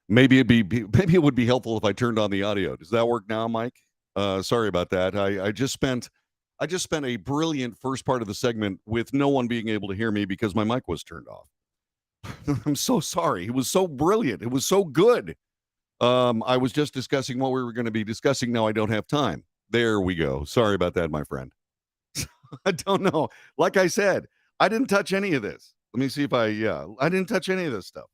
Maybe maybe it would be helpful if I turned on the audio. Does that work now, Mike? Sorry about that. I just spent a brilliant first part of the segment with no one being able to hear me because my mic was turned off. I'm so sorry. It was so brilliant. It was so good. I was just discussing what we were going to be discussing. Now I don't have time. There we go. Sorry about that, my friend. I don't know. Like I said, I didn't touch any of this. Let me see if I didn't touch any of this stuff.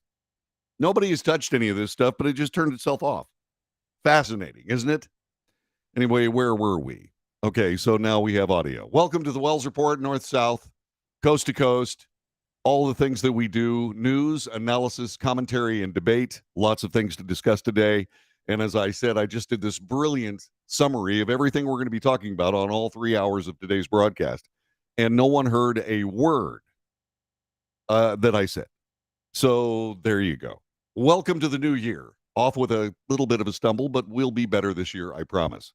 Nobody has touched any of this stuff, but it just turned itself off. Fascinating, isn't it? Anyway, where were we? Okay, so now we have audio. Welcome to the Wells Report, North South, Coast to Coast, all the things that we do, news, analysis, commentary, and debate. Lots of things to discuss today. And as I said, I just did this brilliant summary of everything we're going to be talking about on all 3 hours of today's broadcast. And no one heard a word that I said. So there you go. Welcome to the new year. Off with a little bit of a stumble, but we'll be better this year, I promise.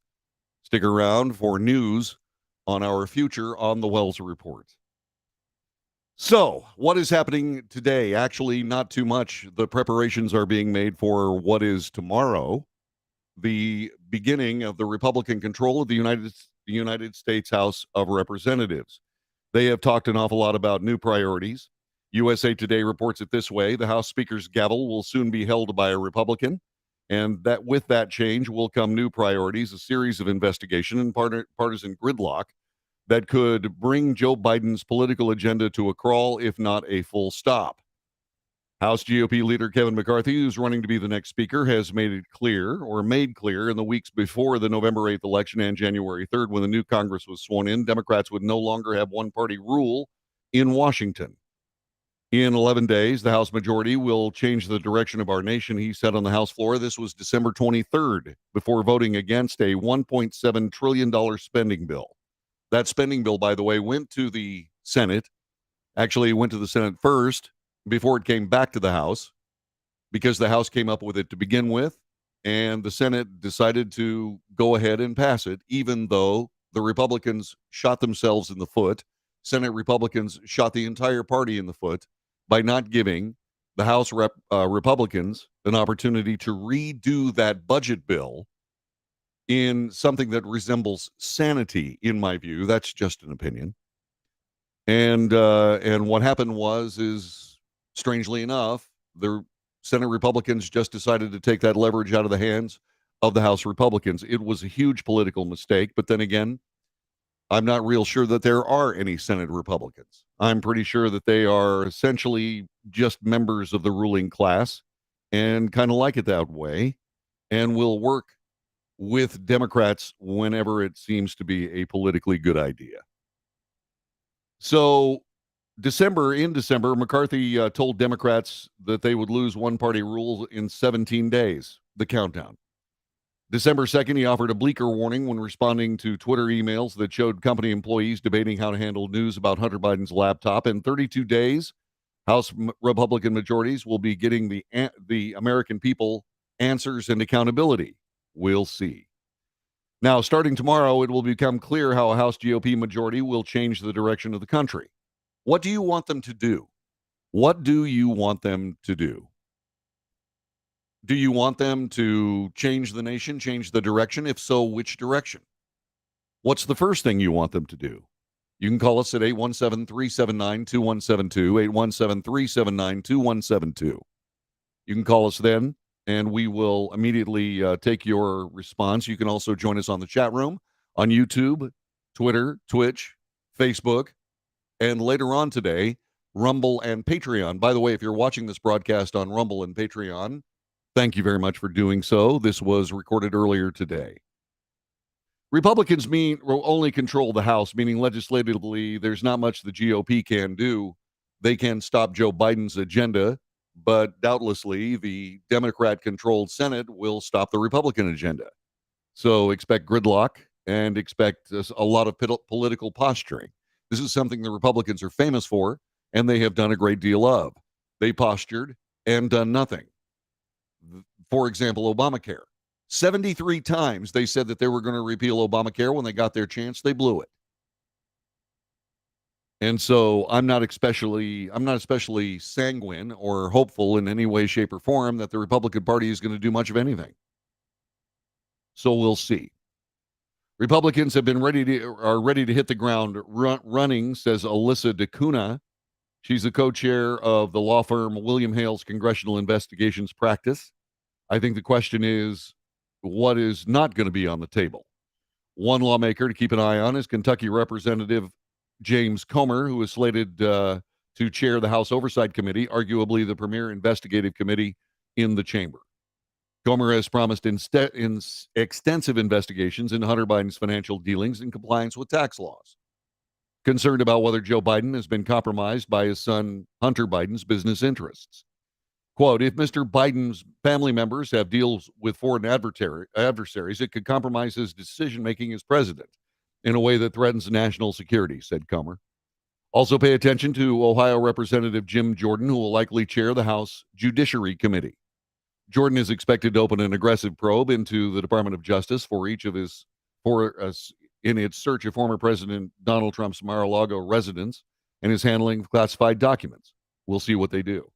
Stick around for news on our future on the Wells Report. So, what is happening today? Actually, not too much. The preparations are being made for what is tomorrow, the beginning of the Republican control of the United States House of Representatives. They have talked an awful lot about new priorities. USA Today reports it this way: the House Speaker's gavel will soon be held by a Republican, and that with that change will come new priorities, a series of investigation and partisan gridlock that could bring Joe Biden's political agenda to a crawl, if not a full stop. House GOP leader Kevin McCarthy, who's running to be the next speaker, has made clear in the weeks before the November 8th election and January 3rd, when the new Congress was sworn in, Democrats would no longer have one party rule in Washington. In 11 days, the House majority will change the direction of our nation, he said on the House floor. This was December 23rd, before voting against a $1.7 trillion spending bill. That spending bill, by the way, went to the Senate. Actually, it went to the Senate first before it came back to the House, because the House came up with it to begin with, and the Senate decided to go ahead and pass it, even though the Republicans shot themselves in the foot. Senate Republicans shot the entire party in the foot by not giving the House Republicans an opportunity to redo that budget bill in something that resembles sanity, in my view. That's just an opinion. And what happened is, strangely enough, the Senate Republicans just decided to take that leverage out of the hands of the House Republicans. It was a huge political mistake, but then again, I'm not real sure that there are any Senate Republicans. I'm pretty sure that they are essentially just members of the ruling class and kind of like it that way, and will work with Democrats whenever it seems to be a politically good idea. So, in December, McCarthy told Democrats that they would lose one-party rule in 17 days, the countdown. December 2nd, he offered a bleaker warning when responding to Twitter emails that showed company employees debating how to handle news about Hunter Biden's laptop. In 32 days, House Republican majorities will be getting the American people answers and accountability. We'll see. Now, starting tomorrow, it will become clear how a House GOP majority will change the direction of the country. What do you want them to do? What do you want them to do? Do you want them to change the nation, change the direction? If so, which direction? What's the first thing you want them to do? You can call us at 817-379-2172, 817-379-2172. You can call us then, and we will immediately take your response. You can also join us on the chat room on YouTube, Twitter, Twitch, Facebook, and later on today, Rumble and Patreon. By the way, if you're watching this broadcast on Rumble and Patreon, thank you very much for doing so. This was recorded earlier today. Republicans only control the House, meaning legislatively there's not much the GOP can do. They can stop Joe Biden's agenda, but doubtlessly the Democrat-controlled Senate will stop the Republican agenda. So expect gridlock and expect a lot of political posturing. This is something the Republicans are famous for, and they have done a great deal of. They postured and done nothing. For example, Obamacare. 73 times they said that they were going to repeal Obamacare. When they got their chance, they blew it. And so I'm not especially sanguine or hopeful in any way, shape, or form that the Republican Party is going to do much of anything. So we'll see. Republicans are ready to hit the ground running, says Alyssa DeCuna. She's the co-chair of the law firm William Hale's Congressional Investigations Practice. I think the question is, what is not going to be on the table? One lawmaker to keep an eye on is Kentucky Representative James Comer, who is slated to chair the House Oversight Committee, arguably the premier investigative committee in the chamber. Comer has promised extensive investigations into Hunter Biden's financial dealings in compliance with tax laws. Concerned about whether Joe Biden has been compromised by his son Hunter Biden's business interests. Quote, if Mr. Biden's family members have deals with foreign adversaries, it could compromise his decision-making as president in a way that threatens national security, said Comer. Also pay attention to Ohio Representative Jim Jordan, who will likely chair the House Judiciary Committee. Jordan is expected to open an aggressive probe into the Department of Justice in its search of former President Donald Trump's Mar-a-Lago residence and his handling of classified documents. We'll see what they do.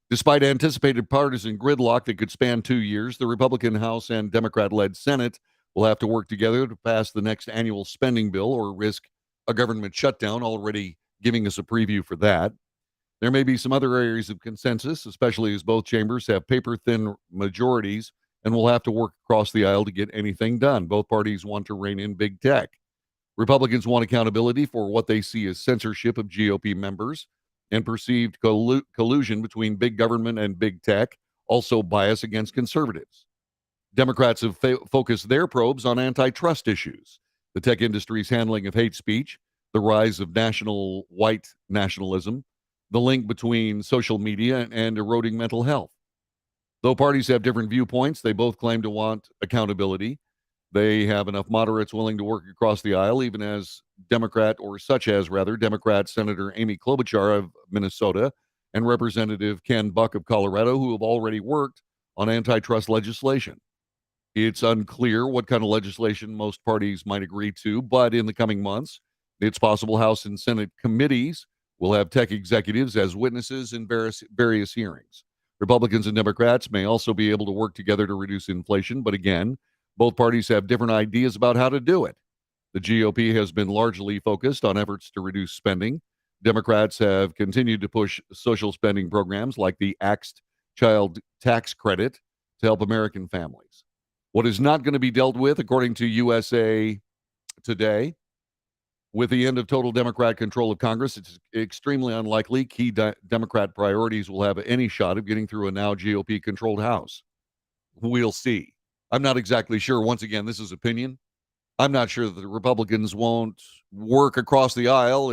Despite anticipated partisan gridlock that could span 2 years, the Republican House and Democrat-led Senate will have to work together to pass the next annual spending bill or risk a government shutdown, already giving us a preview for that. There may be some other areas of consensus, especially as both chambers have paper-thin majorities and will have to work across the aisle to get anything done. Both parties want to rein in big tech. Republicans want accountability for what they see as censorship of GOP members and perceived collusion between big government and big tech, also bias against conservatives. Democrats have focused their probes on antitrust issues, the tech industry's handling of hate speech, the rise of national white nationalism, the link between social media and eroding mental health. Though parties have different viewpoints, they both claim to want accountability. They have enough moderates willing to work across the aisle, even as Democrat Senator Amy Klobuchar of Minnesota and Representative Ken Buck of Colorado, who have already worked on antitrust legislation. It's unclear what kind of legislation most parties might agree to, but in the coming months, it's possible House and Senate committees will have tech executives as witnesses in various hearings. Republicans and Democrats may also be able to work together to reduce inflation, but again, both parties have different ideas about how to do it. The GOP has been largely focused on efforts to reduce spending. Democrats have continued to push social spending programs like the Axed Child Tax Credit to help American families. What is not going to be dealt with, according to USA Today, with the end of total Democrat control of Congress, it's extremely unlikely key Democrat priorities will have any shot of getting through a now GOP-controlled House. We'll see. I'm not exactly sure. Once again, this is opinion. I'm not sure that the Republicans won't work across the aisle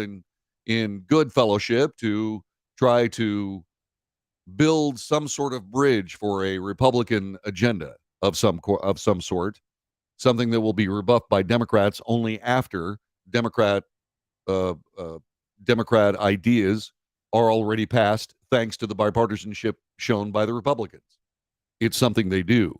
in good fellowship to try to build some sort of bridge for a Republican agenda of some sort, something that will be rebuffed by Democrats only after Democrat ideas are already passed, thanks to the bipartisanship shown by the Republicans. It's something they do.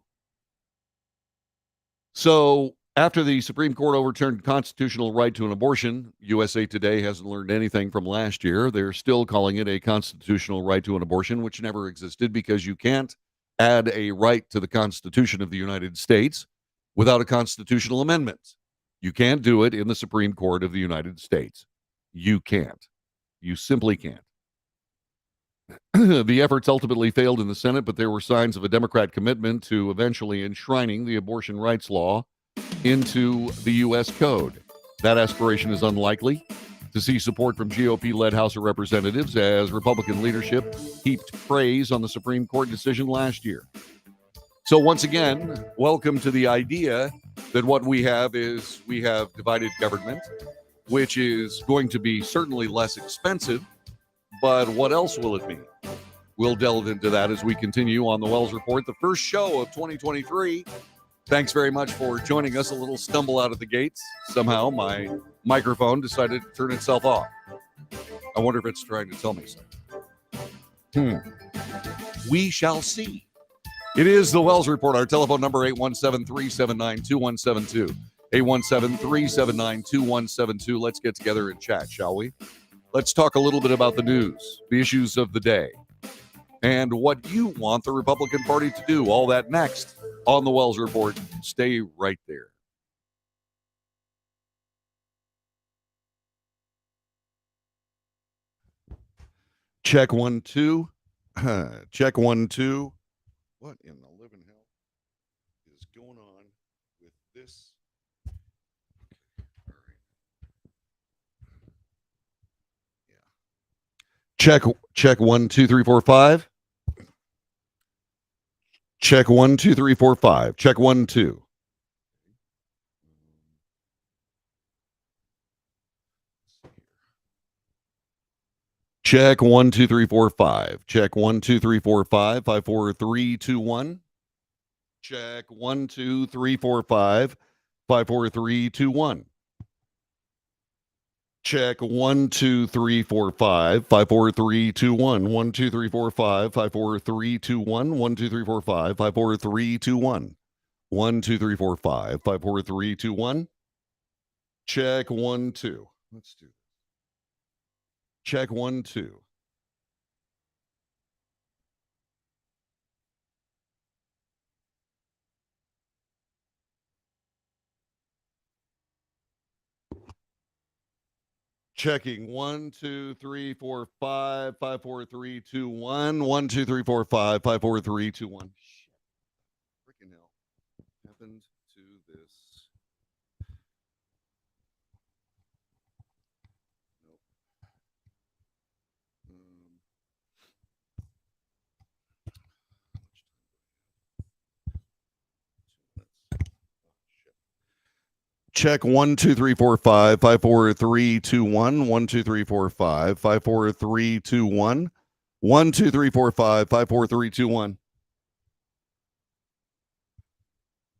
So after the Supreme Court overturned constitutional right to an abortion, USA Today hasn't learned anything from last year. They're still calling it a constitutional right to an abortion, which never existed, because you can't add a right to the Constitution of the United States without a constitutional amendment. You can't do it in the Supreme Court of the United States. You can't. You simply can't. The efforts ultimately failed in the Senate, but there were signs of a Democrat commitment to eventually enshrining the abortion rights law into the U.S. Code. That aspiration is unlikely to see support from GOP-led House of Representatives as Republican leadership heaped praise on the Supreme Court decision last year. So once again, welcome to the idea that what we have divided government, which is going to be certainly less expensive. But what else will it be? We'll delve into that as we continue on the Wells Report, the first show of 2023. Thanks very much for joining us. A little stumble out of the gates. Somehow my microphone decided to turn itself off. I wonder if it's trying to tell me something. We shall see. It is the Wells Report. Our telephone number, 817-379-2172. 817-379-2172. Let's get together and chat, shall we? Let's talk a little bit about the news, the issues of the day, and what you want the Republican Party to do. All that next on the Wells Report. Stay right there. Check 1 2. Check 1 2. What in the living hell is going on with this? All right. Yeah. Check 1 2 3 4 5. Check 1 2 3 4 5. Check 1 2. Check 1 2 3 4 5. Check 1 2 3 4 5. 5 4 3 2 1. Check 1 2 3 4 5. 5 4 3 2 1. Check 1 2 3 4 5. 5 4 3 2 1. 1 2 3 4 5. 5 4 3 2 1. 1 2 3 4 5. 5 4 3 2 1. 1 2 3 4 5. 5 4 3 2 1. Check 1 2. Let's do. Check 1 2. Checking 1 2 3 4 5. 5 4 3 2 1. 1 2 3 4 5. 5 4 3 2 1. Freaking hell happened to this? Nope. Check 1 2 3 4 5. 5 4 3 2 1. 1 2 3 4 5. 5 4 3 2 1. 1 2 3 4 5. 5 4 3 2 1.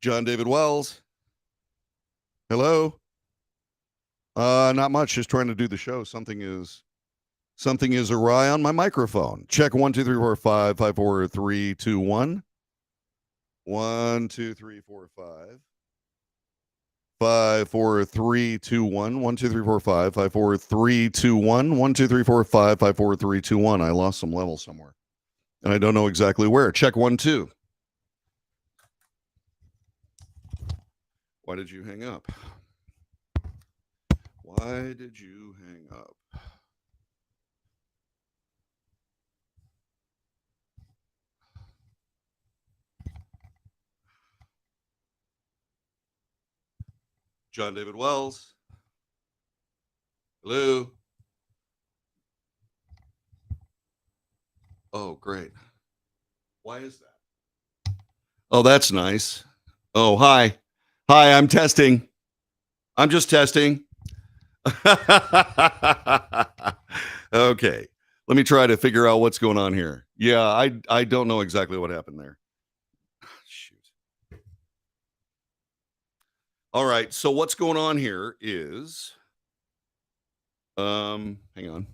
John David Wells. Hello. Not much. Just trying to do the show. Something is awry on my microphone. Check 1 2 3 4 5. 5 4 3 2 1. 1 2 3 4 5. 5 4 3 2 1. 1 2 3 4 5. 5 4 3 2 1. 1 2 3 4 5. 5 4 3 2 1. I lost some level somewhere, and I don't know exactly where. Check 1 2. Why did you hang up? Why did you hang up? John David Wells. Hello. Oh, great. Why is that? Oh, that's nice. Oh, hi. Hi, I'm testing. I'm just testing. Okay. Let me try to figure out what's going on here. Yeah, I don't know exactly what happened there. Shoot. All right. So what's going on here is hang on.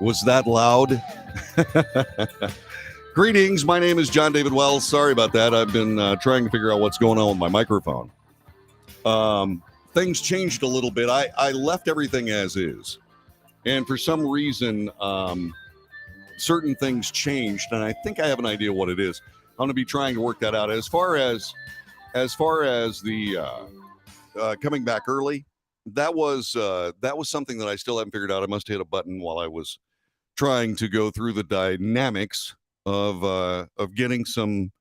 Was that loud? Greetings. My name is John David Wells. Sorry about that. I've been trying to figure out what's going on with my microphone. Things changed a little bit. I left everything as is. And for some reason, certain things changed, and I think I have an idea what it is. I'm going to be trying to work that out. As far as the coming back early, that was something that I still haven't figured out. I must have hit a button while I was trying to go through the dynamics of getting some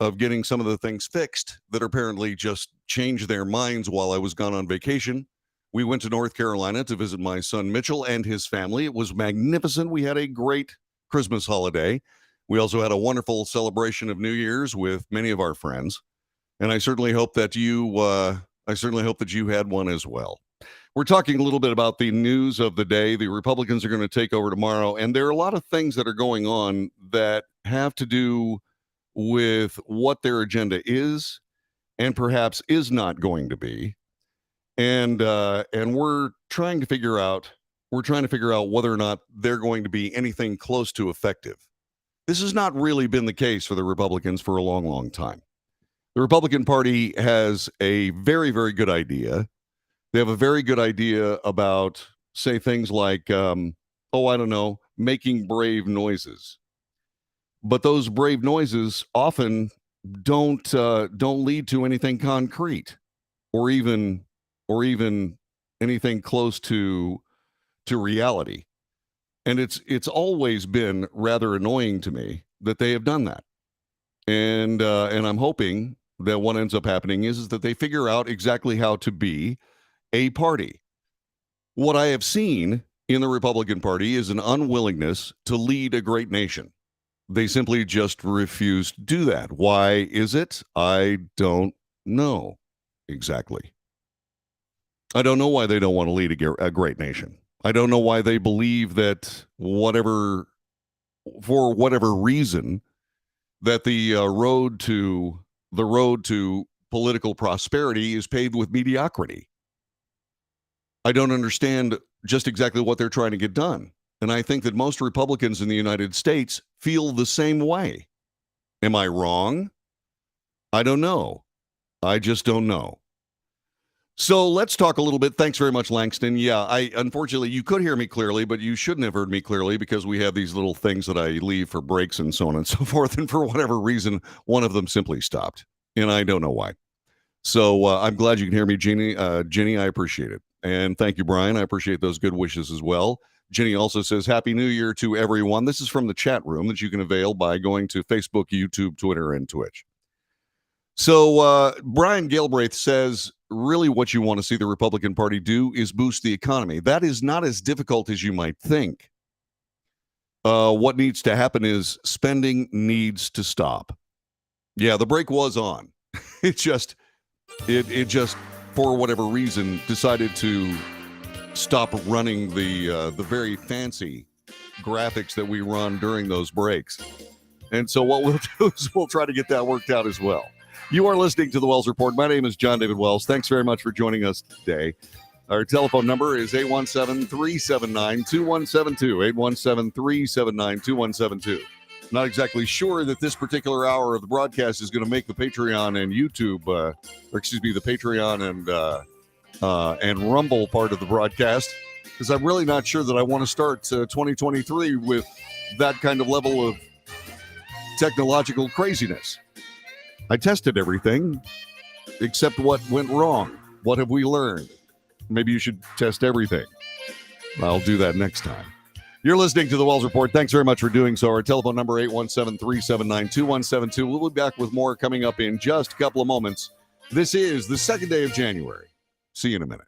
of the things fixed that apparently just changed their minds while I was gone on vacation. We went to North Carolina to visit my son Mitchell and his family. It was magnificent. We had a great Christmas holiday. We also had a wonderful celebration of New Year's with many of our friends, and I certainly hope that you had one as well. We're talking a little bit about the news of the day. The Republicans are going to take over tomorrow, and there are a lot of things that are going on that have to do with what their agenda is and perhaps is not going to be. And we're trying to figure out whether or not they're going to be anything close to effective. This has not really been the case for the Republicans for a long, long time. The Republican Party has a very, very good idea. They have a very good idea about, say, things like, I don't know, making brave noises. But those brave noises often don't lead to anything concrete, or even anything close to reality. And it's always been rather annoying to me that they have done that. And I'm hoping that what ends up happening is that they figure out exactly how to be a party. What I have seen in the Republican Party is an unwillingness to lead a great nation. They simply just refuse to do that. Why is it? I don't know exactly. I don't know why they don't want to lead a great nation. I don't know why they believe that for whatever reason, that the road to political prosperity is paved with mediocrity. I don't understand just exactly what they're trying to get done. And I think that most Republicans in the United States feel the same way. Am I wrong? I don't know. I just don't know. So let's talk a little bit. Thanks very much, Langston. Yeah, I unfortunately you could hear me clearly, but you shouldn't have heard me clearly because we have these little things that I leave for breaks and so on and so forth. And for whatever reason, one of them simply stopped, and I don't know why. So I'm glad you can hear me, Jeannie. Jenny, I appreciate it, and thank you, Brian. I appreciate those good wishes as well. Jenny also says Happy New Year to everyone. This is from the chat room that you can avail by going to Facebook, YouTube, Twitter, and Twitch. So Brian Galbraith says, really what you want to see the Republican Party do is boost the economy. That is not as difficult as you might think. What needs to happen is spending needs to stop. Yeah, the break was on. It just, for whatever reason, decided to stop running the very fancy graphics that we run during those breaks. And so what we'll do is we'll try to get that worked out as well. You are listening to the Wells Report. My name is John David Wells. Thanks very much for joining us today. Our telephone number is 817-379-2172. 817-379-2172. Not exactly sure that this particular hour of the broadcast is going to make the Patreon and YouTube, the Patreon and Rumble part of the broadcast, because I'm really not sure that I want to start 2023 with that kind of level of technological craziness. I tested everything except what went wrong. What have we learned? Maybe you should test everything. I'll do that next time. You're listening to the Wells Report. Thanks very much for doing so. Our telephone number, 817-379-2172. We'll be back with more coming up in just a couple of moments. This is the second day of January. See you in a minute.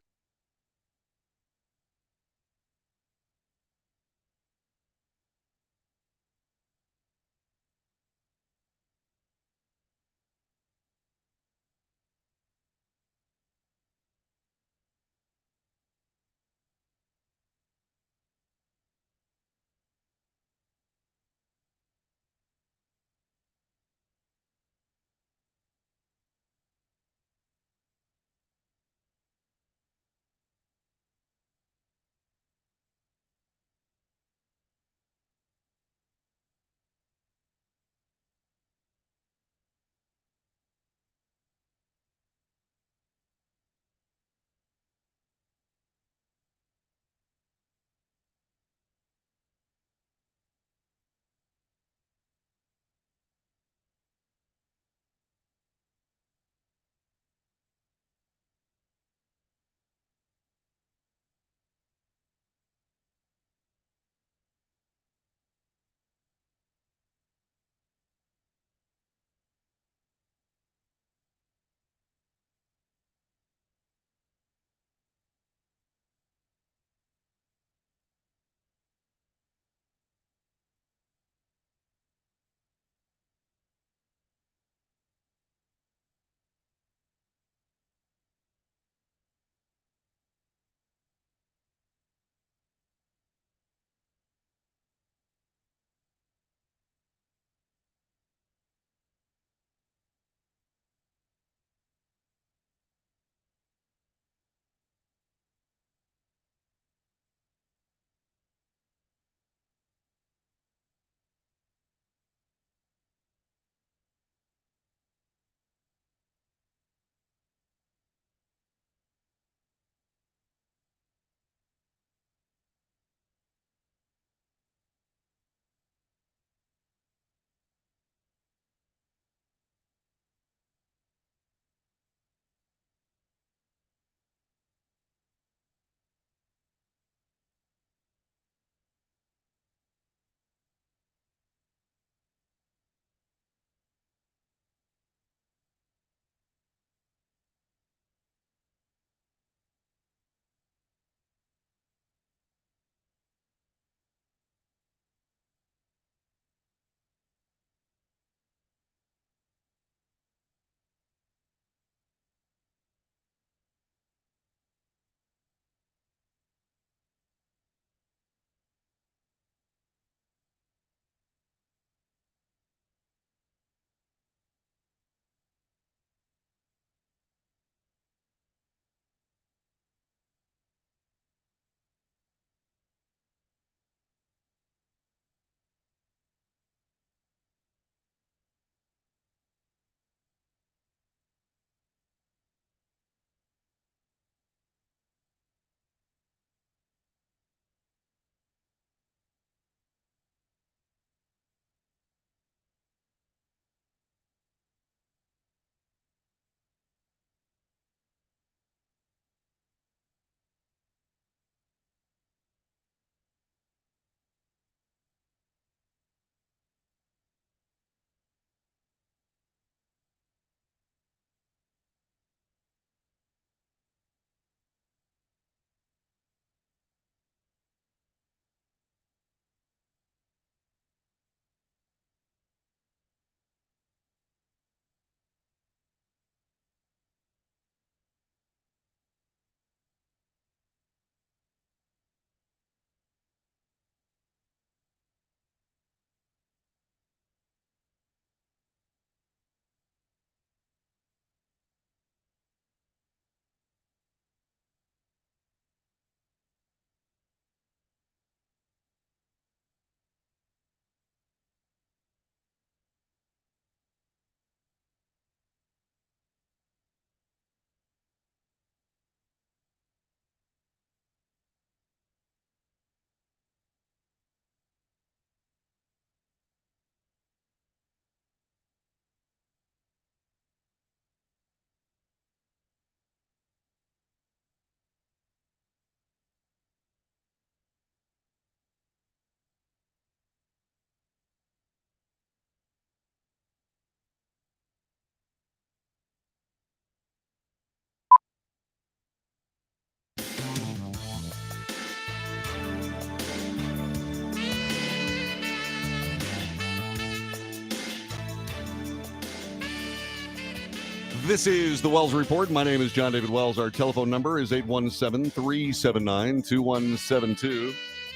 This is the Wells Report. My name is John David Wells. Our telephone number is 817-379-2172.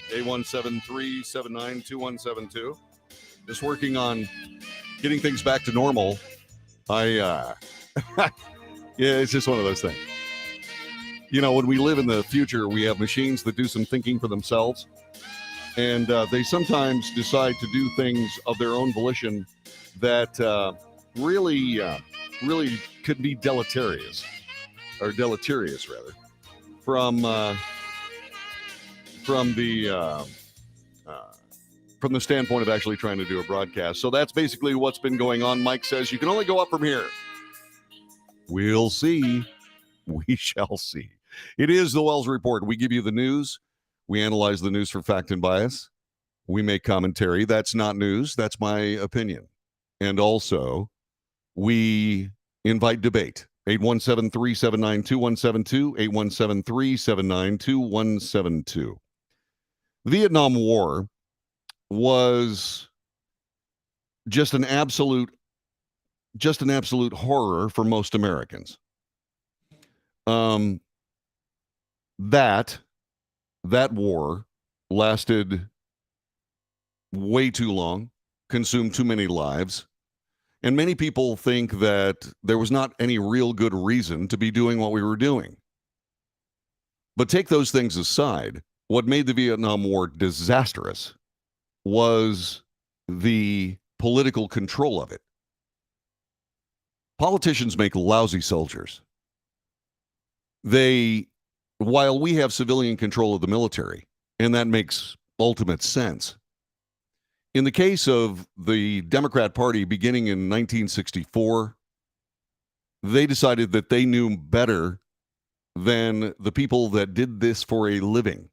817-379-2172. Just working on getting things back to normal. Yeah, it's just one of those things. You know, when we live in the future, we have machines that do some thinking for themselves. And they sometimes decide to do things of their own volition that really could be deleterious, rather, from the standpoint of actually trying to do a broadcast. So that's basically what's been going on. Mike says you can only go up from here. We'll see. We shall see. It is the Wells Report. We give you the news. We analyze the news for fact and bias. We make commentary. That's not news. That's my opinion. And also, we invite debate. 817-379-2172, 817-379-2172. Vietnam War was just an absolute horror for most Americans. That war lasted way too long, consumed too many lives, and many people think that there was not any real good reason to be doing what we were doing. But take those things aside, what made the Vietnam War disastrous was the political control of it. Politicians make lousy soldiers. While we have civilian control of the military, and that makes ultimate sense, in the case of the Democrat Party beginning in 1964, they decided that they knew better than the people that did this for a living.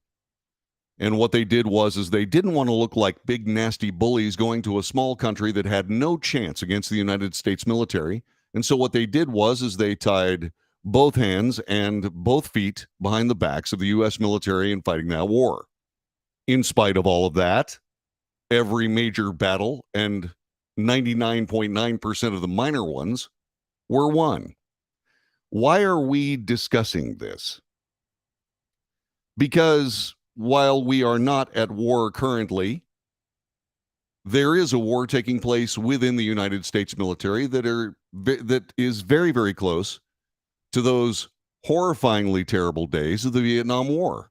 And what they did was they didn't want to look like big, nasty bullies going to a small country that had no chance against the United States military. And so what they did was they tied both hands and both feet behind the backs of the U.S. military in fighting that war. In spite of all of that, every major battle and 99.9% of the minor ones were won. Why are we discussing this? Because while we are not at war currently, there is a war taking place within the United States military that is very, very close to those horrifyingly terrible days of the Vietnam War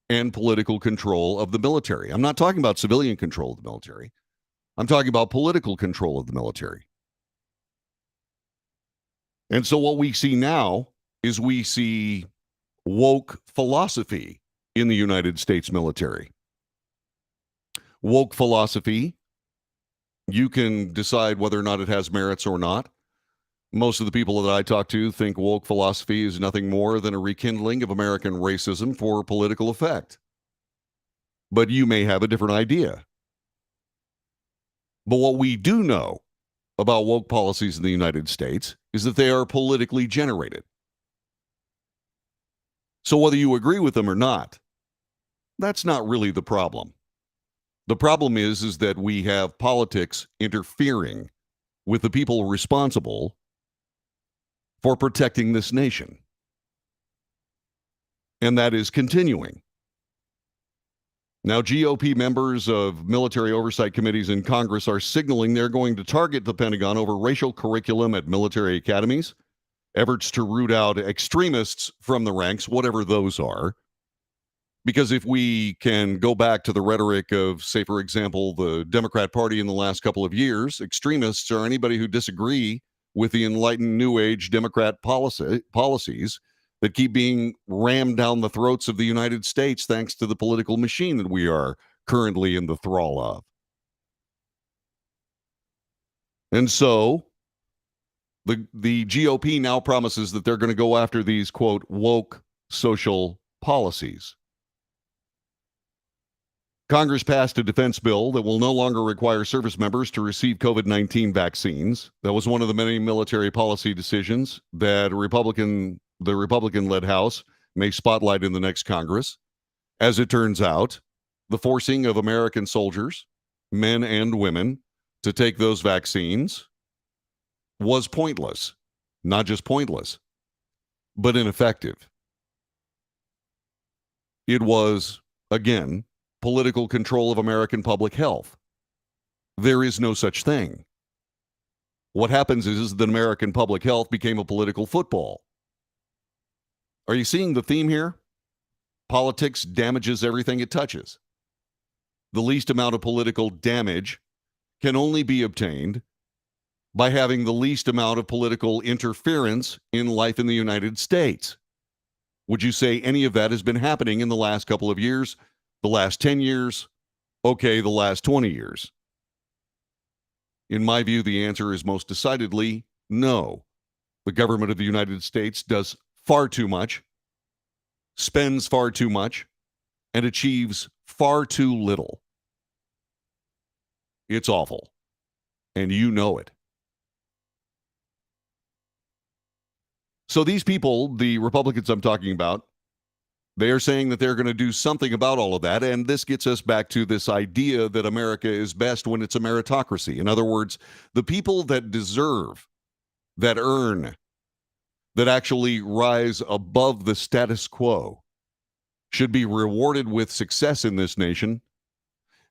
and political control of the military. I'm not talking about civilian control of the military. I'm talking about political control of the military. And so what we see now is we see woke philosophy in the United States military. Woke philosophy, you can decide whether or not it has merits or not. Most of the people that I talk to think woke philosophy is nothing more than a rekindling of American racism for political effect. But you may have a different idea. But what we do know about woke policies in the United States is that they are politically generated. So whether you agree with them or not, that's not really the problem. The problem is that we have politics interfering with the people responsible for protecting this nation. And that is continuing. Now, GOP members of military oversight committees in Congress are signaling they're going to target the Pentagon over racial curriculum at military academies, efforts to root out extremists from the ranks, whatever those are. Because if we can go back to the rhetoric of, say, for example, the Democrat Party in the last couple of years, extremists are anybody who disagree with the enlightened New Age Democrat policies that keep being rammed down the throats of the United States thanks to the political machine that we are currently in the thrall of. And so the GOP now promises that they're going to go after these, quote, woke social policies. Congress passed a defense bill that will no longer require service members to receive COVID-19 vaccines. That was one of the many military policy decisions that the Republican-led House may spotlight in the next Congress. As it turns out, the forcing of American soldiers, men and women, to take those vaccines was pointless. not just pointless, but ineffective. It was, again, political control of American public health. There is no such thing. What happens is that American public health became a political football. Are you seeing the theme here? Politics damages everything it touches. The least amount of political damage can only be obtained by having the least amount of political interference in life in the United States. Would you say any of that has been happening in the last couple of years, the last 10 years, okay, the last 20 years? In my view, the answer is most decidedly no. The government of the United States does far too much, spends far too much, and achieves far too little. It's awful, and you know it. So these people, the Republicans I'm talking about, they are saying that they're going to do something about all of that, and this gets us back to this idea that America is best when it's a meritocracy. In other words, the people that deserve, that earn, that actually rise above the status quo should be rewarded with success in this nation,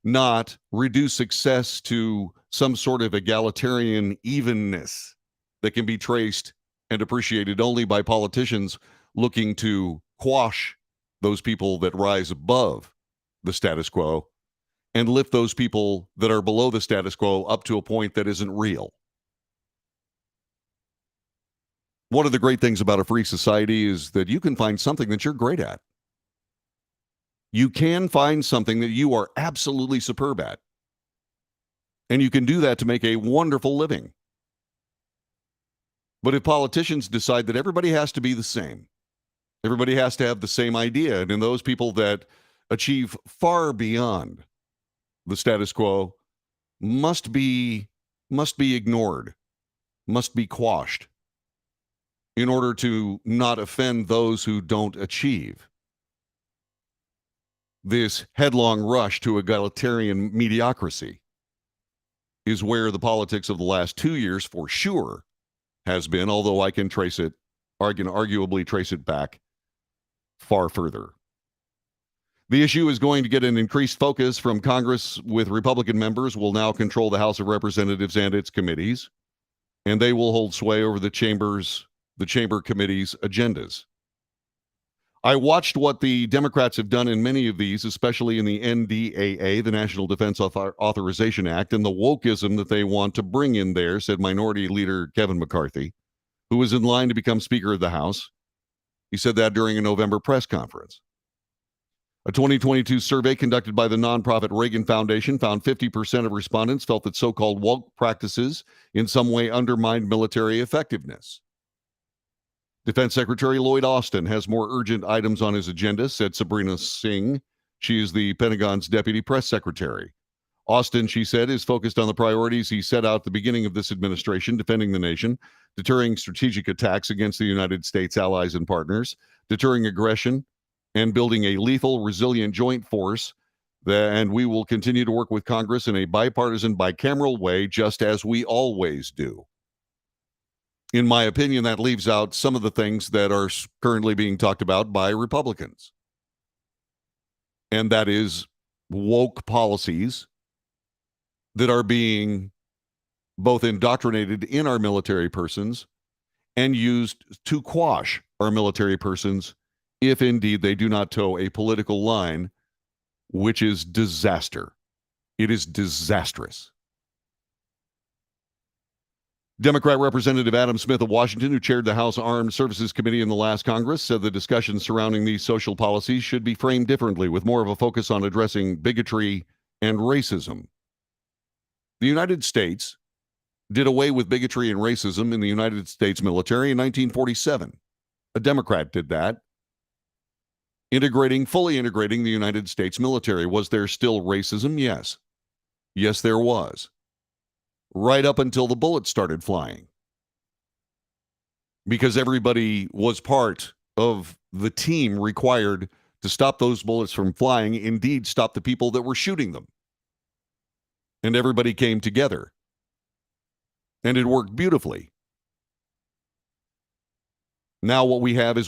not reduce success to some sort of egalitarian evenness that can be traced and appreciated only by politicians looking to quash those people that rise above the status quo and lift those people that are below the status quo up to a point that isn't real. One of the great things about a free society is that you can find something that you're great at. You can find something that you are absolutely superb at. And you can do that to make a wonderful living. But if politicians decide that everybody has to be the same, everybody has to have the same idea, and in those people that achieve far beyond the status quo must be ignored, must be quashed in order to not offend those who don't achieve. This headlong rush to egalitarian mediocrity is where the politics of the last 2 years for sure has been, although I can trace it, arguably trace it back far further. The issue is going to get an increased focus from Congress, with Republican members will now control the House of Representatives and its committees, and they will hold sway over the chamber committees' agendas. I watched what the Democrats have done in many of these, especially in the NDAA, the National Defense Authorization Act, and the wokeism that they want to bring in there, said Minority Leader Kevin McCarthy, who is in line to become Speaker of the House. He said that during a November press conference. A 2022 survey conducted by the nonprofit Reagan Foundation found 50% of respondents felt that so-called woke practices in some way undermined military effectiveness. Defense Secretary Lloyd Austin has more urgent items on his agenda, said Sabrina Singh. She is the Pentagon's deputy press secretary. Austin, she said, is focused on the priorities he set out at the beginning of this administration: defending the nation, deterring strategic attacks against the United States allies and partners, deterring aggression, and building a lethal, resilient joint force. And we will continue to work with Congress in a bipartisan, bicameral way, just as we always do. In my opinion, that leaves out some of the things that are currently being talked about by Republicans. And that is woke policies that are being both indoctrinated in our military persons and used to quash our military persons if indeed they do not toe a political line, which is disaster. It is disastrous. Democrat Representative Adam Smith of Washington, who chaired the House Armed Services Committee in the last Congress, said the discussions surrounding these social policies should be framed differently, with more of a focus on addressing bigotry and racism. The United States did away with bigotry and racism in the United States military in 1947. A Democrat did that, fully integrating the United States military. Was there still racism? Yes. Yes, there was. Right up until the bullets started flying. Because everybody was part of the team required to stop those bullets from flying, indeed stop the people that were shooting them. And everybody came together. And it worked beautifully. Now what we have is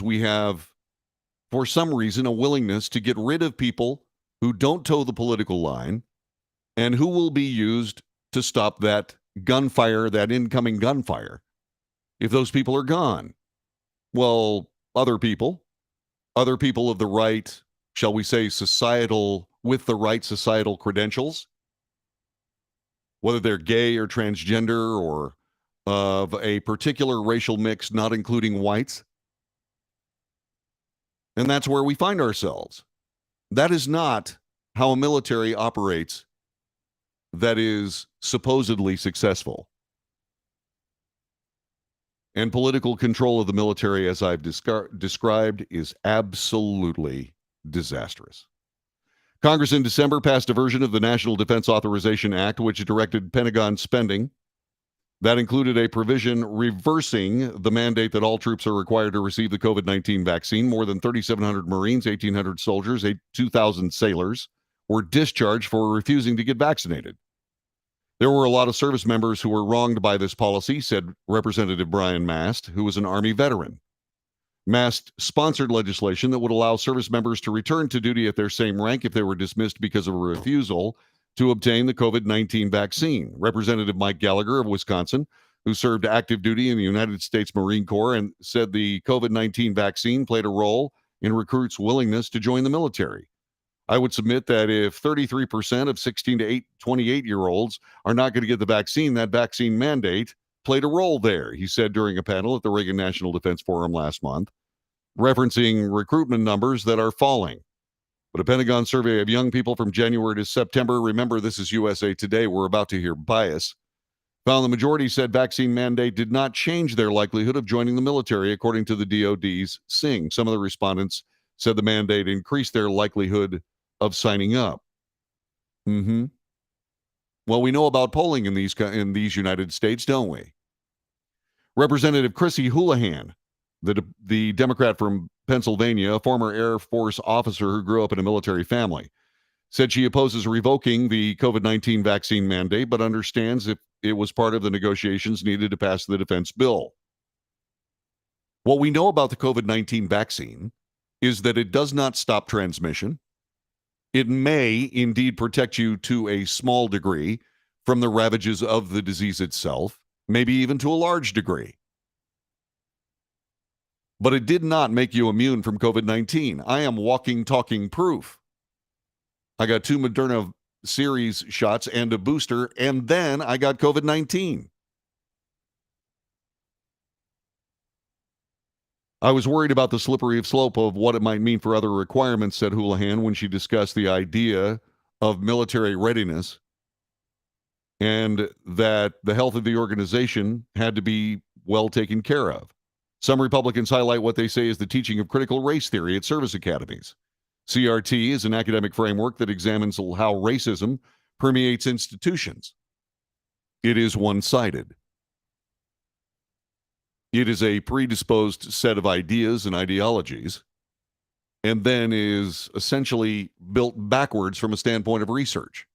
for some reason, a willingness to get rid of people who don't toe the political line and who will be used to stop that gunfire, that incoming gunfire, if those people are gone. Well, other people of the right, shall we say, with the right societal credentials, whether they're gay or transgender or of a particular racial mix, not including whites. And that's where we find ourselves. That is not how a military operates that is supposedly successful. And political control of the military, as I've described, is absolutely disastrous. Congress in December passed a version of the National Defense Authorization Act, which directed Pentagon spending. That included a provision reversing the mandate that all troops are required to receive the COVID-19 vaccine. More than 3,700 Marines, 1,800 soldiers, 2,000 sailors were discharged for refusing to get vaccinated. There were a lot of service members who were wronged by this policy, said Representative Brian Mast, who was an Army veteran. Mast sponsored legislation that would allow service members to return to duty at their same rank if they were dismissed because of a refusal to obtain the COVID-19 vaccine. Representative Mike Gallagher of Wisconsin, who served active duty in the United States Marine Corps, and said the COVID-19 vaccine played a role in recruits' willingness to join the military. I would submit that if 33% of 16 to 28-year-olds are not going to get the vaccine, that vaccine mandate played a role there, he said during a panel at the Reagan National Defense Forum last month, referencing recruitment numbers that are falling. But a Pentagon survey of young people from January to September, remember this is USA Today, we're about to hear bias, found the majority said vaccine mandate did not change their likelihood of joining the military, according to the DoD's SING. Some of the respondents said the mandate increased their likelihood of signing up. Well, we know about polling in these United States, don't we? Representative Chrissy Houlihan, the Democrat from Pennsylvania, a former Air Force officer who grew up in a military family, said she opposes revoking the COVID-19 vaccine mandate, but understands if it was part of the negotiations needed to pass the defense bill. What we know about the COVID-19 vaccine is that it does not stop transmission. It may indeed protect you to a small degree from the ravages of the disease itself, maybe even to a large degree. But it did not make you immune from COVID-19. I am walking, talking proof. I got 2 Moderna series shots and a booster, and then I got COVID-19. I was worried about the slippery slope of what it might mean for other requirements, said Houlihan when she discussed the idea of military readiness and that the health of the organization had to be well taken care of. Some Republicans highlight what they say is the teaching of critical race theory at service academies. CRT is an academic framework that examines how racism permeates institutions. It is one-sided. It is a predisposed set of ideas and ideologies, and then is essentially built backwards from a standpoint of research.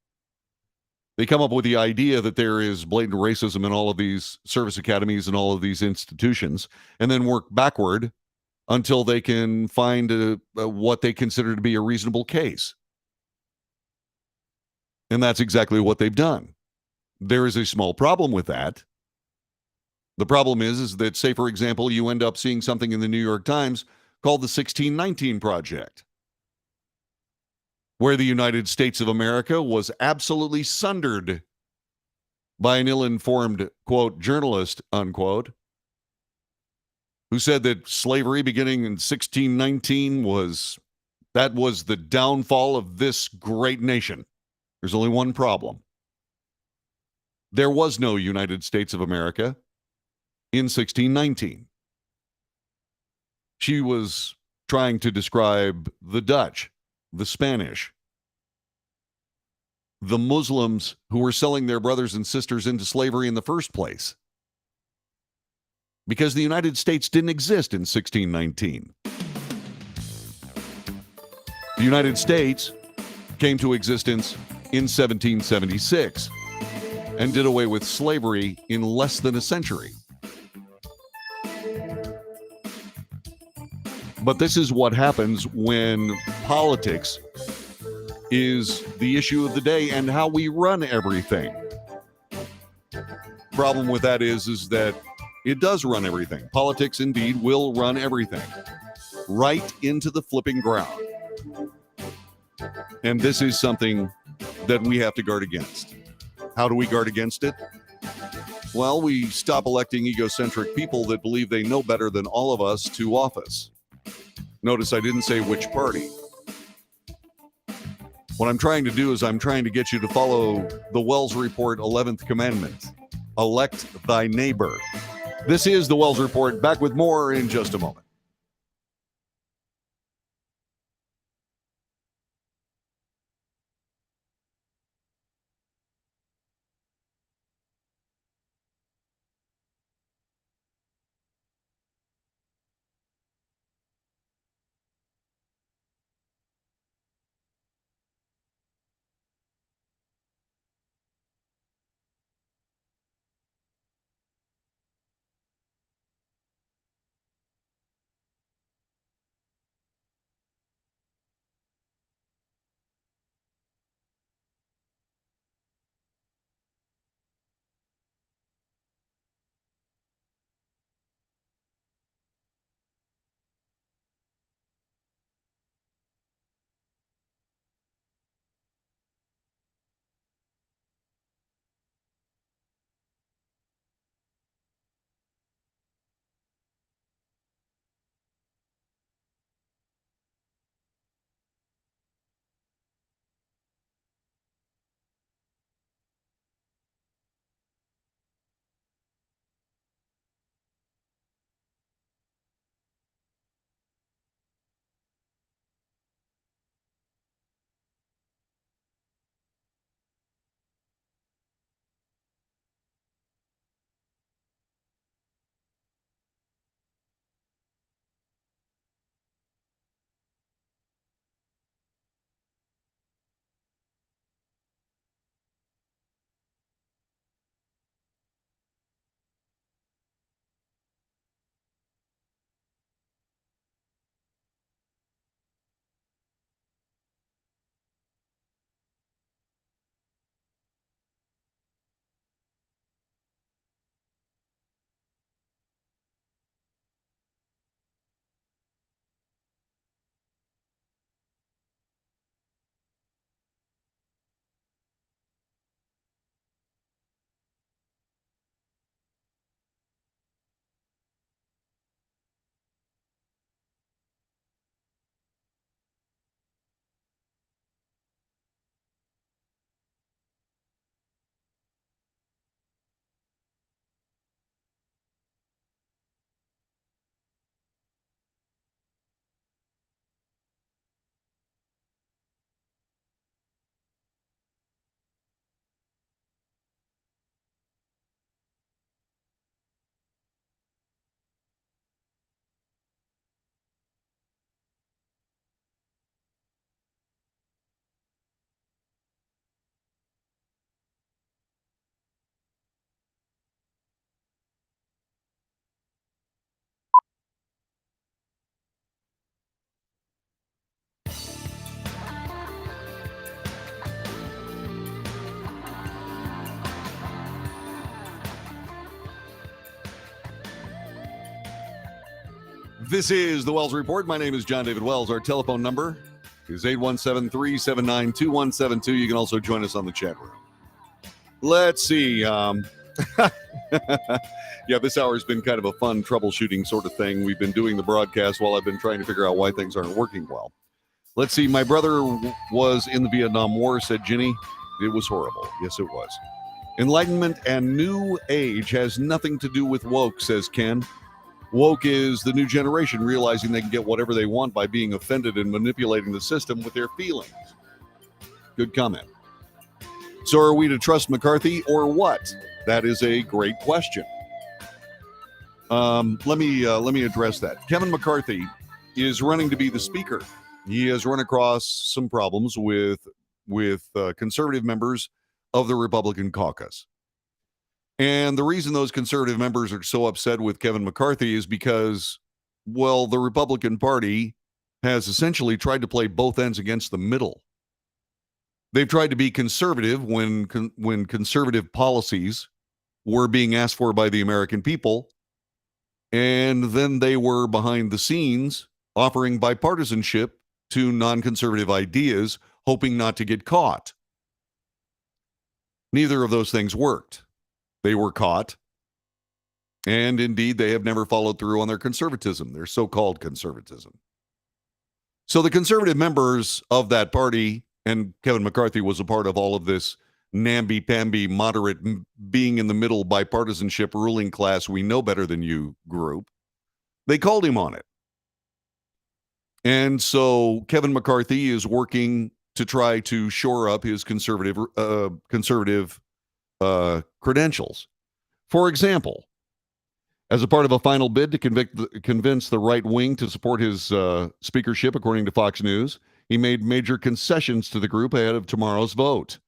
They come up with the idea that there is blatant racism in all of these service academies and all of these institutions, and then work backward until they can find what they consider to be a reasonable case. And that's exactly what they've done. There is a small problem with that. The problem is that, say, for example, you end up seeing something in the New York Times called the 1619 Project, where the United States of America was absolutely sundered by an ill-informed, quote, journalist, unquote, who said that slavery beginning in 1619 was the downfall of this great nation. There's only one problem. There was no United States of America in 1619. She was trying to describe the Dutch, the Spanish, the Muslims who were selling their brothers and sisters into slavery in the first place. Because the United States didn't exist in 1619. The United States came to existence in 1776 and did away with slavery in less than a century. But this is what happens when politics is the issue of the day and how we run everything. Problem with that is that it does run everything. Politics indeed will run everything right into the flipping ground. And this is something that we have to guard against. How do we guard against it? Well, we stop electing egocentric people that believe they know better than all of us to office. Notice I didn't say which party. What I'm trying to do is I'm trying to get you to follow the Wells Report 11th commandment. Elect thy neighbor. This is the Wells Report. Back with more in just a moment. This is the Wells Report. My name is John David Wells. Our telephone number is 817-379-2172. You can also join us on the chat room. Let's see. Yeah, this hour has been kind of a fun troubleshooting sort of thing. We've been doing the broadcast while I've been trying to figure out why things aren't working well. Let's see. My brother was in the Vietnam War, said Ginny. It was horrible. Yes, it was. Enlightenment and New Age has nothing to do with woke, says Ken. Woke is the new generation realizing they can get whatever they want by being offended and manipulating the system with their feelings. Good comment. So are we to trust McCarthy or what? That is a great question. Let me address that. Kevin McCarthy is running to be the speaker. He has run across some problems with conservative members of the Republican caucus. And the reason those conservative members are so upset with Kevin McCarthy is because Well, the Republican Party has essentially tried to play both ends against the middle. They've tried to be conservative when conservative policies were being asked for by the American people, and then they were behind the scenes offering bipartisanship to non-conservative ideas, hoping not to get caught. Neither of those things worked. They were caught, and indeed, they have never followed through on their conservatism, their so-called conservatism. So the conservative members of that party, and Kevin McCarthy was a part of all of this namby-pamby, moderate, being in the middle, bipartisanship, ruling class, we know better than you group, they called him on it. And so Kevin McCarthy is working to try to shore up his conservative credentials. For example, as a part of a final bid to convince the right wing to support his speakership, according to Fox News, he made major concessions to the group ahead of tomorrow's vote.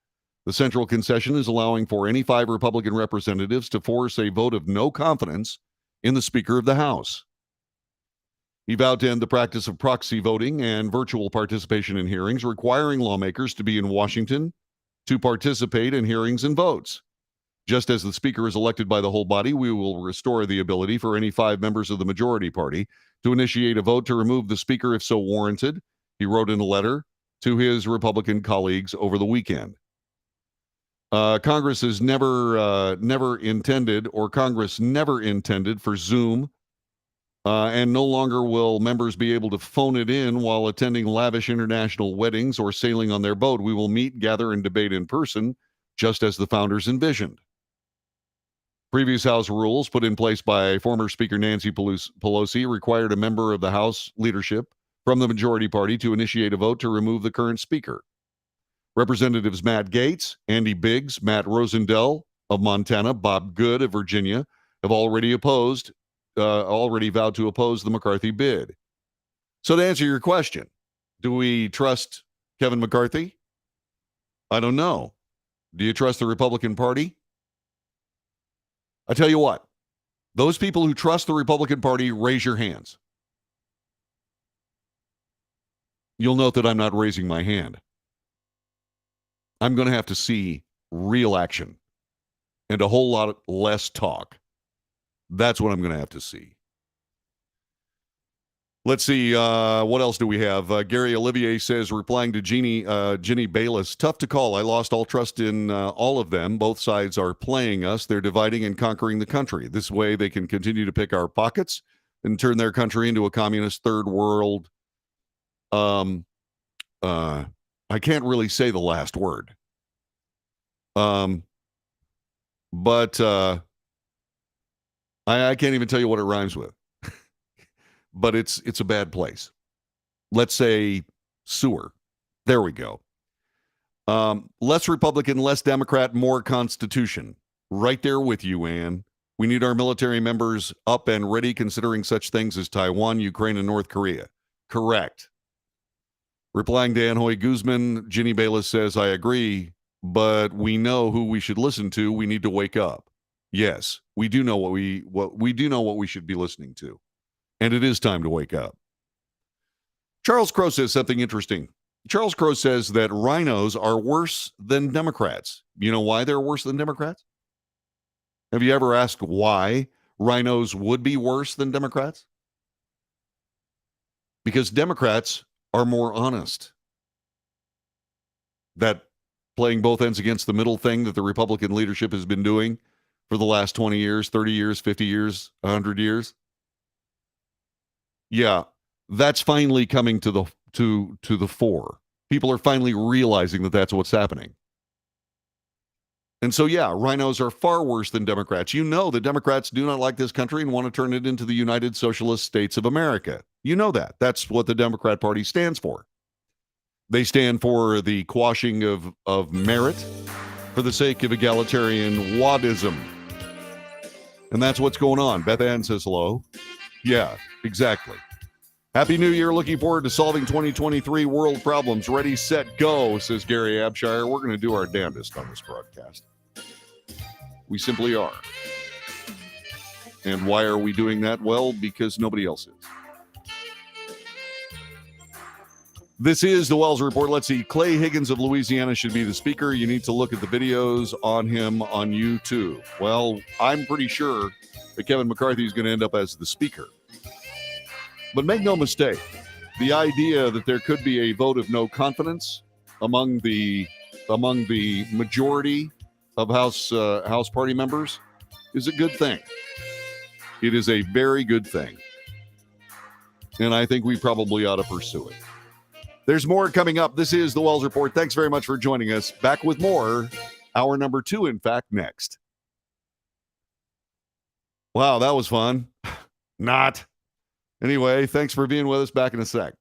The central concession is allowing for any 5 Republican representatives to force a vote of no confidence in the Speaker of the House. He vowed to end the practice of proxy voting and virtual participation in hearings, requiring lawmakers to be in Washington to participate in hearings and votes. Just as the Speaker is elected by the whole body, we will restore the ability for any 5 members of the majority party to initiate a vote to remove the Speaker if so warranted, he wrote in a letter to his Republican colleagues over the weekend. Congress never intended for Zoom, and no longer will members be able to phone it in while attending lavish international weddings or sailing on their boat. We will meet, gather, and debate in person, just as the founders envisioned. Previous House rules put in place by former Speaker Nancy Pelosi required a member of the House leadership from the majority party to initiate a vote to remove the current Speaker. Representatives Matt Gaetz, Andy Biggs, Matt Rosendale of Montana, Bob Good of Virginia have already vowed to oppose the McCarthy bid. So to answer your question, do we trust Kevin McCarthy? I don't know. Do you trust the Republican Party? I tell you what, those people who trust the Republican Party, raise your hands. You'll note that I'm not raising my hand. I'm going to have to see real action and a whole lot less talk. That's what I'm going to have to see. Let's see. What else do we have? Gary Olivier says, replying to Ginny Bayless, tough to call. I lost all trust in all of them. Both sides are playing us. They're dividing and conquering the country. This way they can continue to pick our pockets and turn their country into a communist third world. I can't really say the last word. But I can't even tell you what it rhymes with. But it's a bad place. Let's say sewer. There we go. Less Republican, less Democrat, more Constitution. Right there with you, Ann. We need our military members up and ready, considering such things as Taiwan, Ukraine, and North Korea. Correct. Replying to Anhoy Guzman, Ginny Bayless says, I agree, but we know who we should listen to. We need to wake up. Yes, we do know what we should be listening to. And it is time to wake up. Charles Crow says something interesting. Charles Crow says that rhinos are worse than Democrats. You know why they're worse than Democrats? Have you ever asked why rhinos would be worse than Democrats? Because Democrats are more honest. That playing both ends against the middle thing that the Republican leadership has been doing for the last 20 years, 30 years, 50 years, 100 years. Yeah, that's finally coming to the fore. People are finally realizing that that's what's happening. And so, yeah, rhinos are far worse than Democrats. You know the Democrats do not like this country and want to turn it into the United Socialist States of America. You know that. That's what the Democrat Party stands for. They stand for the quashing of merit for the sake of egalitarian wadism. And that's what's going on. Beth Ann says hello. Yeah, exactly. Happy New Year. Looking forward to solving 2023 world problems. Ready, set, go, says Gary Abshire. We're going to do our damnedest on this broadcast. We simply are. And why are we doing that? Well, because nobody else is. This is the Wells Report. Let's see. Clay Higgins of Louisiana should be the speaker. You need to look at the videos on him on YouTube. Well, I'm pretty sure that Kevin McCarthy is going to end up as the speaker. But make no mistake, the idea that there could be a vote of no confidence among the majority of House party members is a good thing. It is a very good thing. And I think we probably ought to pursue it. There's more coming up. This is the Wells Report. Thanks very much for joining us. Back with more. Hour number 2, in fact, next. Wow, that was fun. Not. Anyway, thanks for being with us. Back in a sec.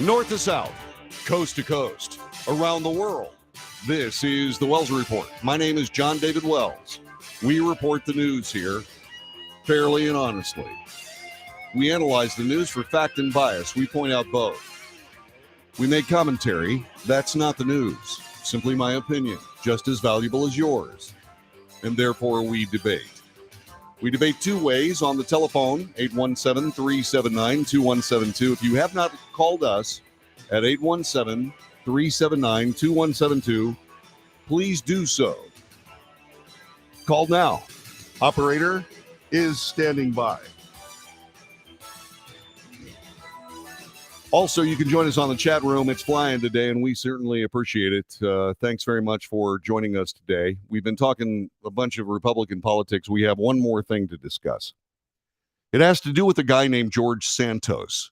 North to south, coast to coast, around the world. This is the Wells Report. My name is John David Wells. We report the news here fairly and honestly. We analyze the news for fact and bias. We point out both. We make commentary. That's not the news. Simply my opinion, just as valuable as yours. And therefore, we debate. We debate two ways on the telephone, 817-379-2172. If you have not called us at 817-379-2172, please do so. Call now. Operator is standing by. Also, you can join us on the chat room. It's flying today, and we certainly appreciate it. Thanks very much for joining us today. We've been talking a bunch of Republican politics. We have one more thing to discuss. It has to do with a guy named George Santos.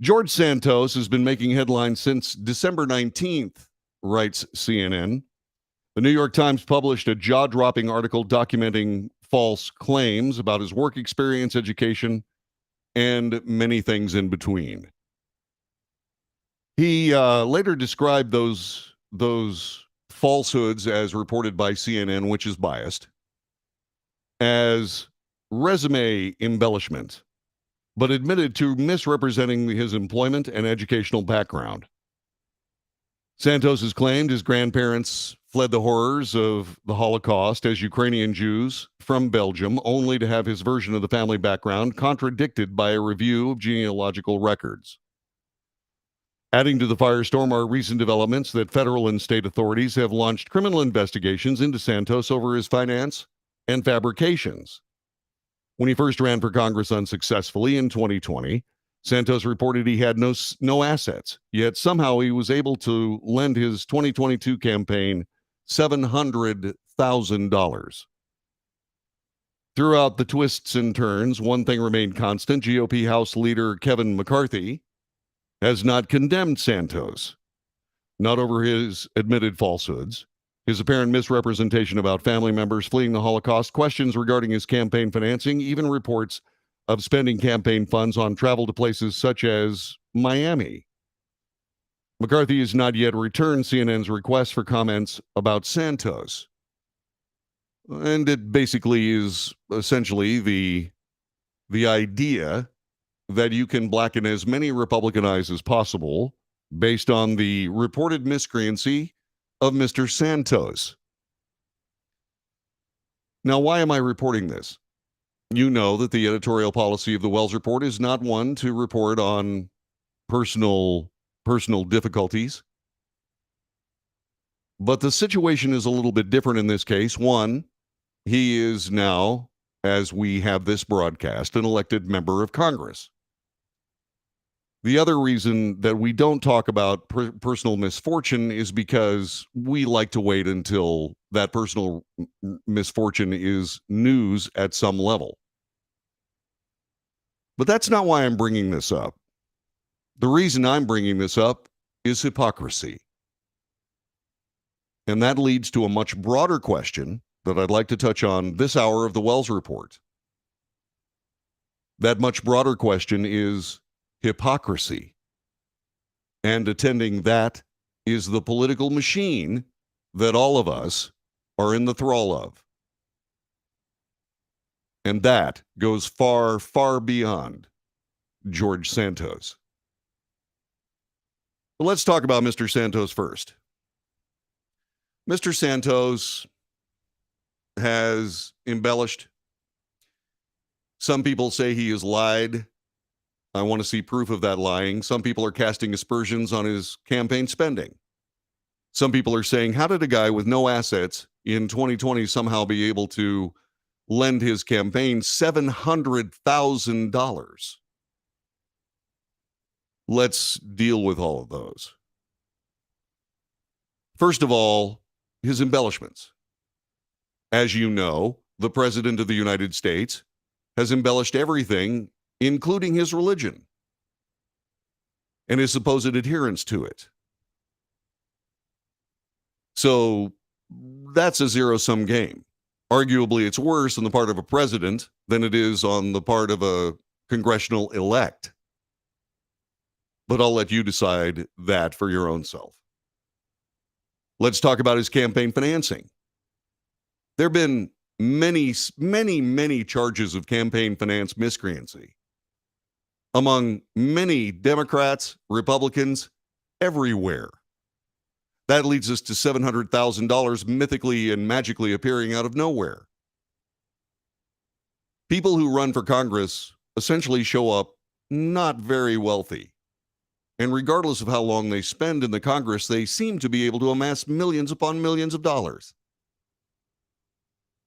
George Santos has been making headlines since December 19th, writes CNN. The New York Times published a jaw-dropping article documenting false claims about his work experience, education, and many things in between. He later described those falsehoods, as reported by CNN, which is biased, as resume embellishment, but admitted to misrepresenting his employment and educational background. Santos has claimed his grandparents fled the horrors of the Holocaust as Ukrainian Jews from Belgium, only to have his version of the family background contradicted by a review of genealogical records. Adding to the firestorm are recent developments that federal and state authorities have launched criminal investigations into Santos over his finance and fabrications. When he first ran for Congress unsuccessfully in 2020, Santos reported he had no assets, yet somehow he was able to lend his 2022 campaign $700,000. Throughout the twists and turns, one thing remained constant. GOP House leader Kevin McCarthy has not condemned Santos, not over his admitted falsehoods, his apparent misrepresentation about family members fleeing the Holocaust, questions regarding his campaign financing, even reports of spending campaign funds on travel to places such as Miami. McCarthy has not yet returned CNN's request for comments about Santos. And it basically is essentially the idea that you can blacken as many Republican eyes as possible based on the reported miscreancy of Mr. Santos. Now, why am I reporting this? You know that the editorial policy of the Wells Report is not one to report on personal difficulties. But the situation is a little bit different in this case. One, he is now, as we have this broadcast, an elected member of Congress. The other reason that we don't talk about personal misfortune is because we like to wait until that personal misfortune is news at some level. But that's not why I'm bringing this up. The reason I'm bringing this up is hypocrisy. And that leads to a much broader question that I'd like to touch on this hour of the Wells Report. That much broader question is hypocrisy. And attending that is the political machine that all of us are in the thrall of. And that goes far, far beyond George Santos. But let's talk about Mr. Santos first. Mr. Santos has embellished. Some people say he has lied. I want to see proof of that lying. Some people are casting aspersions on his campaign spending. Some people are saying, how did a guy with no assets in 2020 somehow be able to lend his campaign $700,000? Let's deal with all of those. First of all, his embellishments. As you know, the President of the United States has embellished everything, including his religion and his supposed adherence to it. So that's a zero-sum game. Arguably, it's worse on the part of a president than it is on the part of a congressional elect. But I'll let you decide that for your own self. Let's talk about his campaign financing. There have been many charges of campaign finance miscreancy among many Democrats, Republicans, everywhere. That leads us to $700,000 mythically and magically appearing out of nowhere. People who run for Congress essentially show up not very wealthy. And regardless of how long they spend in the Congress, they seem to be able to amass millions upon millions of dollars.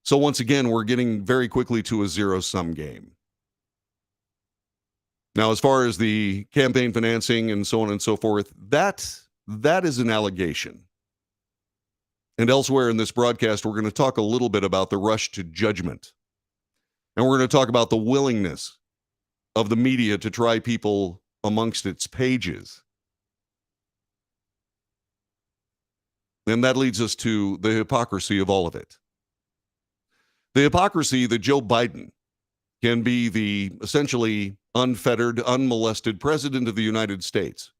So once again, we're getting very quickly to a zero-sum game. Now, as far as the campaign financing and so on and so forth, that is an allegation. And elsewhere in this broadcast, we're going to talk a little bit about the rush to judgment. And we're going to talk about the willingness of the media to try people amongst its pages. And that leads us to the hypocrisy of all of it. The hypocrisy that Joe Biden can be the essentially unfettered, unmolested president of the United States,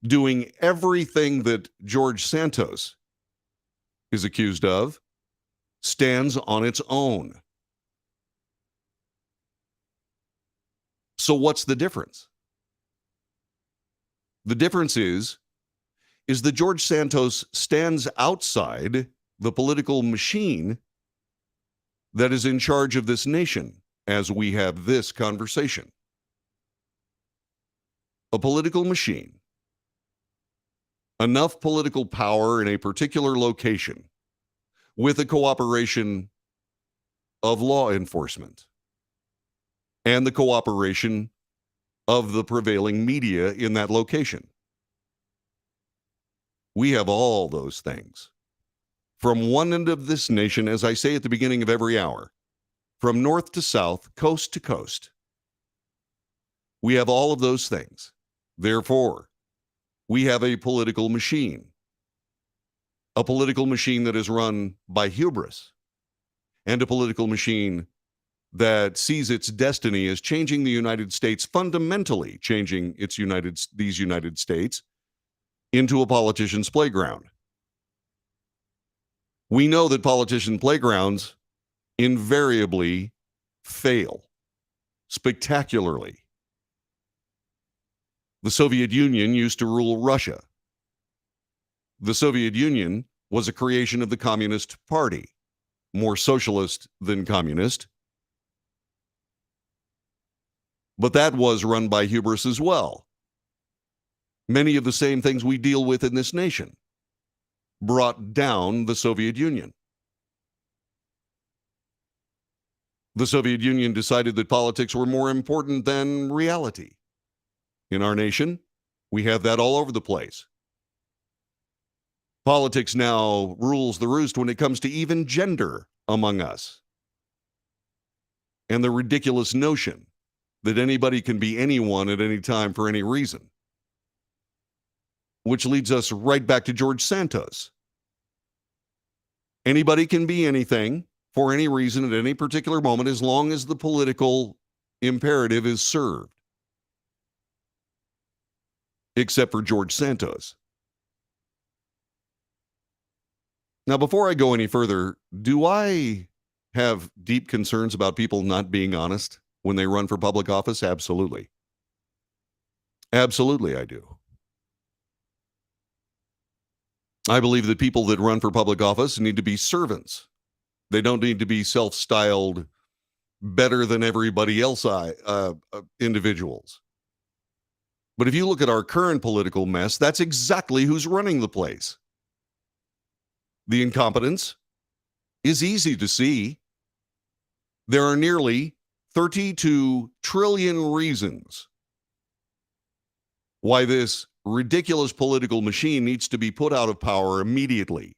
doing everything that George Santos is accused of, stands on its own. So what's the difference? The difference is that George Santos stands outside the political machine that is in charge of this nation as we have this conversation. A political machine, enough political power in a particular location with the cooperation of law enforcement and the cooperation of the prevailing media in that location. We have all those things. From one end of this nation, as I say at the beginning of every hour, from north to south, coast to coast, we have all of those things. Therefore, we have a political machine that is run by hubris, and a political machine that sees its destiny as changing the United States, fundamentally changing these United States into a politician's playground. We know that politician playgrounds invariably fail spectacularly. The Soviet Union used to rule Russia. The Soviet Union was a creation of the Communist Party, more socialist than communist. But that was run by hubris as well. Many of the same things we deal with in this nation brought down the Soviet Union. The Soviet Union decided that politics were more important than reality. In our nation, we have that all over the place. Politics now rules the roost when it comes to even gender among us. And the ridiculous notion that anybody can be anyone at any time for any reason. Which leads us right back to George Santos. Anybody can be anything for any reason at any particular moment as long as the political imperative is served. Except for George Santos. Now, before I go any further, do I have deep concerns about people not being honest when they run for public office? Absolutely. Absolutely, I do. I believe that people that run for public office need to be servants. They don't need to be self-styled better than everybody else individuals. But if you look at our current political mess, that's exactly who's running the place. The incompetence is easy to see. There are nearly 32 trillion reasons why this ridiculous political machine needs to be put out of power immediately.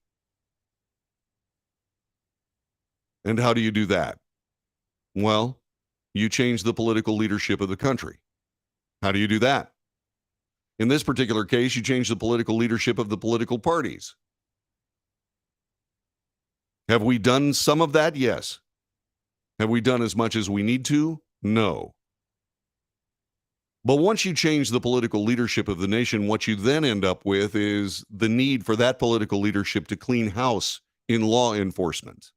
And how do you do that? Well, you change the political leadership of the country. How do you do that? In this particular case, you change the political leadership of the political parties. Have we done some of that? Yes. Have we done as much as we need to? No. But once you change the political leadership of the nation, what you then end up with is the need for that political leadership to clean house in law enforcement.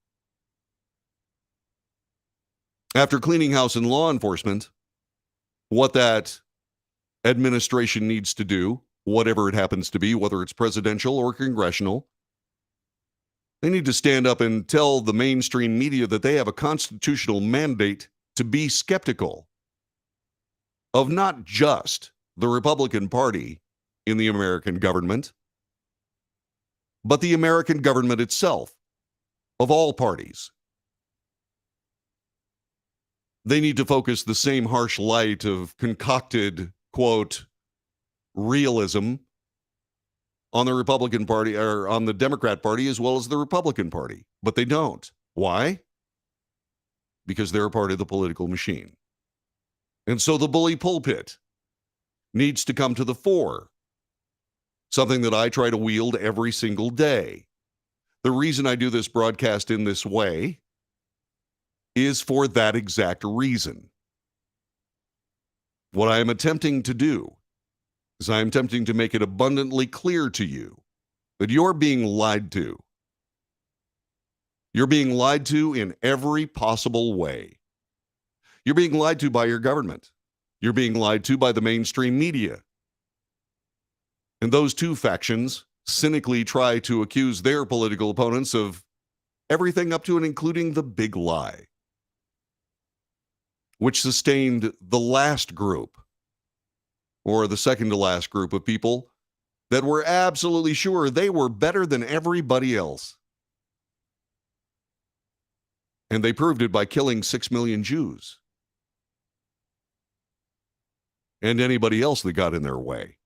After cleaning house in law enforcement, what that administration needs to do, whatever it happens to be, whether it's presidential or congressional, they need to stand up and tell the mainstream media that they have a constitutional mandate to be skeptical of not just the Republican Party in the American government, but the American government itself, of all parties. They need to focus the same harsh light of concocted, quote, realism on the Republican Party or on the Democrat Party as well as the Republican Party. But they don't. Why? Because they're a part of the political machine. And so the bully pulpit needs to come to the fore, something that I try to wield every single day. The reason I do this broadcast in this way is for that exact reason. What I am attempting to do is I am attempting to make it abundantly clear to you that you're being lied to. You're being lied to in every possible way. You're being lied to by your government. You're being lied to by the mainstream media. And those two factions cynically try to accuse their political opponents of everything up to and including the big lie, which sustained the last group, or the second to last group of people that were absolutely sure they were better than everybody else. And they proved it by killing 6 million Jews and anybody else that got in their way.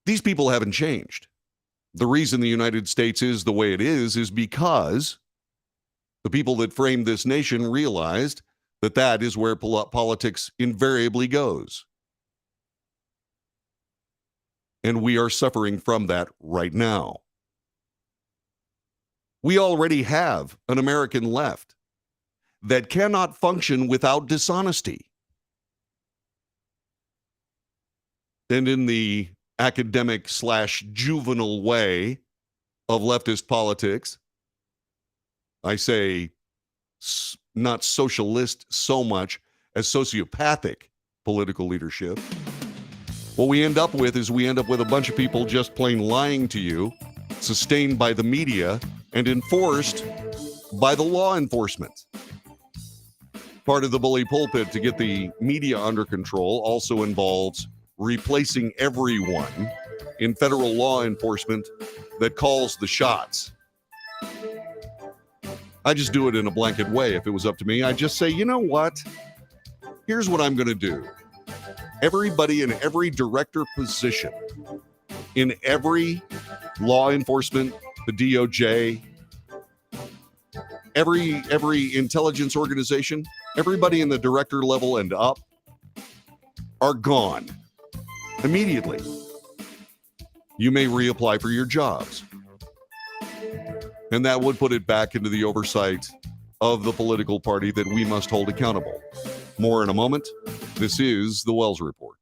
These people haven't changed. The reason the United States is the way it is because the people that framed this nation realized that that is where politics invariably goes. And we are suffering from that right now. We already have an American left that cannot function without dishonesty. And in the academic / juvenile way of leftist politics, I say not socialist so much as sociopathic political leadership. What we end up with is a bunch of people just plain lying to you, sustained by the media and enforced by the law enforcement. Part of the bully pulpit to get the media under control also involves replacing everyone in federal law enforcement that calls the shots. I just do it in a blanket way. If it was up to me, I'd just say, you know what? Here's what I'm going to do. Everybody in every director position, in every law enforcement, the DOJ, every intelligence organization, everybody in the director level and up are gone immediately. You may reapply for your jobs. And that would put it back into the oversight of the political party that we must hold accountable. More in a moment. This is the Wells Report.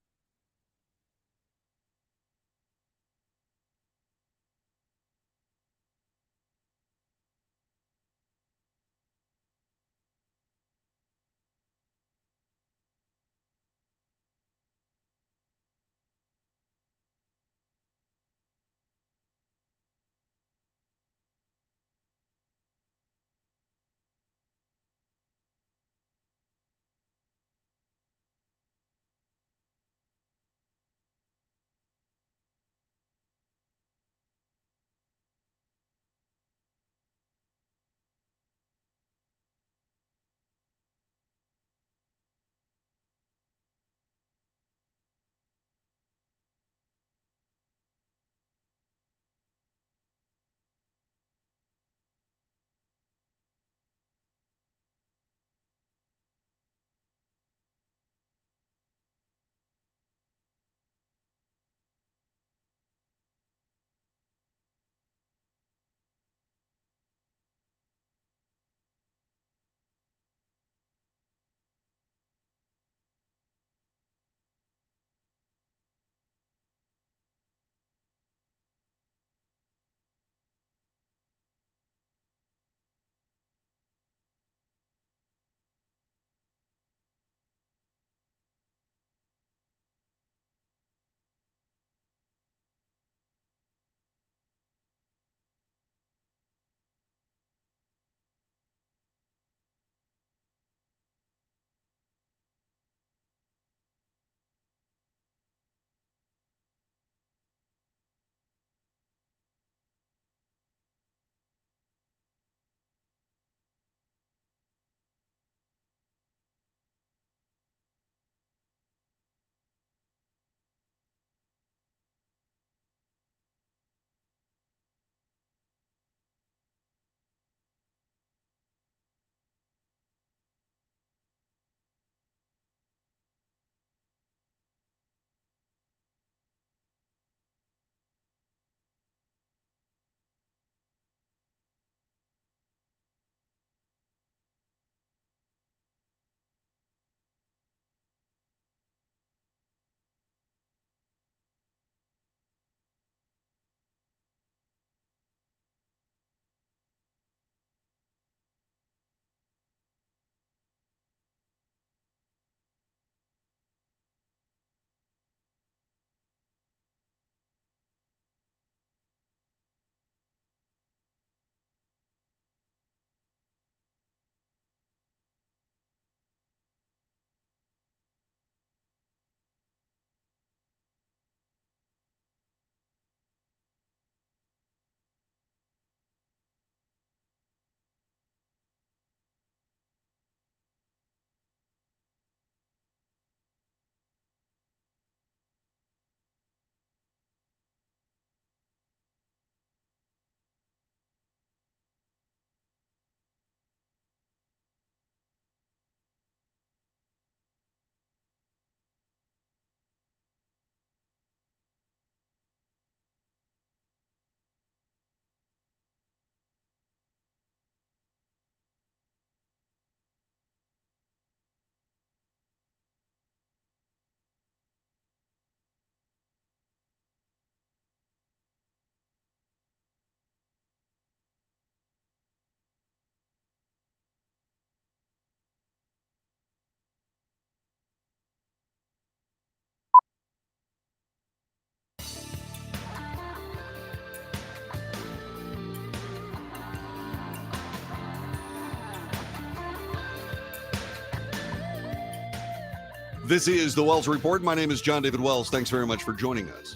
This is the Wells Report. My name is John David Wells. Thanks very much for joining us.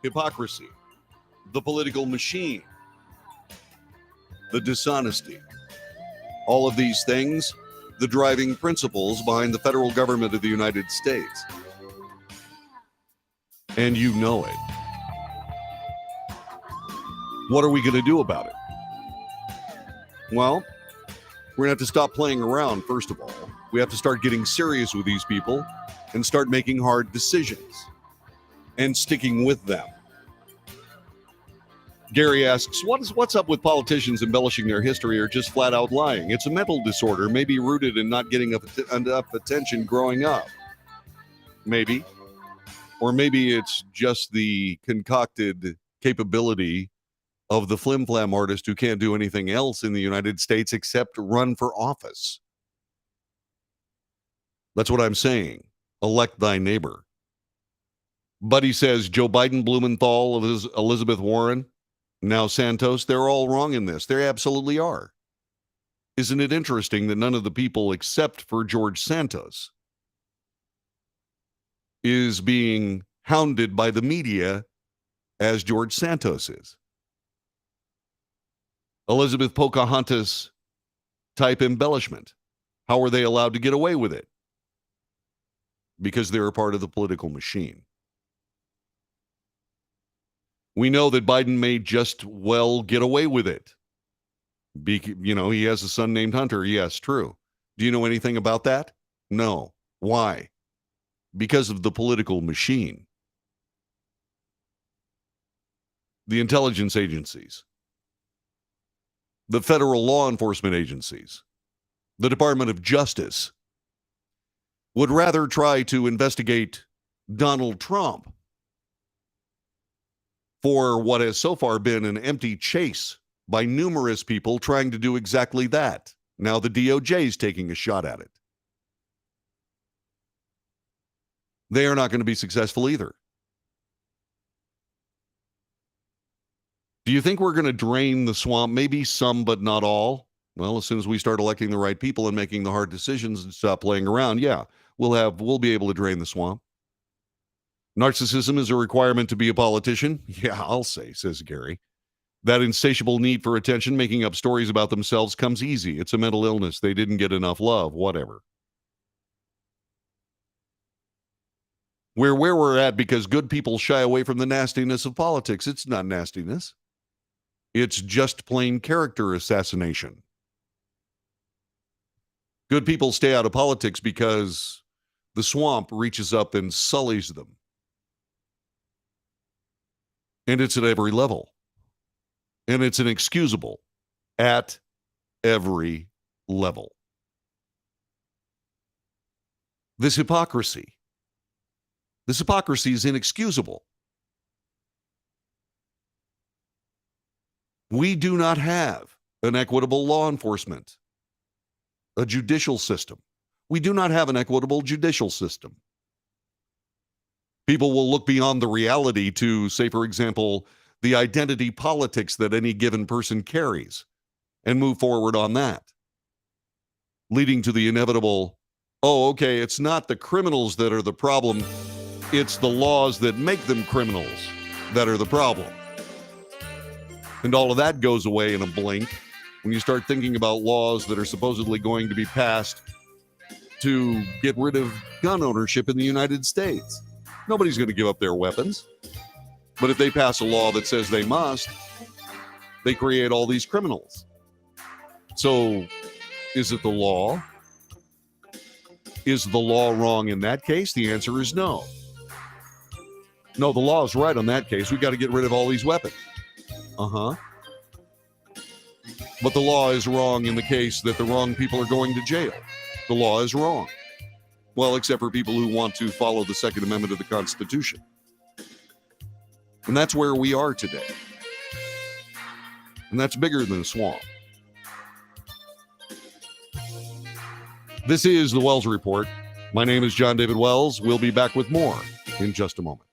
Hypocrisy, the political machine, the dishonesty, all of these things, the driving principles behind the federal government of the United States. And you know it. What are we going to do about it? Well, we're going to have to stop playing around, first of all. We have to start getting serious with these people and start making hard decisions and sticking with them. Gary asks, what's up with politicians embellishing their history or just flat out lying? It's a mental disorder, maybe rooted in not getting enough attention growing up. Maybe. Or maybe it's just the concocted capability of the flim-flam artist who can't do anything else in the United States except run for office. That's what I'm saying. Elect thy neighbor. Buddy says Joe Biden, Blumenthal, Elizabeth Warren, now Santos, they're all wrong in this. They absolutely are. Isn't it interesting that none of the people except for George Santos is being hounded by the media as George Santos is? Elizabeth Pocahontas type embellishment. How are they allowed to get away with it? Because they're a part of the political machine. We know that Biden may just well get away with it. He has a son named Hunter. Yes, true. Do you know anything about that? No. Why? Because of the political machine. The intelligence agencies, the federal law enforcement agencies, the Department of Justice would rather try to investigate Donald Trump for what has so far been an empty chase by numerous people trying to do exactly that. Now the DOJ is taking a shot at it. They are not going to be successful either. Do you think we're going to drain the swamp? Maybe some, but not all. Well, as soon as we start electing the right people and making the hard decisions and stop playing around, yeah, we'll be able to drain the swamp. Narcissism is a requirement to be a politician? Yeah, I'll say, says Gary. That insatiable need for attention, making up stories about themselves comes easy. It's a mental illness. They didn't get enough love, whatever. We're where we're at because good people shy away from the nastiness of politics. It's not nastiness. It's just plain character assassination. Good people stay out of politics because the swamp reaches up and sullies them. And it's at every level. And it's inexcusable at every level. This hypocrisy is inexcusable. We do not have an equitable law enforcement, a judicial system. We do not have an equitable judicial system. People will look beyond the reality to, say, for example, the identity politics that any given person carries and move forward on that, leading to the inevitable, oh, okay, it's not the criminals that are the problem, it's the laws that make them criminals that are the problem. And all of that goes away in a blink when you start thinking about laws that are supposedly going to be passed to get rid of gun ownership in the United States. Nobody's going to give up their weapons. But if they pass a law that says they must, they create all these criminals. So is it the law? Is the law wrong in that case? The answer is no. No, the law is right on that case. We got to get rid of all these weapons. But the law is wrong in the case that the wrong people are going to jail. The law is wrong. Well, except for people who want to follow the Second Amendment of the Constitution. And that's where we are today. And that's bigger than a swamp. This is the Wells Report. My name is John David Wells. We'll be back with more in just a moment.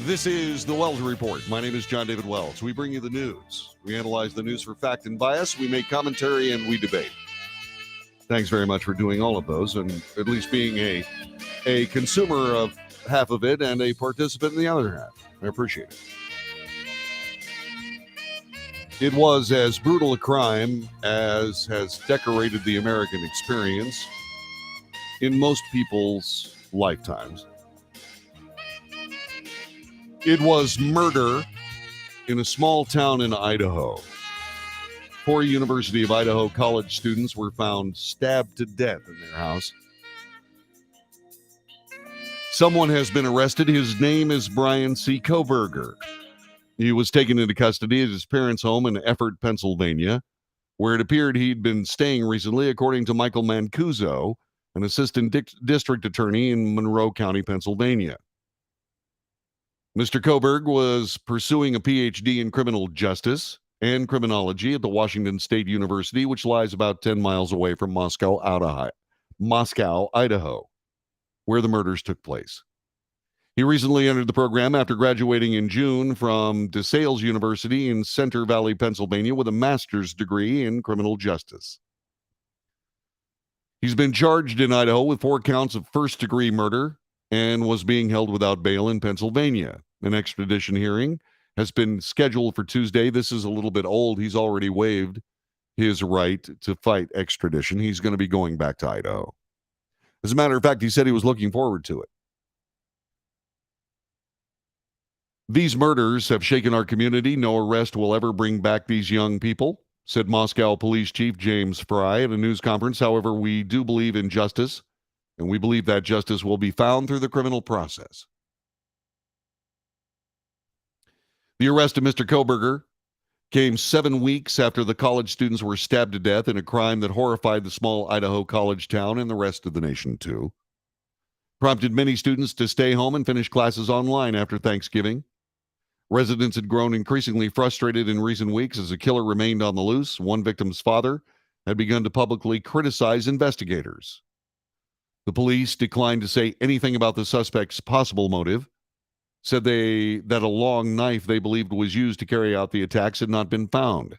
This is the Wells Report. My name is John David Wells. We bring you the news. We analyze the news for fact and bias. We make commentary and we debate. Thanks very much for doing all of those and at least being a consumer of half of it and a participant in the other half. I appreciate it. It was as brutal a crime as has decorated the American experience in most people's lifetimes. It was murder in a small town in Idaho. 4 University of Idaho college students were found stabbed to death in their house. Someone has been arrested. His name is Brian C. Kohberger. He was taken into custody at his parents' home in Effort, Pennsylvania, where it appeared he'd been staying recently, according to Michael Mancuso, an assistant district attorney in Monroe County, Pennsylvania. Mr. Kohberg was pursuing a PhD in criminal justice and criminology at the Washington State University, which lies about 10 miles away from Moscow, Idaho, where the murders took place. He recently entered the program after graduating in June from DeSales University in Center Valley, Pennsylvania, with a master's degree in criminal justice. He's been charged in Idaho with 4 counts of first-degree murder and was being held without bail in Pennsylvania. An extradition hearing has been scheduled for Tuesday. This is a little bit old. He's already waived his right to fight extradition. He's going to be going back to Idaho. As a matter of fact, he said he was looking forward to it. These murders have shaken our community. No arrest will ever bring back these young people, said Moscow Police Chief James Fry at a news conference. However, we do believe in justice, and we believe that justice will be found through the criminal process. The arrest of Mr. Kohberger came 7 weeks after the college students were stabbed to death in a crime that horrified the small Idaho college town and the rest of the nation, too. Prompted many students to stay home and finish classes online after Thanksgiving. Residents had grown increasingly frustrated in recent weeks as the killer remained on the loose. One victim's father had begun to publicly criticize investigators. The police declined to say anything about the suspect's possible motive, said that a long knife they believed was used to carry out the attacks had not been found.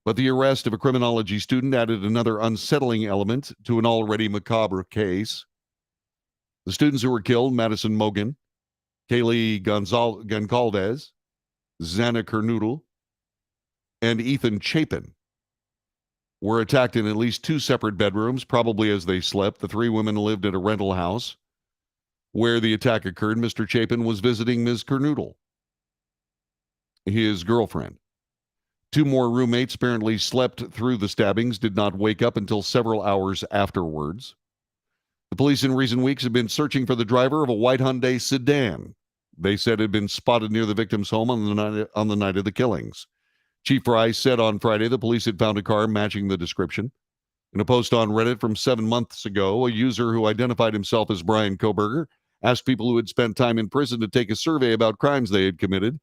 But the arrest of a criminology student added another unsettling element to an already macabre case. The students who were killed, Madison Mogen, Kaylee Goncalves, Xana Kernodle, and Ethan Chapin, were attacked in at least 2 separate bedrooms, probably as they slept. The 3 women lived at a rental house where the attack occurred. Mr. Chapin was visiting Ms. Kernodle, his girlfriend. 2 more roommates apparently slept through the stabbings, did not wake up until several hours afterwards. The police in recent weeks have been searching for the driver of a white Hyundai sedan they said had been spotted near the victim's home on the night of the killings. Chief Fry said on Friday the police had found a car matching the description. In a post on Reddit from 7 months ago, a user who identified himself as Brian Kohberger asked people who had spent time in prison to take a survey about crimes they had committed.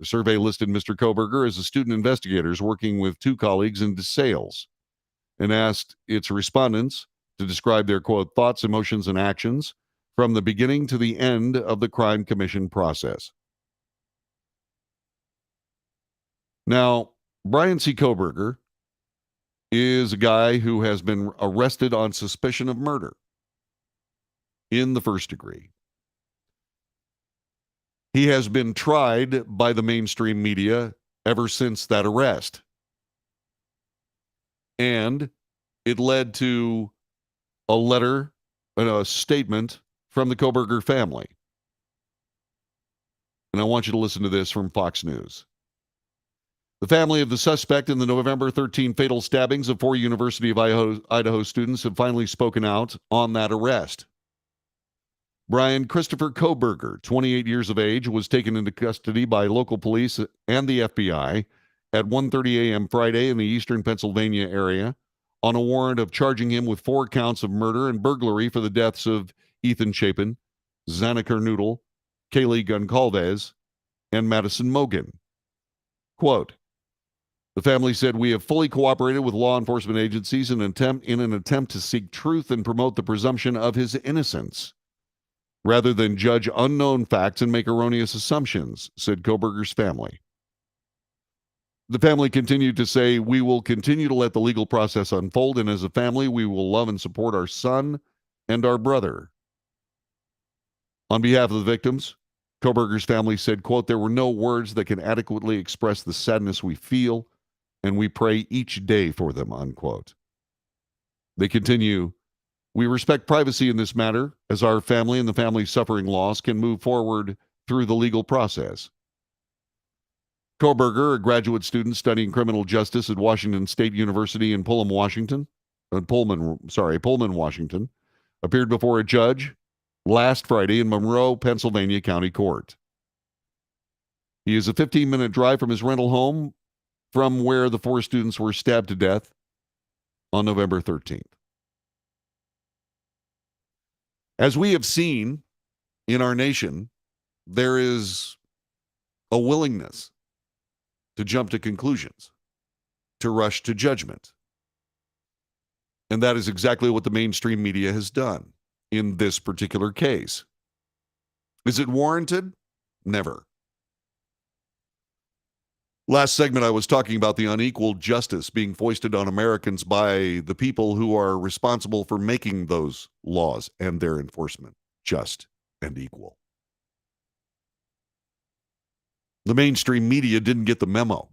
The survey listed Mr. Kohberger as a student investigator working with 2 colleagues in DeSales and asked its respondents to describe their, quote, thoughts, emotions, and actions from the beginning to the end of the crime commission process. Now, Brian C. Kohberger is a guy who has been arrested on suspicion of murder in the first degree. He has been tried by the mainstream media ever since that arrest. And it led to a letter and a statement from the Kohberger family. And I want you to listen to this from Fox News. The family of the suspect in the November 13 fatal stabbings of 4 University of Idaho students have finally spoken out on that arrest. Brian Christopher Kohberger, 28 years of age, was taken into custody by local police and the FBI at 1:30 a.m. Friday in the eastern Pennsylvania area on a warrant of charging him with 4 counts of murder and burglary for the deaths of Ethan Chapin, Xana Kernodle, Kaylee Goncalves, and Madison Mogen. Quote, the family said, we have fully cooperated with law enforcement agencies in an attempt to seek truth and promote the presumption of his innocence. rather than judge unknown facts and make erroneous assumptions, said Koberger's family. The family continued to say, "We will continue to let the legal process unfold, and as a family, we will love and support our son and our brother." On behalf of the victims, Koberger's family said, quote, "There were no words that can adequately express the sadness we feel, and we pray each day for them," unquote. They continue, "We respect privacy in this matter, as our family and the family suffering loss can move forward through the legal process." Koberger, a graduate student studying criminal justice at Washington State University in Pullman, Washington, appeared before a judge last Friday in Monroe, Pennsylvania County Court. He is a 15-minute drive from his rental home from where the 4 students were stabbed to death on November 13th. As we have seen in our nation, there is a willingness to jump to conclusions, to rush to judgment. And that is exactly what the mainstream media has done in this particular case. Is it warranted? Never. Last segment, I was talking about the unequal justice being foisted on Americans by the people who are responsible for making those laws and their enforcement just and equal. The mainstream media didn't get the memo.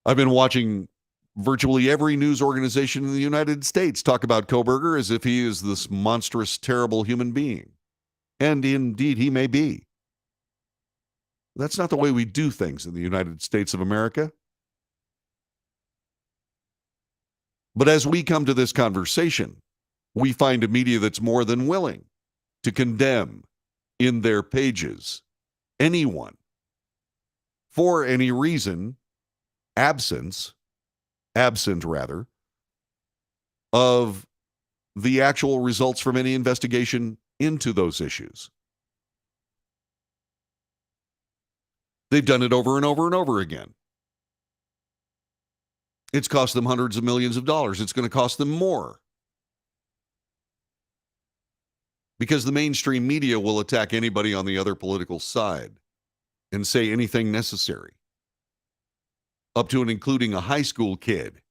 I've been watching virtually every news organization in the United States talk about Koberger as if he is this monstrous, terrible human being. And indeed, he may be. That's not the way we do things in the United States of America. But as we come to this conversation, we find a media that's more than willing to condemn in their pages anyone for any reason absent of the actual results from any investigation into those issues. They've done it over and over and over again. It's cost them hundreds of millions of dollars. It's going to cost them more. Because the mainstream media will attack anybody on the other political side and say anything necessary, up to and including a high school kid.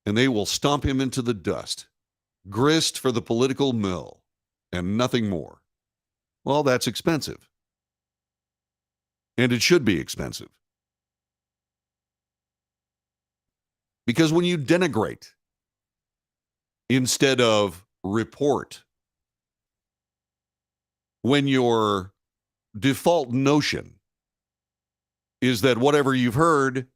And they will stomp him into the dust. Grist for the political mill and nothing more. Well, that's expensive. And it should be expensive. Because when you denigrate instead of report, when your default notion is that whatever you've heard,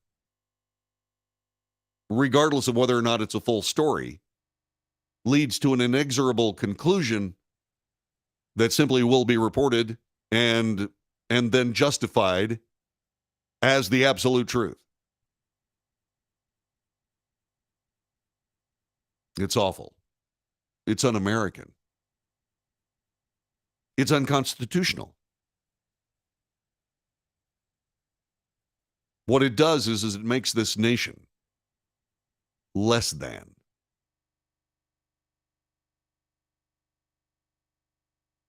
regardless of whether or not it's a full story, leads to an inexorable conclusion that simply will be reported and then justified as the absolute truth. It's awful. It's un-American. It's unconstitutional. What it does is it makes this nation less than.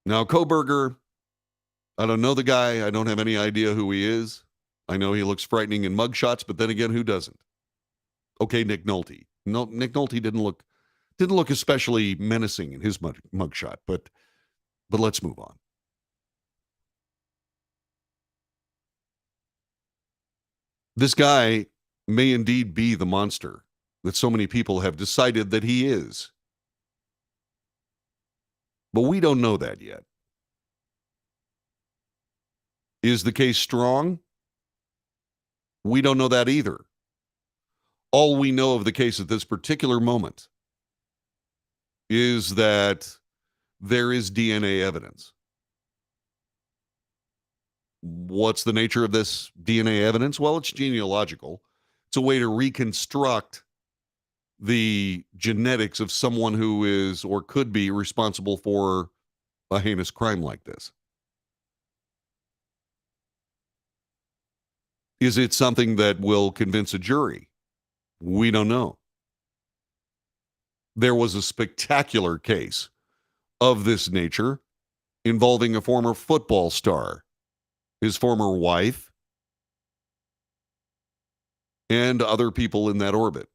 Now, Koberger, I don't know the guy. I don't have any idea who he is. I know he looks frightening in mugshots, but then again, who doesn't? Okay, Nick Nolte. No, Nick Nolte didn't look especially menacing in his mugshot, but let's move on. This guy may indeed be the monster that so many people have decided that he is. But we don't know that yet. Is the case strong? We don't know that either. All we know of the case at this particular moment is that there is DNA evidence. What's the nature of this DNA evidence? Well, it's genealogical. It's a way to reconstruct the genetics of someone who is or could be responsible for a heinous crime like this. Is it something that will convince a jury? We don't know. There was a spectacular case of this nature involving a former football star, his former wife, and other people in that orbit.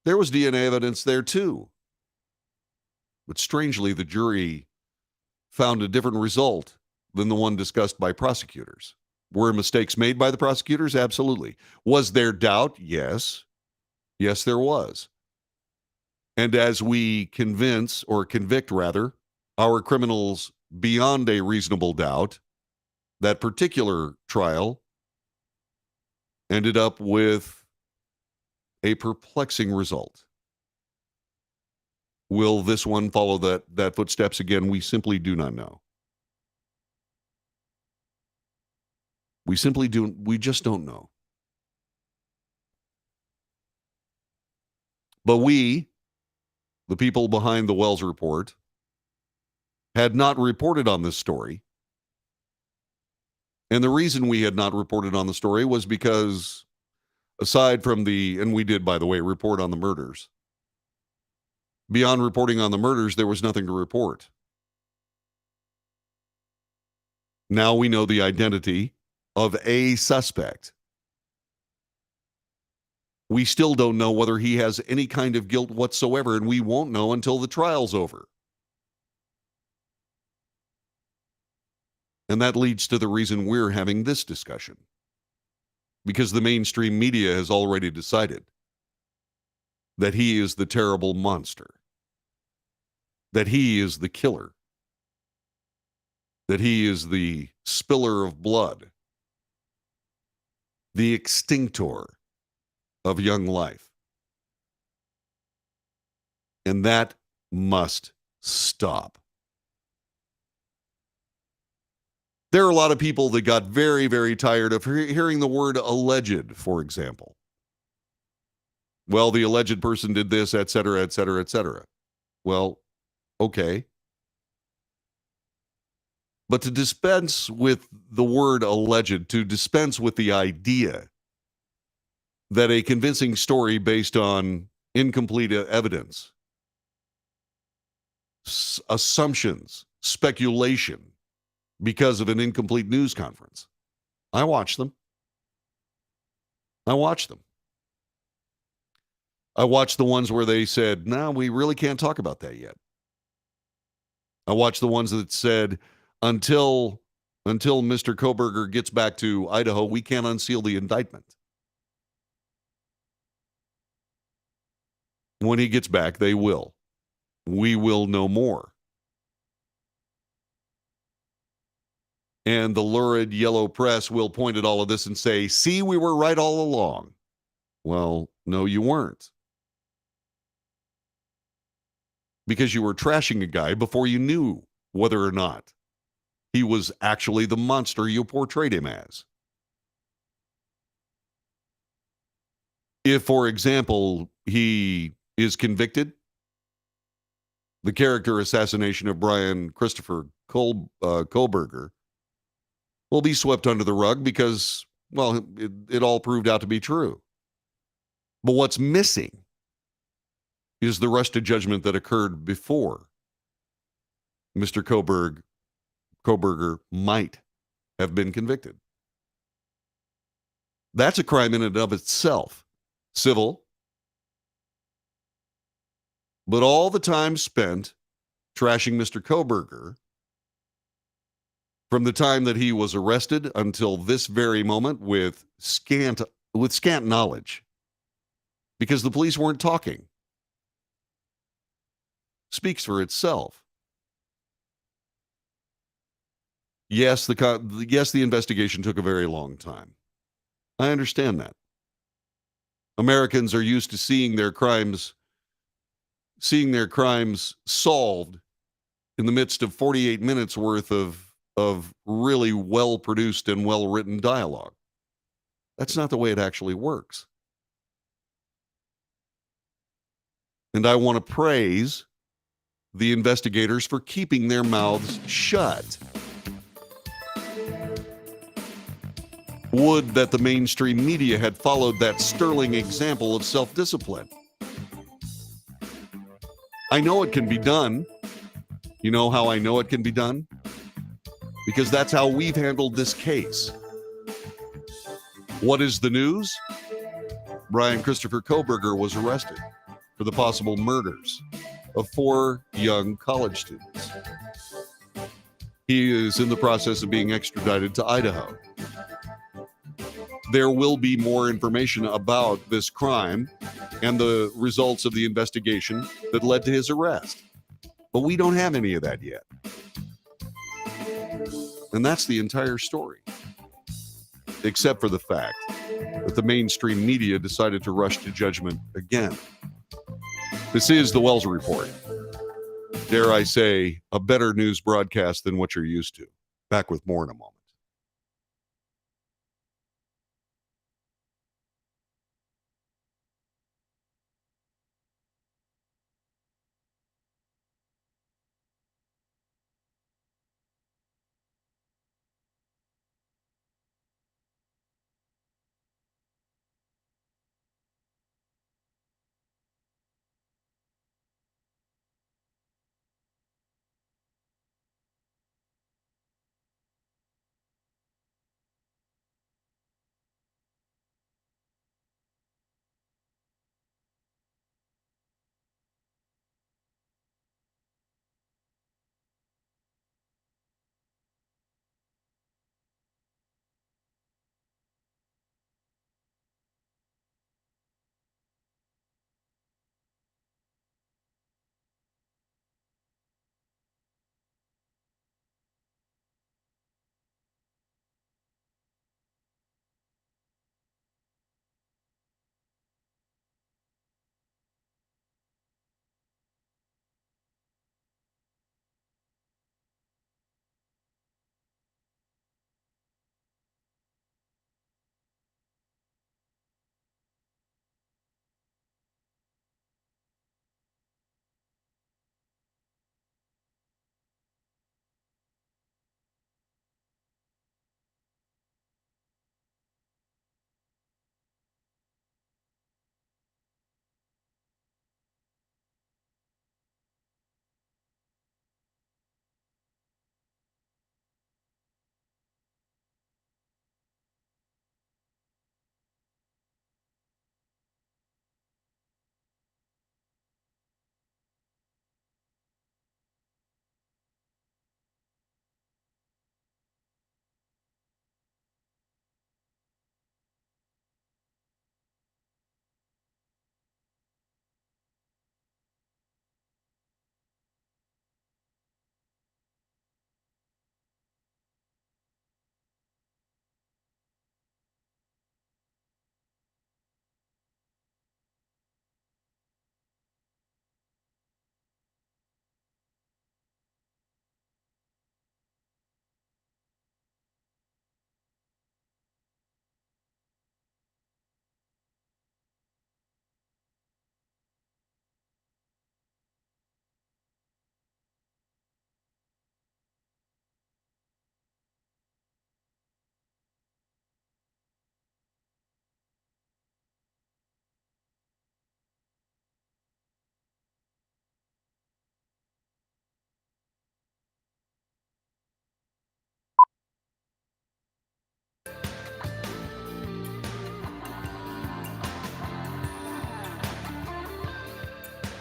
There was DNA evidence there too. But strangely, the jury found a different result than the one discussed by prosecutors. Were mistakes made by the prosecutors? Absolutely. Was there doubt? Yes. Yes, there was. And as we convict rather, our criminals beyond a reasonable doubt, that particular trial ended up with a perplexing result. Will this one follow that footsteps again? We simply do not know. We just don't know. But we, the people behind the Wells report, had not reported on this story. And the reason we had not reported on the story was because, aside from and we did, by the way, report on the murders, beyond reporting on the murders, there was nothing to report. Now we know the identity of a suspect. We still don't know whether he has any kind of guilt whatsoever, and we won't know until the trial's over. And that leads to the reason we're having this discussion. Because the mainstream media has already decided that he is the terrible monster, that he is the killer, that he is the spiller of blood, the extinctor of young life. And that must stop. There are a lot of people that got very, very tired of hearing the word alleged, for example. Well, the alleged person did this, et cetera, et cetera, et cetera. Well, okay. But to dispense with the word alleged, to dispense with the idea that a convincing story based on incomplete evidence, assumptions, speculation, because of an incomplete news conference. I watch them. I watch the ones where they said, no, we really can't talk about that yet. I watched the ones that said, until Mr. Kohberger gets back to Idaho, we can't unseal the indictment. When he gets back, they will. We will know more. And the lurid yellow press will point at all of this and say, see, we were right all along. Well, no, you weren't. Because you were trashing a guy before you knew whether or not he was actually the monster you portrayed him as. If, for example, he is convicted, the character assassination of Brian Christopher Kohberger will be swept under the rug because, well, it all proved out to be true. But what's missing is the rest of judgment that occurred before Mr. Kohberger might have been convicted. That's a crime in and of itself. Civil. But all the time spent trashing Mr. Kohberger, from the time that he was arrested until this very moment, with scant knowledge, because the police weren't talking, speaks for itself. Yes, the investigation took a very long time. I understand that. Americans are used to seeing their crimes solved in the midst of 48 minutes worth of really well-produced and well-written dialogue. That's not the way it actually works. And I want to praise the investigators for keeping their mouths shut. Would that the mainstream media had followed that sterling example of self-discipline. I know it can be done. You know how I know it can be done? Because that's how we've handled this case. What is the news? Brian Christopher Kohberger was arrested for the possible murders of 4 young college students. He is in the process of being extradited to Idaho. There will be more information about this crime and the results of the investigation that led to his arrest. But we don't have any of that yet. And that's the entire story. Except for the fact that the mainstream media decided to rush to judgment again. This is the Wells Report. Dare I say, a better news broadcast than what you're used to. Back with more in a moment.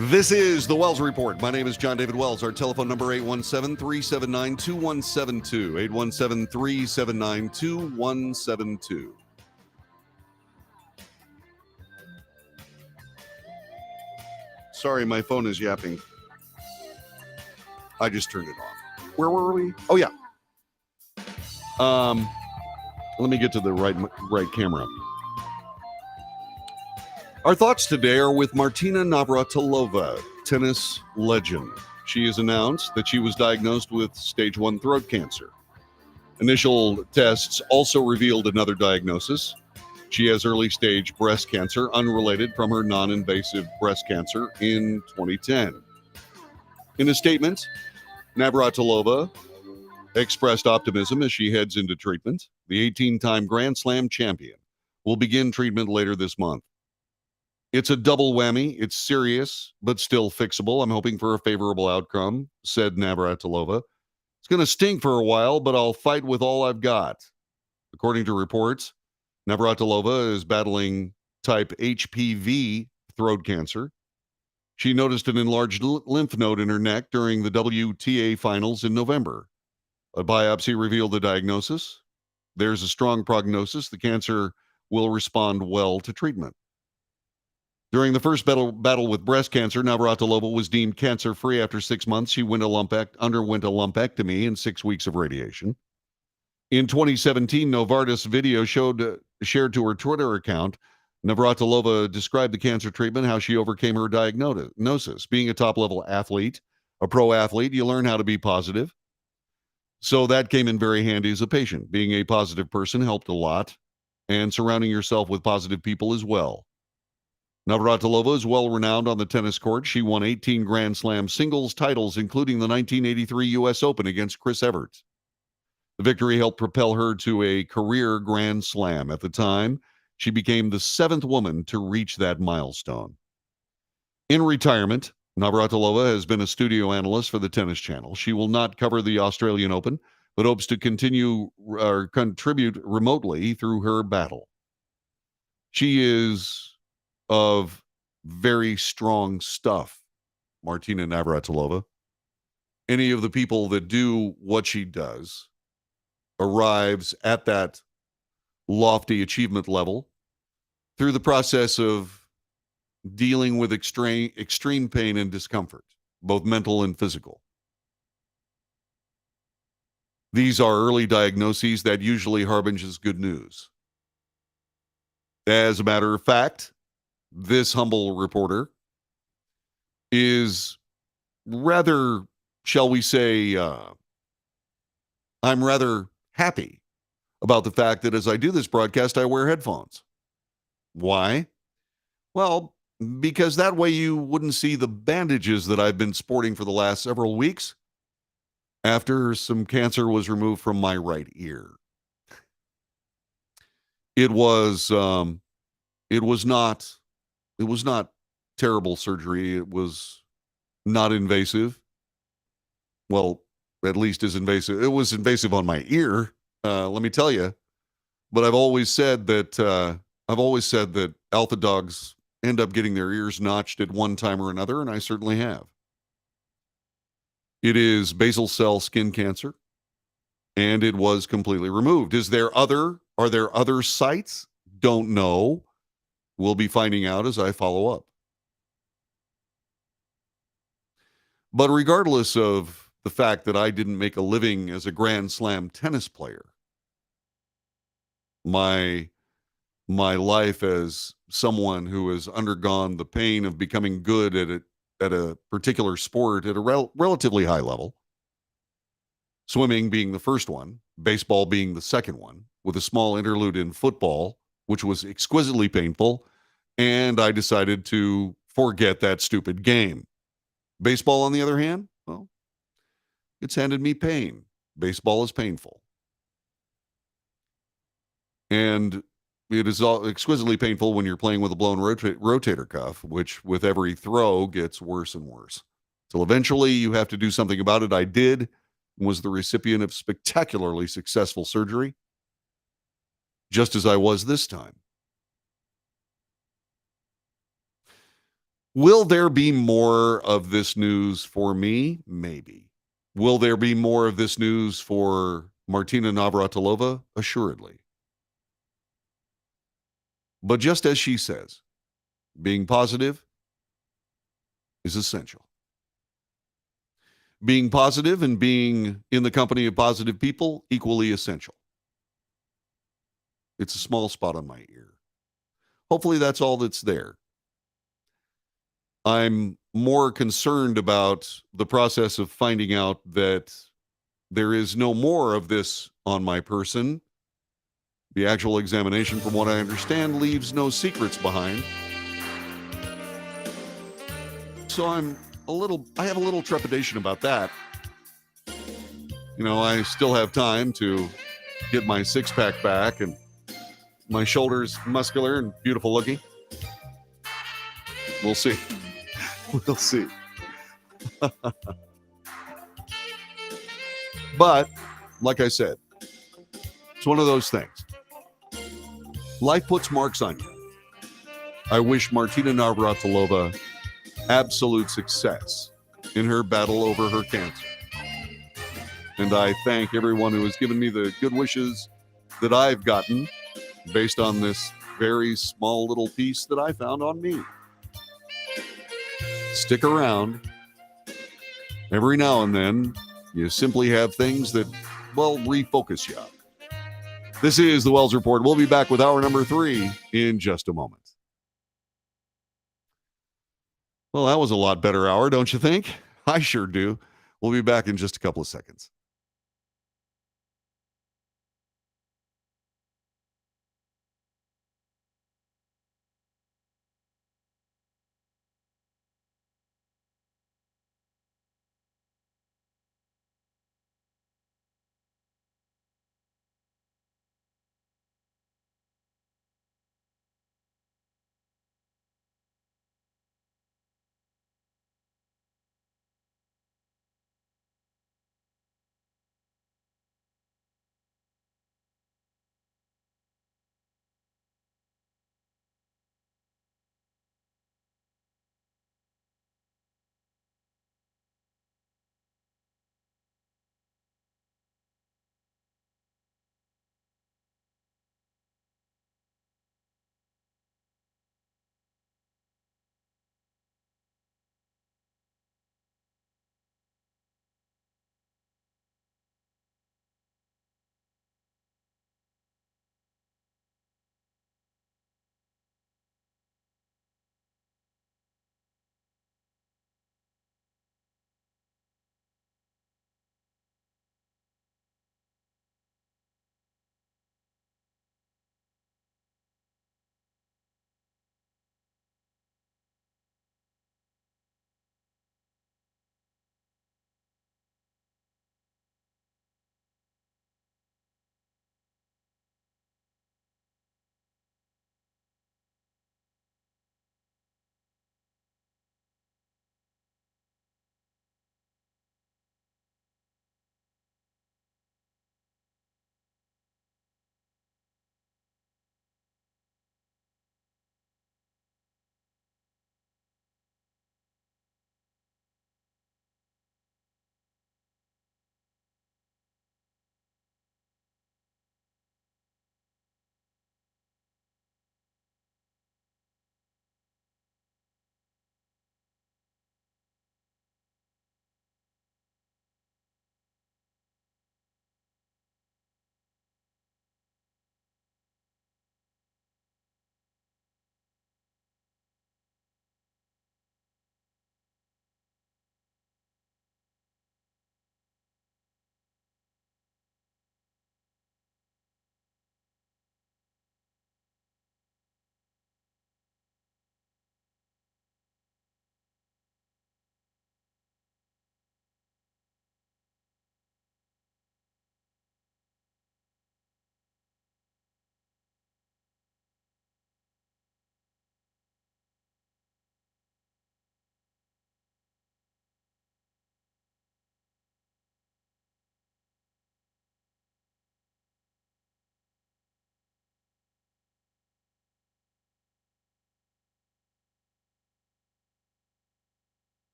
This is the Wells Report. My name is John David Wells. Our telephone number 817-379-2172. 817-379-2172. Sorry, my phone is yapping. I just turned it off. Where were we? Oh yeah. Let me get to the right camera. Our thoughts today are with Martina Navratilova, tennis legend. She has announced that she was diagnosed with stage 1 throat cancer. Initial tests also revealed another diagnosis. She has early stage breast cancer, unrelated from her non-invasive breast cancer in 2010. In a statement, Navratilova expressed optimism as she heads into treatment. The 18-time Grand Slam champion will begin treatment later this month. It's a double whammy. It's serious, but still fixable. I'm hoping for a favorable outcome, said Navratilova. It's going to sting for a while, but I'll fight with all I've got. According to reports, Navratilova is battling type HPV throat cancer. She noticed an enlarged lymph node in her neck during the WTA finals in November. A biopsy revealed the diagnosis. There's a strong prognosis. The cancer will respond well to treatment. During the first battle with breast cancer, Navratilova was deemed cancer-free after 6 months. She underwent a lumpectomy and 6 weeks of radiation. In 2017, Novartis video shared to her Twitter account. Navratilova described the cancer treatment, how she overcame her diagnosis. Being a top-level athlete, a pro athlete, you learn how to be positive. So that came in very handy as a patient. Being a positive person helped a lot, and surrounding yourself with positive people as well. Navratilova is well renowned on the tennis court. She won 18 Grand Slam singles titles, including the 1983 U.S. Open against Chris Evert. The victory helped propel her to a career Grand Slam. At the time, she became the 7th woman to reach that milestone. In retirement, Navratilova has been a studio analyst for the Tennis Channel. She will not cover the Australian Open, but hopes to contribute remotely through her battle. She is of very strong stuff, Martina Navratilova. Any of the people that do what she does arrives at that lofty achievement level through the process of dealing with extreme pain and discomfort, both mental and physical. These are early diagnoses that usually harbinges good news. As a matter of fact, this humble reporter is rather, shall we say, I'm rather happy about the fact that as I do this broadcast, I wear headphones. Why? Well, because that way you wouldn't see the bandages that I've been sporting for the last several weeks after some cancer was removed from my right ear. It was not terrible surgery. It was not invasive. Well, at least as invasive. It was invasive on my ear, let me tell you. But I've always said that alpha dogs end up getting their ears notched at one time or another, and I certainly have. It is basal cell skin cancer, and it was completely removed. Are there other sites? Don't know. We'll be finding out as I follow up. But regardless of the fact that I didn't make a living as a Grand Slam tennis player, my life as someone who has undergone the pain of becoming good at a particular sport at a relatively high level, swimming being the first one, baseball being the second one, with a small interlude in football, which was exquisitely painful, and I decided to forget that stupid game. Baseball, on the other hand, well, it's handed me pain. Baseball is painful. And it is exquisitely painful when you're playing with a blown rotator cuff, which with every throw gets worse and worse. Till eventually you have to do something about it. I did, and was the recipient of spectacularly successful surgery, just as I was this time. Will there be more of this news for me? Maybe. Will there be more of this news for Martina Navratilova? Assuredly. But just as she says, being positive is essential. Being positive and being in the company of positive people, equally essential. It's a small spot on my ear. Hopefully that's all that's there. I'm more concerned about the process of finding out that there is no more of this on my person. The actual examination, from what I understand, leaves no secrets behind. So I have a little trepidation about that. You know, I still have time to get my six-pack back and my shoulders muscular and beautiful looking. We'll see. We'll see. But like I said, it's one of those things. Life puts marks on you. I wish Martina Navratilova absolute success in her battle over her cancer. And I thank everyone who has given me the good wishes that I've gotten based on this very small little piece that I found on me. Stick around. Every now and then, you simply have things that, well, refocus you. This is the Wells Report. We'll be back with hour number 3 in just a moment. Well, that was a lot better hour, don't you think? I sure do. We'll be back in just a couple of seconds.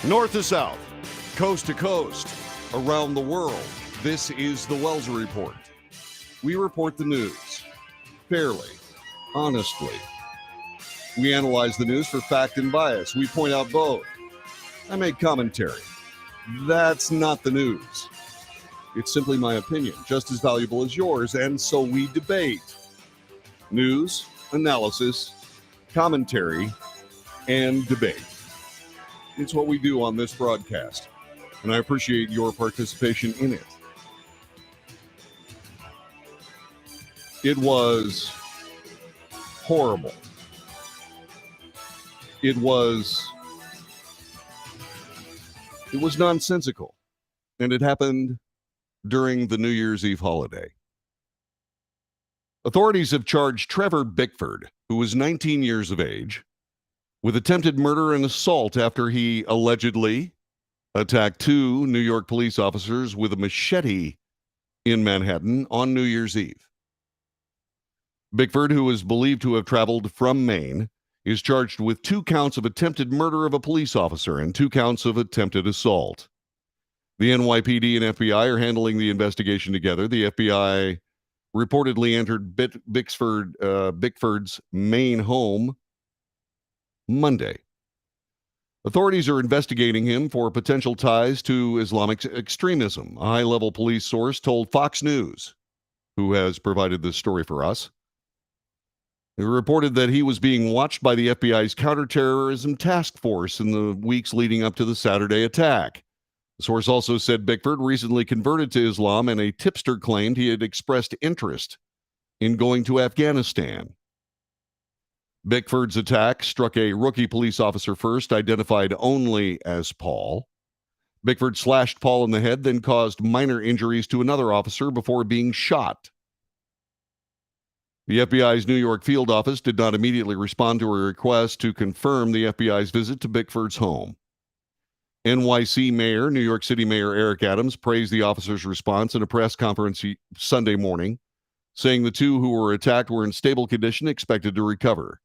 North to south, coast to coast, around the world, this is the Wells Report. We report the news fairly, honestly. We analyze the news for fact and bias. We point out both. I make commentary. That's not the news. It's simply my opinion, just as valuable as yours, and so we debate. News, analysis, commentary, and debate. It's what we do on this broadcast, and I appreciate your participation in it. It was horrible. It was nonsensical, and it happened during the New Year's Eve holiday. Authorities have charged Trevor Bickford, who was 19 years of age, with attempted murder and assault after he allegedly attacked two New York police officers with a machete in Manhattan on New Year's Eve. Bickford, who is believed to have traveled from Maine, is charged with 2 counts of attempted murder of a police officer and 2 counts of attempted assault. The NYPD and FBI are handling the investigation together. The FBI reportedly entered Bickford's Maine home Monday. Authorities are investigating him for potential ties to Islamic extremism. A high-level police source told Fox News, who has provided this story for us. It reported that he was being watched by the FBI's counterterrorism task force in the weeks leading up to the Saturday attack. The source also said Bickford recently converted to Islam, and a tipster claimed he had expressed interest in going to Afghanistan. Bickford's attack struck a rookie police officer first, identified only as Paul. Bickford slashed Paul in the head, then caused minor injuries to another officer before being shot. The FBI's New York field office did not immediately respond to a request to confirm the FBI's visit to Bickford's home. NYC Mayor, New York City Mayor Eric Adams, praised the officer's response in a press conference Sunday morning, saying the two who were attacked were in stable condition, expected to recover.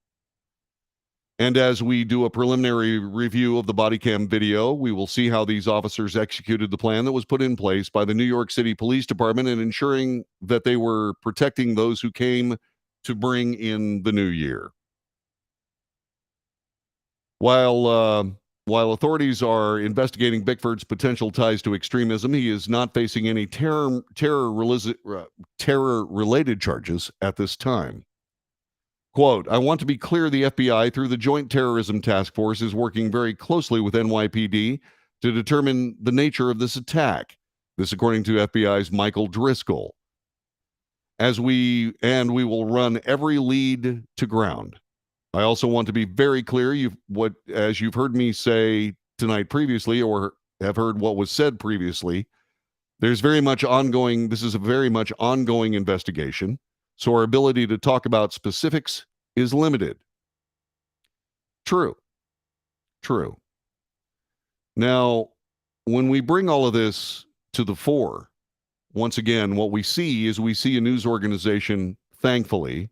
And as we do a preliminary review of the body cam video, we will see how these officers executed the plan that was put in place by the New York City Police Department in ensuring that they were protecting those who came to bring in the new year. While authorities are investigating Bickford's potential ties to extremism, he is not facing any terror-related charges at this time. Quote, I want to be clear, the FBI, through the Joint Terrorism Task Force, is working very closely with NYPD to determine the nature of this attack. This according to FBI's Michael Driscoll. We will run every lead to ground. I also want to be very clear, as you've heard me say tonight previously, or have heard what was said previously, this is a very much ongoing investigation, so our ability to talk about specifics is limited. True. Now, when we bring all of this to the fore, once again, what we see is a news organization, thankfully,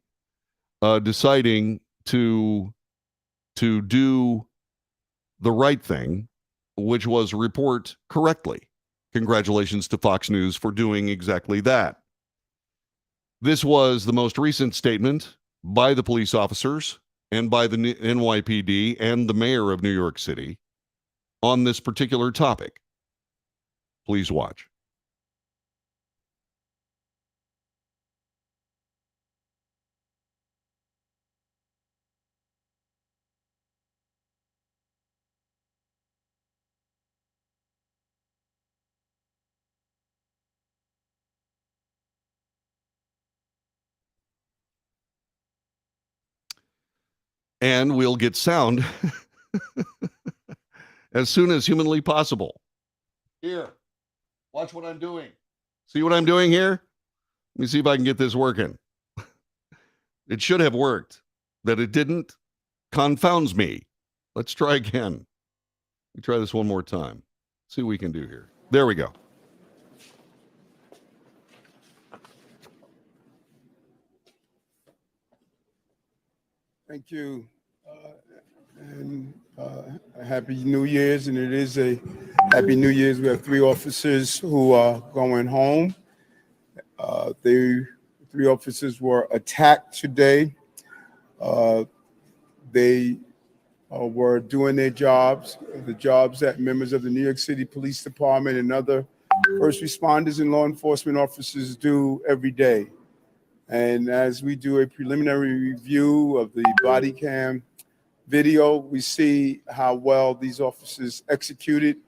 deciding to do the right thing, which was report correctly. Congratulations to Fox News for doing exactly that. This was the most recent statement by the police officers and by the NYPD and the mayor of New York City on this particular topic. Please watch. And we'll get sound as soon as humanly possible. Here, watch what I'm doing. See what I'm doing here? Let me see if I can get this working. It should have worked. That it didn't confounds me. Let's try again. Let me try this one more time. See what we can do here. There we go. Thank you. And Happy New Year's, and it is a Happy New Year's. We have 3 officers who are going home. The 3 officers were attacked today. They were doing their jobs, the jobs that members of the New York City Police Department and other first responders and law enforcement officers do every day. And as we do a preliminary review of the body cam video, we see how well these officers executed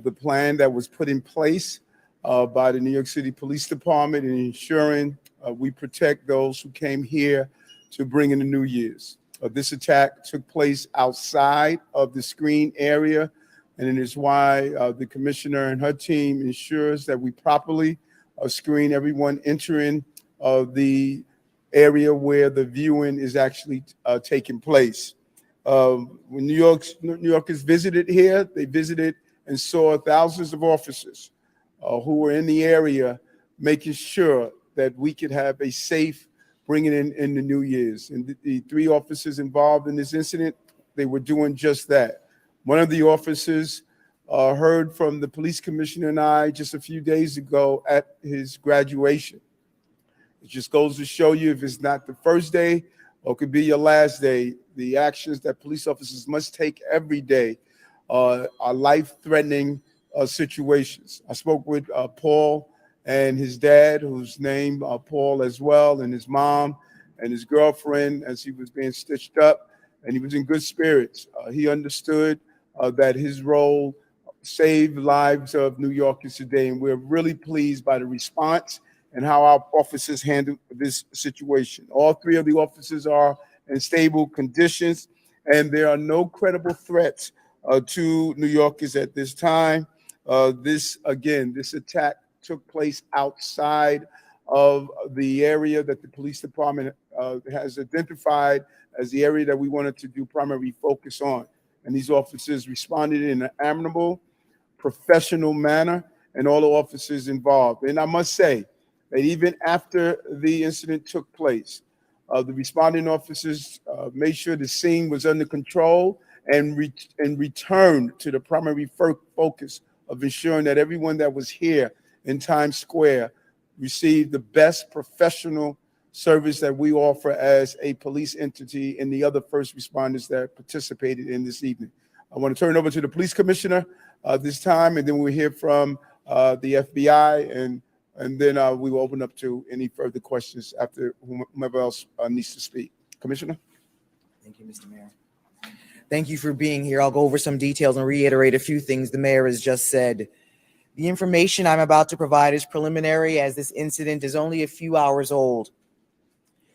the plan that was put in place by the New York City Police Department in ensuring we protect those who came here to bring in the New Year's. This attack took place outside of the screen area, and it is why the commissioner and her team ensures that we properly screen everyone entering the area where the viewing is actually taking place. When New Yorkers visited here, they visited and saw thousands of officers who were in the area making sure that we could have a safe bringing in the New Year's. And the 3 officers involved in this incident, they were doing just that. One of the officers heard from the police commissioner and I just a few days ago at his graduation. It just goes to show you, if it's not the first day or it could be your last day, the actions that police officers must take every day are life-threatening situations. I spoke with Paul and his dad, who's named Paul as well, and his mom and his girlfriend as he was being stitched up, and he was in good spirits. He understood that his role saved lives of New Yorkers today, and we're really pleased by the response and how our officers handled this situation. All 3 of the officers are in stable conditions, and there are no credible threats to New Yorkers at this time. This attack took place outside of the area that the police department has identified as the area that we wanted to do primary focus on. And these officers responded in an amenable, professional manner, and all the officers involved. And I must say that even after the incident took place, the responding officers made sure the scene was under control and returned to the primary focus of ensuring that everyone that was here in Times Square received the best professional service that we offer as a police entity and the other first responders that participated in this evening. I want to turn it over to the police commissioner this time, and then we'll hear from the FBI, and then we will open up to any further questions after whomever else needs to speak. Commissioner? Thank you, Mr. Mayor. Thank you for being here. I'll go over some details and reiterate a few things the mayor has just said. The information I'm about to provide is preliminary, as this incident is only a few hours old.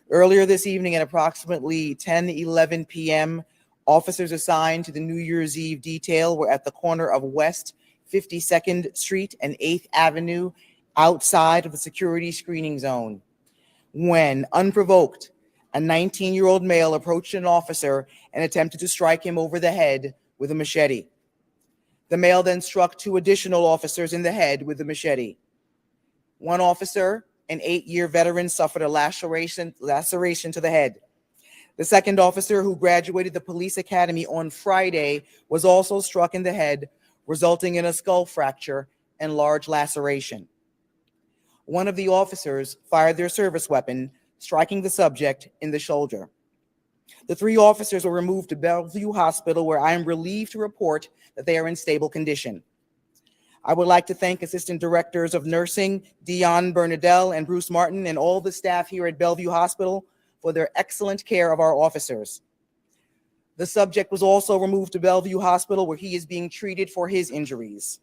Earlier this evening at approximately 10:11 p.m., officers assigned to the New Year's Eve detail were at the corner of West 52nd Street and 8th Avenue outside of the security screening zone when, unprovoked, a 19-year-old male approached an officer and attempted to strike him over the head with a machete. The male then struck 2 additional officers in the head with the machete. One officer, an 8-year veteran, suffered a laceration to the head. The second officer, who graduated the police academy on Friday, was also struck in the head, resulting in a skull fracture and large laceration. One of the officers fired their service weapon, striking the subject in the shoulder. The 3 officers were removed to Bellevue Hospital, where I am relieved to report that they are in stable condition. I would like to thank Assistant Directors of Nursing, Dion Bernadelle and Bruce Martin, and all the staff here at Bellevue Hospital for their excellent care of our officers. The subject was also removed to Bellevue Hospital, where he is being treated for his injuries.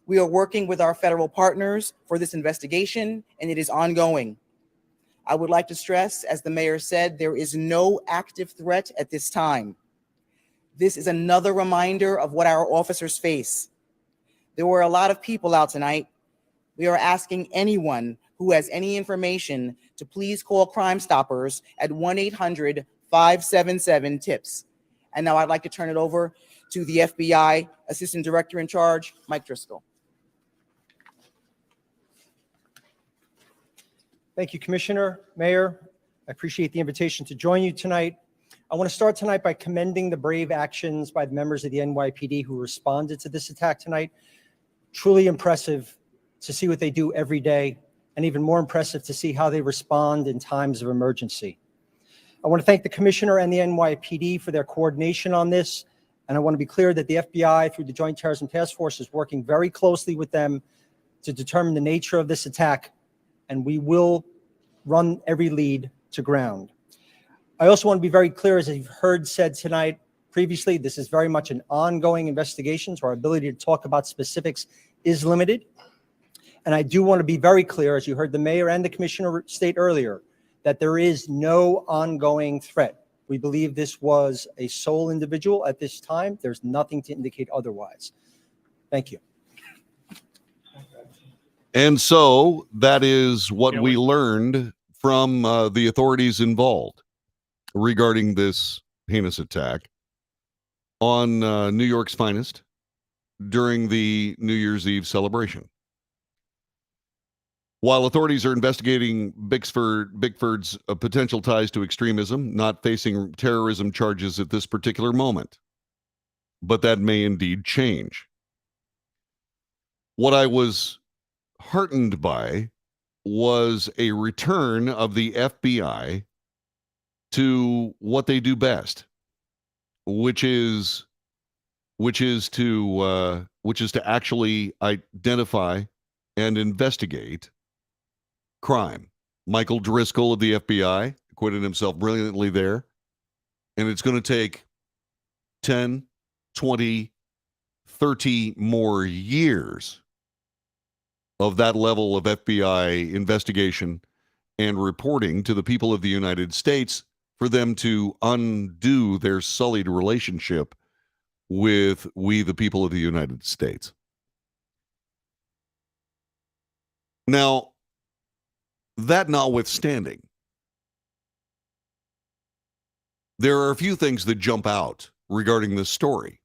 We are working with our federal partners for this investigation, and it is ongoing. I would like to stress, as the mayor said, there is no active threat at this time. This is another reminder of what our officers face. There were a lot of people out tonight. We are asking anyone who has any information to please call Crime Stoppers at 1-800-577-TIPS. And now I'd like to turn it over to the FBI Assistant Director in Charge, Mike Driscoll. Thank you, Commissioner, Mayor. I appreciate the invitation to join you tonight. I want to start tonight by commending the brave actions by the members of the NYPD who responded to this attack tonight. Truly impressive to see what they do every day, and even more impressive to see how they respond in times of emergency. I want to thank the Commissioner and the NYPD for their coordination on this, and I want to be clear that the FBI, through the Joint Terrorism Task Force, is working very closely with them to determine the nature of this attack, and we will run every lead to ground. I also want to be very clear, as you've heard said tonight previously, this is very much an ongoing investigation, so our ability to talk about specifics is limited. And I do want to be very clear, as you heard the mayor and the commissioner state earlier, that there is no ongoing threat. We believe this was a sole individual at this time. There's nothing to indicate otherwise. Thank you. And so that is what we learned from the authorities involved regarding this heinous attack on New York's finest during the New Year's Eve celebration. While authorities are investigating Bickford's potential ties to extremism, not facing terrorism charges at this particular moment. But that may indeed change. What I was heartened by was a return of the FBI to what they do best, which is to actually identify and investigate crime. Michael Driscoll of the FBI acquitted himself brilliantly there, and it's going to take 10, 20, 30 more years of that level of FBI investigation and reporting to the people of the United States for them to undo their sullied relationship with we, the people of the United States. Now, that notwithstanding, there are a few things that jump out regarding this story.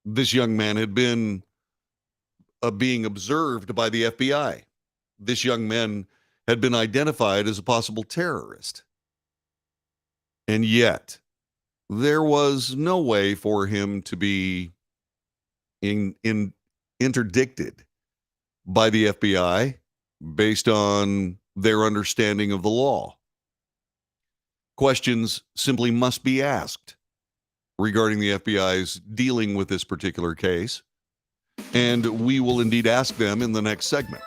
This young man had been being observed by the FBI. This young man had been identified as a possible terrorist. And yet, there was no way for him to be interdicted by the FBI based on their understanding of the law. Questions simply must be asked regarding the FBI's dealing with this particular case, and we will indeed ask them in the next segment.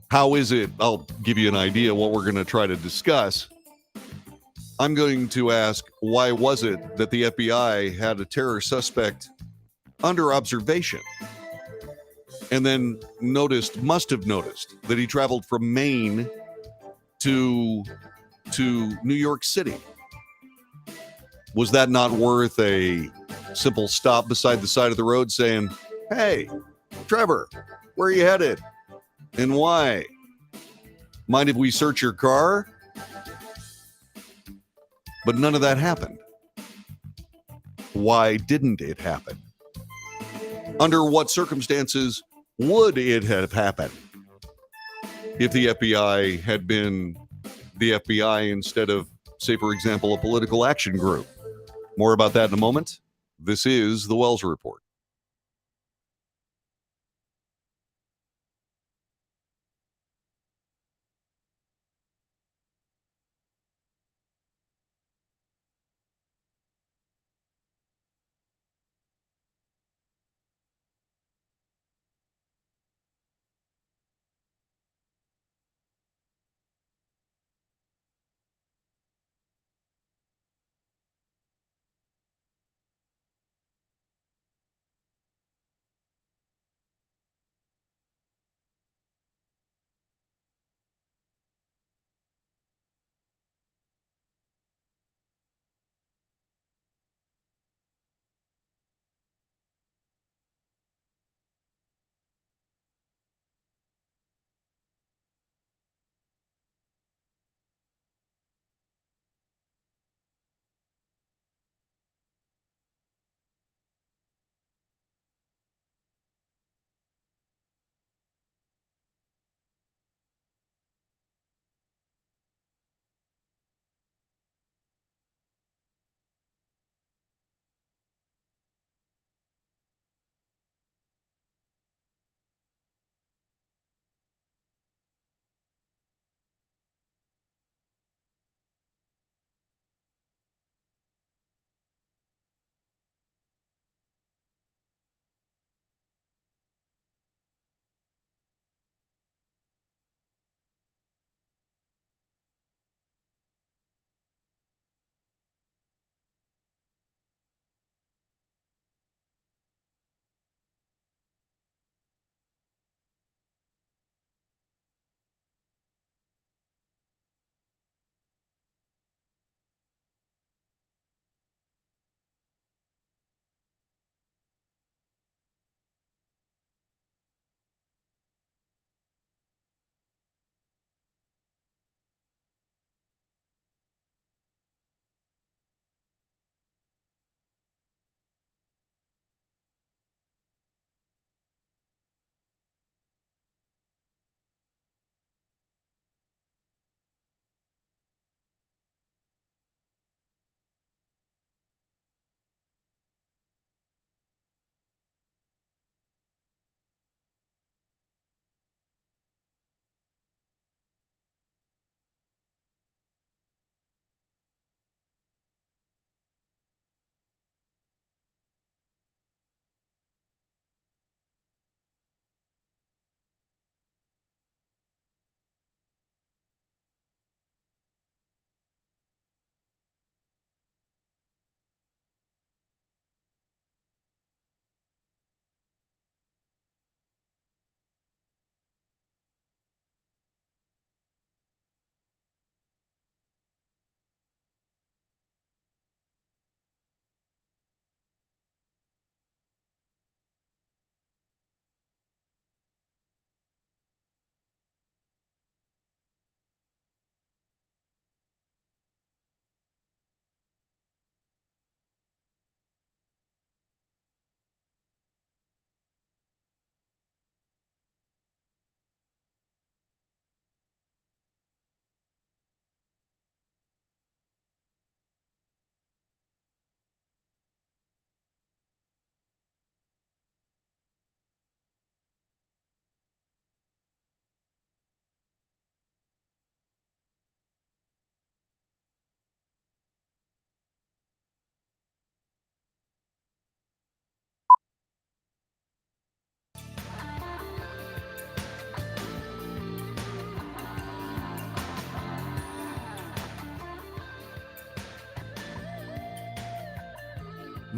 How is it? I'll give you an idea what we're going to try to discuss. I'm going to ask, why was it that the FBI had a terror suspect under observation and then must have noticed that he traveled from Maine to New York City? Was that not worth a simple stop beside the side of the road saying, "Hey, Trevor, where are you headed? And why? Mind if we search your car?" But none of that happened. Why didn't it happen? Under what circumstances would it have happened if the FBI had been the FBI instead of, say, for example, a political action group? More about that in a moment. This is the Wells Report.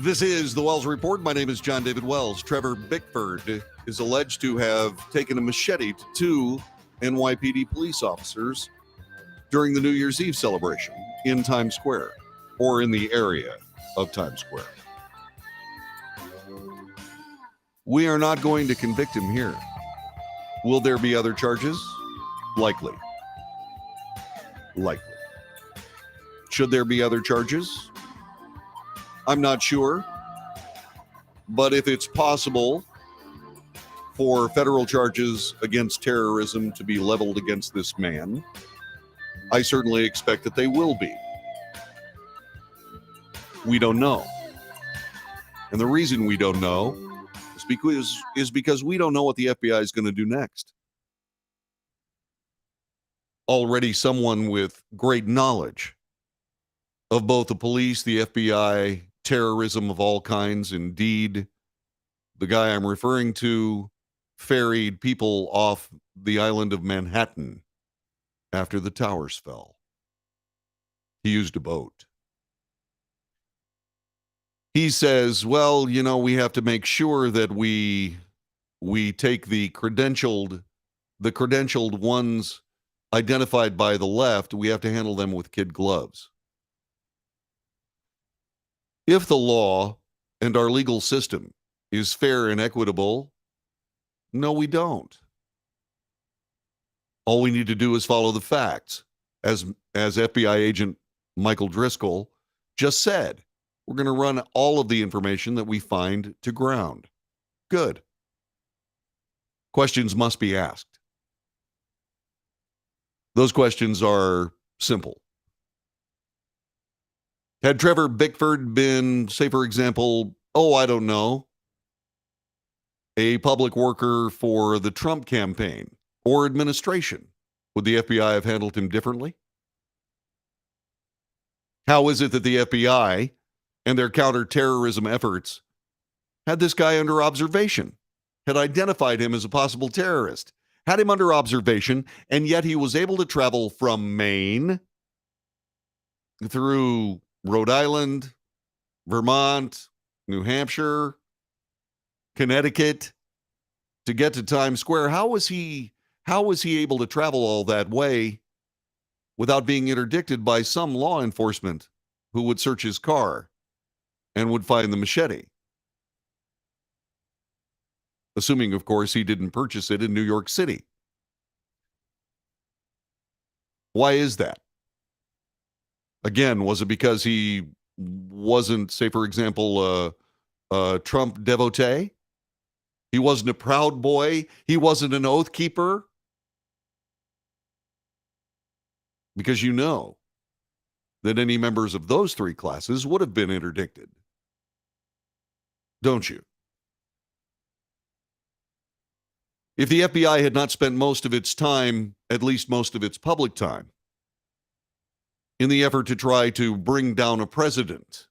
This is the Wells Report. My name is John David Wells. Trevor Bickford is alleged to have taken a machete to two NYPD police officers during the New Year's Eve celebration in Times Square, or in the area of Times Square. We are not going to convict him here. Will there be other charges? Likely. Likely. Should there be other charges? I'm not sure. But if it's possible for federal charges against terrorism to be leveled against this man, I certainly expect that they will be. We don't know. And the reason we don't know is because we don't know what the FBI is going to do next. Already someone with great knowledge of both the police, the FBI, terrorism of all kinds. Indeed, the guy I'm referring to ferried people off the island of Manhattan after the towers fell. He used a boat. He says, well, you know, we have to make sure that we take the credentialed ones identified by the left, we have to handle them with kid gloves. If the law and our legal system is fair and equitable, no, we don't. All we need to do is follow the facts. As FBI agent Michael Driscoll just said, we're going to run all of the information that we find to ground. Good. Questions must be asked. Those questions are simple. Had Trevor Bickford been, say, for example, I don't know, a public worker for the Trump campaign or administration, would the FBI have handled him differently? How is it that the FBI and their counterterrorism efforts had this guy under observation, had identified him as a possible terrorist, had him under observation, and yet he was able to travel from Maine through Rhode Island, Vermont, New Hampshire, Connecticut to get to Times Square? How was he able to travel all that way without being interdicted by some law enforcement who would search his car and would find the machete? Assuming, of course, he didn't purchase it in New York City. Why is that? Again, was it because he wasn't, say, for example, a Trump devotee? He wasn't a Proud Boy? He wasn't an Oath Keeper? Because you know that any members of those three classes would have been interdicted. Don't you? If the FBI had not spent most of its time, at least most of its public time, in the effort to try to bring down a president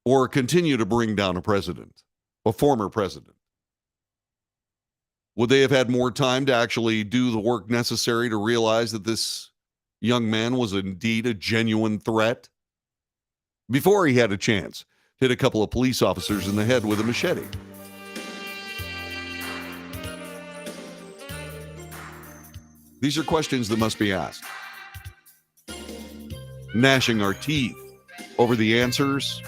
or continue to bring down a president, a former president, would they have had more time to actually do the work necessary to realize that this young man was indeed a genuine threat before he had a chance to hit a couple of police officers in the head with a machete? These are questions that must be asked. Gnashing our teeth over the answers,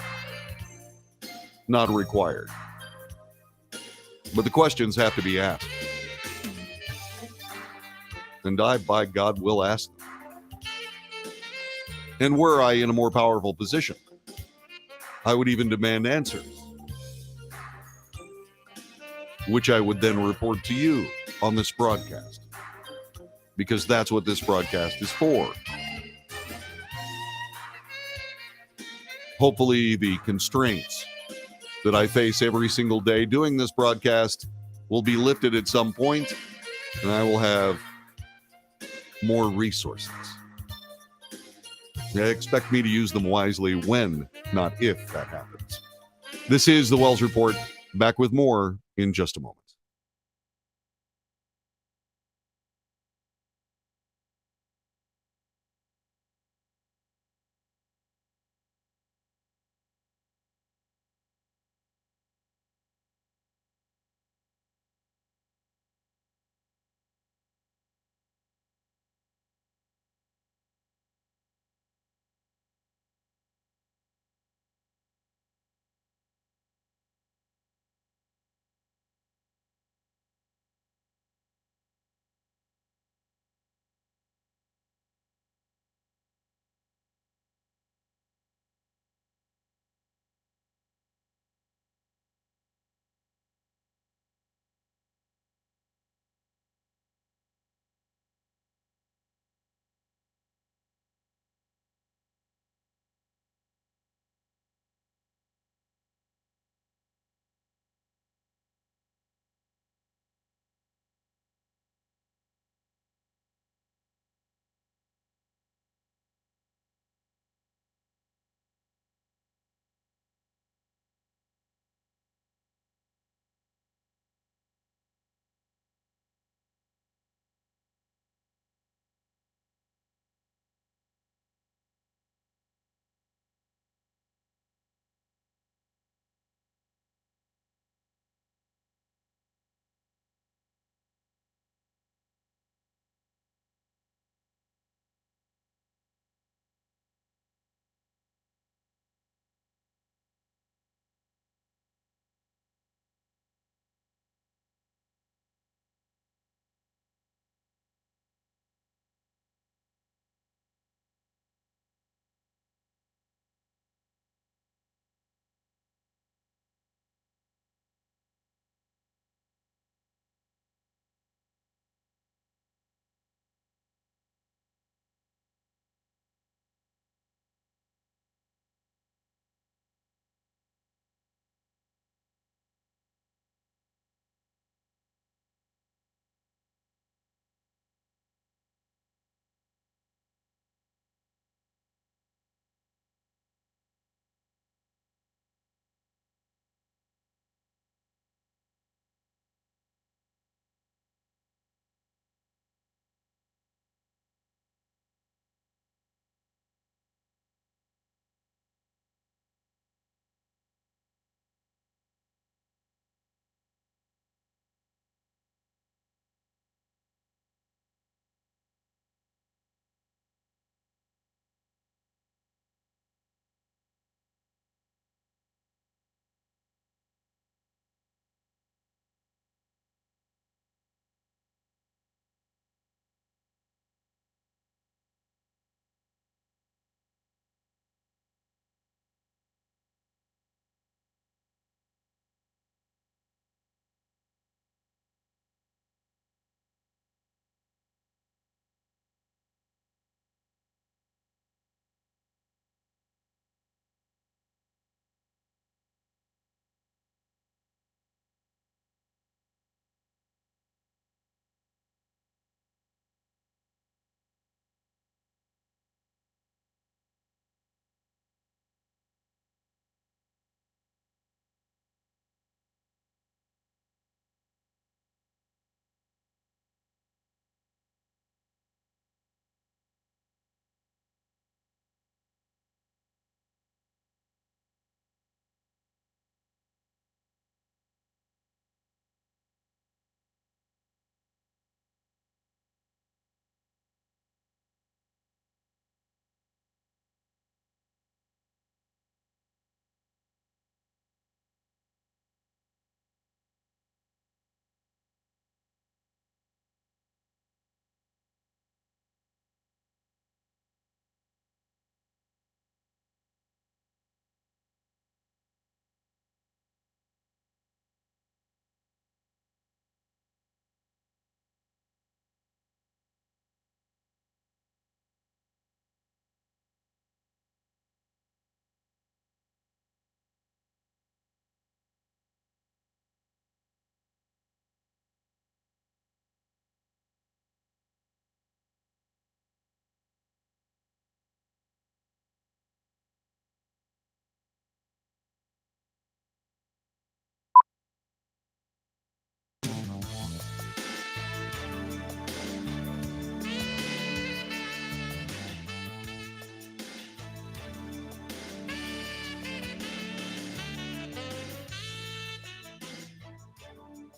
not required. But the questions have to be asked. And I, by God, will ask them. And were I in a more powerful position, I would even demand answers, which I would then report to you on this broadcast. Because that's what this broadcast is for. Hopefully, the constraints that I face every single day doing this broadcast will be lifted at some point, and I will have more resources. Expect me to use them wisely when, not if, that happens. This is the Wells Report. Back with more in just a moment.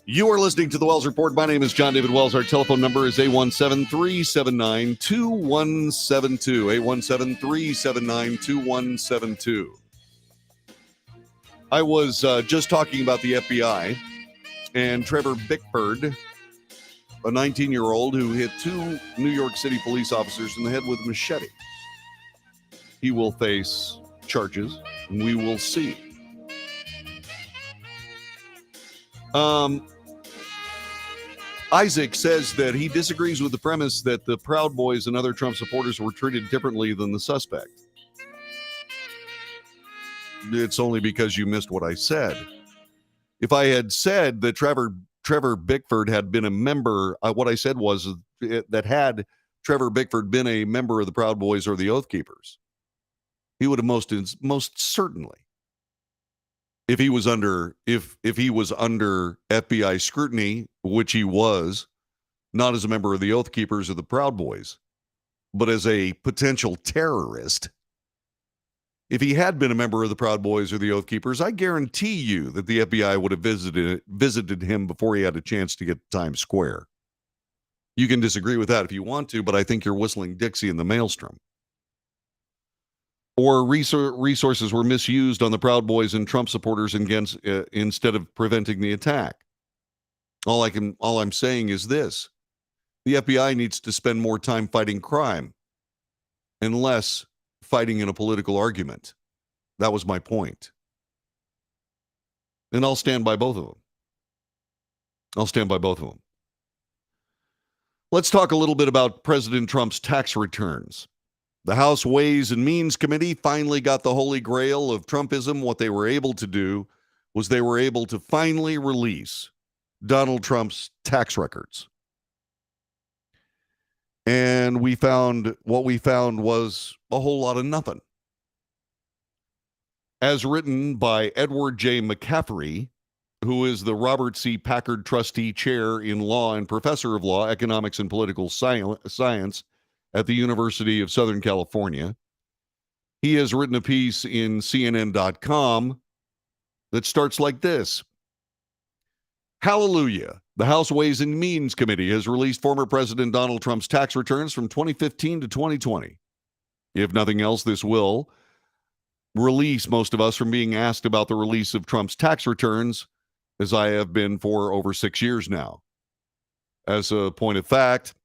You are listening to the Wells Report. My name is John David Wells. Our telephone number is 817-379-2172. 817-379-2172. I was just talking about the FBI and Trevor Bickford, a 19-year-old who hit 2 New York City police officers in the head with a machete. He will face charges, and we will see. Isaac says that he disagrees with the premise that the Proud Boys and other Trump supporters were treated differently than the suspect. It's only because you missed what I said. If I had said that Trevor Bickford had been a member, what I said was that had Trevor Bickford been a member of the Proud Boys or the Oath Keepers, he would have most certainly, if he was under FBI scrutiny, which he was, not as a member of the Oath Keepers or the Proud Boys, but as a potential terrorist. If he had been a member of the Proud Boys or the Oath Keepers, I guarantee you that the FBI would have visited him before he had a chance to get to Times Square. You can disagree with that if you want to, but I think you're whistling Dixie in the maelstrom. Or resources were misused on the Proud Boys and Trump supporters instead of preventing the attack. All I'm saying is this: the FBI needs to spend more time fighting crime and less fighting in a political argument. That was my point. And I'll stand by both of them. Let's talk a little bit about President Trump's tax returns. The House Ways and Means Committee finally got the holy grail of Trumpism. What they were able to do was they were able to finally release Donald Trump's tax records. And what we found was a whole lot of nothing. As written by Edward J. McCaffrey, who is the Robert C. Packard Trustee Chair in Law and Professor of Law, Economics, and Political Science at the University of Southern California. He has written a piece in CNN.com that starts like this. Hallelujah. The House Ways and Means Committee has released former President Donald Trump's tax returns from 2015 to 2020. If nothing else, this will release most of us from being asked about the release of Trump's tax returns, as I have been for over 6 years now. As a point of fact,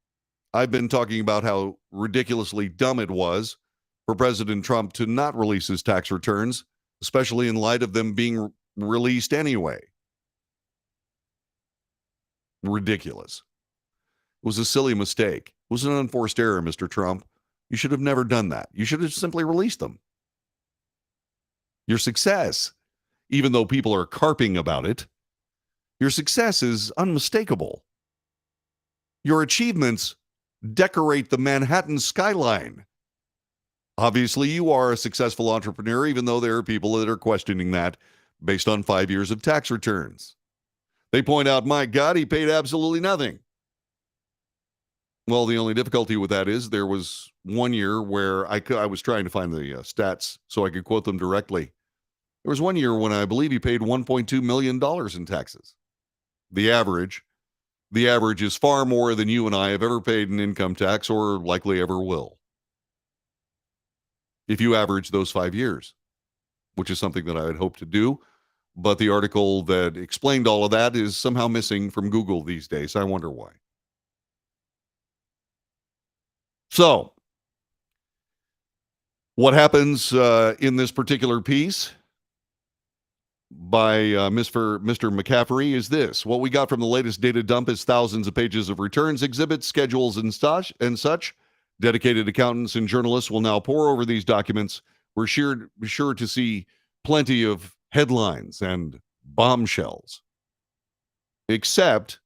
I've been talking about how ridiculously dumb it was for President Trump to not release his tax returns, especially in light of them being released anyway. Ridiculous. It was a silly mistake. It was an unforced error, Mr. Trump. You should have never done that. You should have simply released them. Your success, even though people are carping about it, your success is unmistakable. Your achievements decorate the Manhattan skyline. Obviously, you are a successful entrepreneur, even though there are people that are questioning that based on 5 years of tax returns. They point out, my God, he paid absolutely nothing. Well, the only difficulty with that is there was 1 year where I was trying to find the stats so I could quote them directly. There was 1 year when I believe he paid $1.2 million in taxes. The average is far more than you and I have ever paid in income tax or likely ever will. If you average those 5 years, which is something that I had hoped to do, but the article that explained all of that is somehow missing from Google these days. I wonder why. So, what happens in this particular piece by Mr. McCaffrey is this. What we got from the latest data dump is thousands of pages of returns, exhibits, schedules, and such. Dedicated accountants and journalists will now pore over these documents. We're sure to see plenty of headlines and bombshells. Except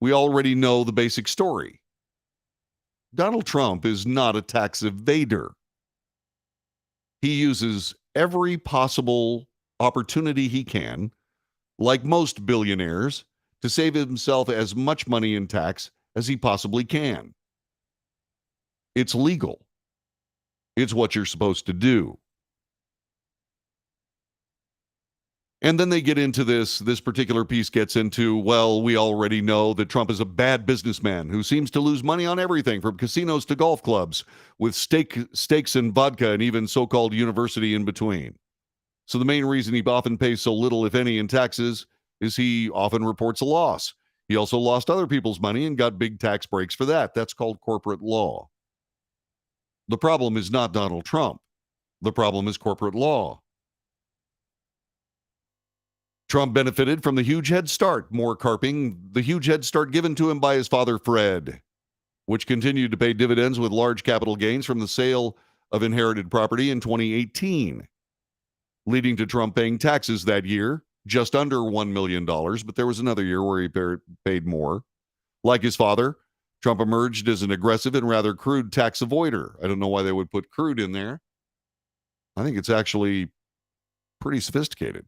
we already know the basic story. Donald Trump is not a tax evader. He uses every possible opportunity he can, like most billionaires, to save himself as much money in tax as he possibly can. It's legal. It's what you're supposed to do. And then they get into this particular piece gets into, well, we already know that Trump is a bad businessman who seems to lose money on everything from casinos to golf clubs with steaks and vodka and even so-called university in between. So the main reason he often pays so little, if any, in taxes is he often reports a loss. He also lost other people's money and got big tax breaks for that. That's called corporate law. The problem is not Donald Trump. The problem is corporate law. Trump benefited from the huge head start, more carping, the huge head start given to him by his father, Fred, which continued to pay dividends with large capital gains from the sale of inherited property in 2018, leading to Trump paying taxes that year, just under $1 million, but there was another year where he paid more. Like his father, Trump emerged as an aggressive and rather crude tax avoider. I don't know why they would put crude in there. I think it's actually pretty sophisticated.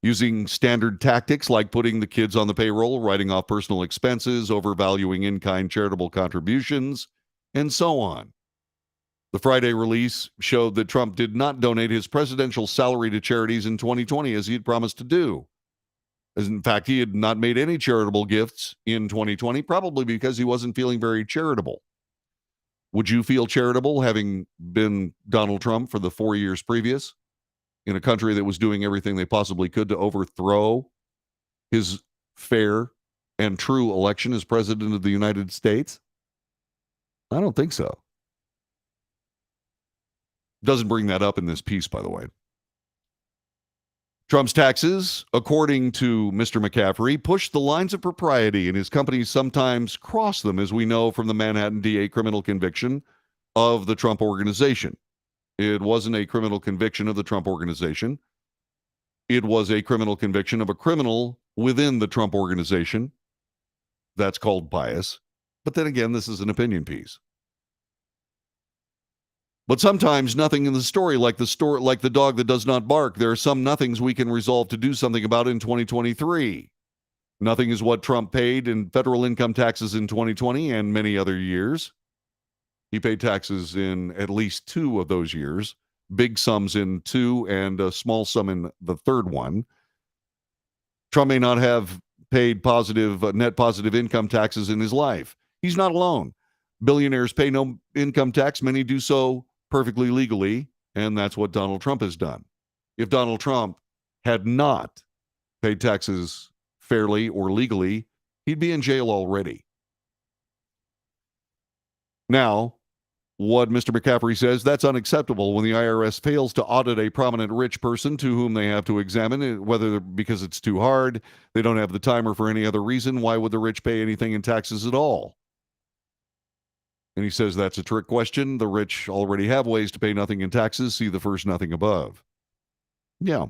Using standard tactics like putting the kids on the payroll, writing off personal expenses, overvaluing in-kind charitable contributions, and so on. The Friday release showed that Trump did not donate his presidential salary to charities in 2020 as he had promised to do. As in fact, he had not made any charitable gifts in 2020, probably because he wasn't feeling very charitable. Would you feel charitable having been Donald Trump for the 4 years previous in a country that was doing everything they possibly could to overthrow his fair and true election as president of the United States? I don't think so. Doesn't bring that up in this piece, by the way. Trump's taxes, according to Mr. McCaffrey, push the lines of propriety, and his companies sometimes cross them, as we know from the Manhattan DA criminal conviction of the Trump Organization. It wasn't a criminal conviction of the Trump Organization. It was a criminal conviction of a criminal within the Trump Organization. That's called bias. But then again, this is an opinion piece. But sometimes nothing in the story, like the dog that does not bark. There are some nothings we can resolve to do something about in 2023. Nothing is what Trump paid in federal income taxes in 2020 and many other years. He paid taxes in at least 2 of those years, big sums in 2 and a small sum in the third one. Trump may not have paid net positive income taxes in his life. He's not alone. Billionaires pay no income tax. Many do so perfectly legally, and that's what Donald Trump has done. If Donald Trump had not paid taxes fairly or legally, he'd be in jail already. Now, what Mr. McCaffrey says, that's unacceptable when the IRS fails to audit a prominent rich person to whom they have to examine it, whether because it's too hard, they don't have the time, or for any other reason. Why would the rich pay anything in taxes at all? And he says that's a trick question. The rich already have ways to pay nothing in taxes. See the first nothing above. Yeah.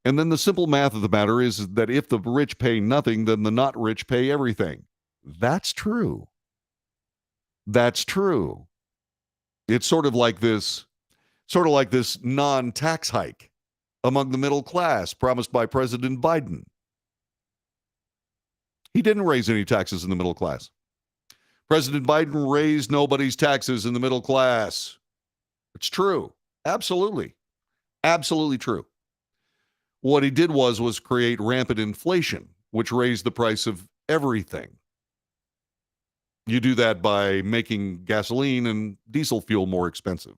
And then the simple math of the matter is that if the rich pay nothing, then the not rich pay everything. That's true. That's true. It's sort of like this non-tax hike among the middle class promised by President Biden. He didn't raise any taxes in the middle class. President Biden raised nobody's taxes in the middle class. It's true. Absolutely. Absolutely true. What he did was create rampant inflation, which raised the price of everything. You do that by making gasoline and diesel fuel more expensive,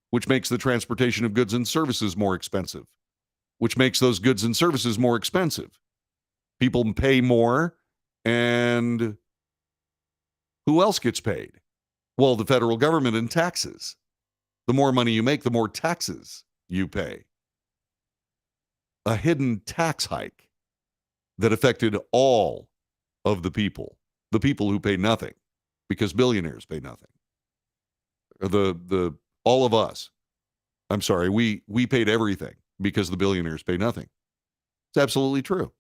which makes the transportation of goods and services more expensive, which makes those goods and services more expensive. People pay more, and who else gets paid? Well, the federal government in taxes. The more money you make, the more taxes you pay. A hidden tax hike that affected all of the people who pay nothing, because billionaires pay nothing. All of us. I'm sorry, we paid everything because the billionaires pay nothing. It's absolutely true.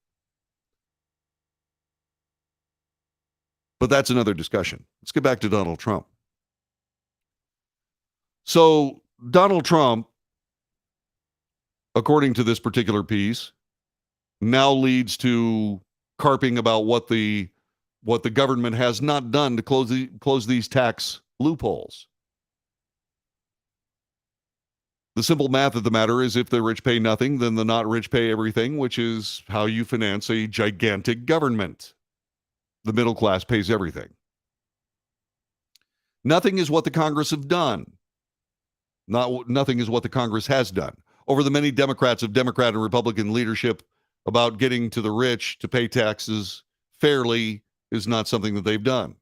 But that's another discussion. Let's get back to Donald Trump. So Donald Trump, according to this particular piece, now leads to carping about what the government has not done to close these tax loopholes. The simple math of the matter is if the rich pay nothing, then the not rich pay everything, which is how you finance a gigantic government. The middle class pays everything. Nothing is what the Congress have done. Nothing is what the Congress has done. Over the many Democrats of Democrat and Republican leadership about getting to the rich to pay taxes fairly is not something that they've done.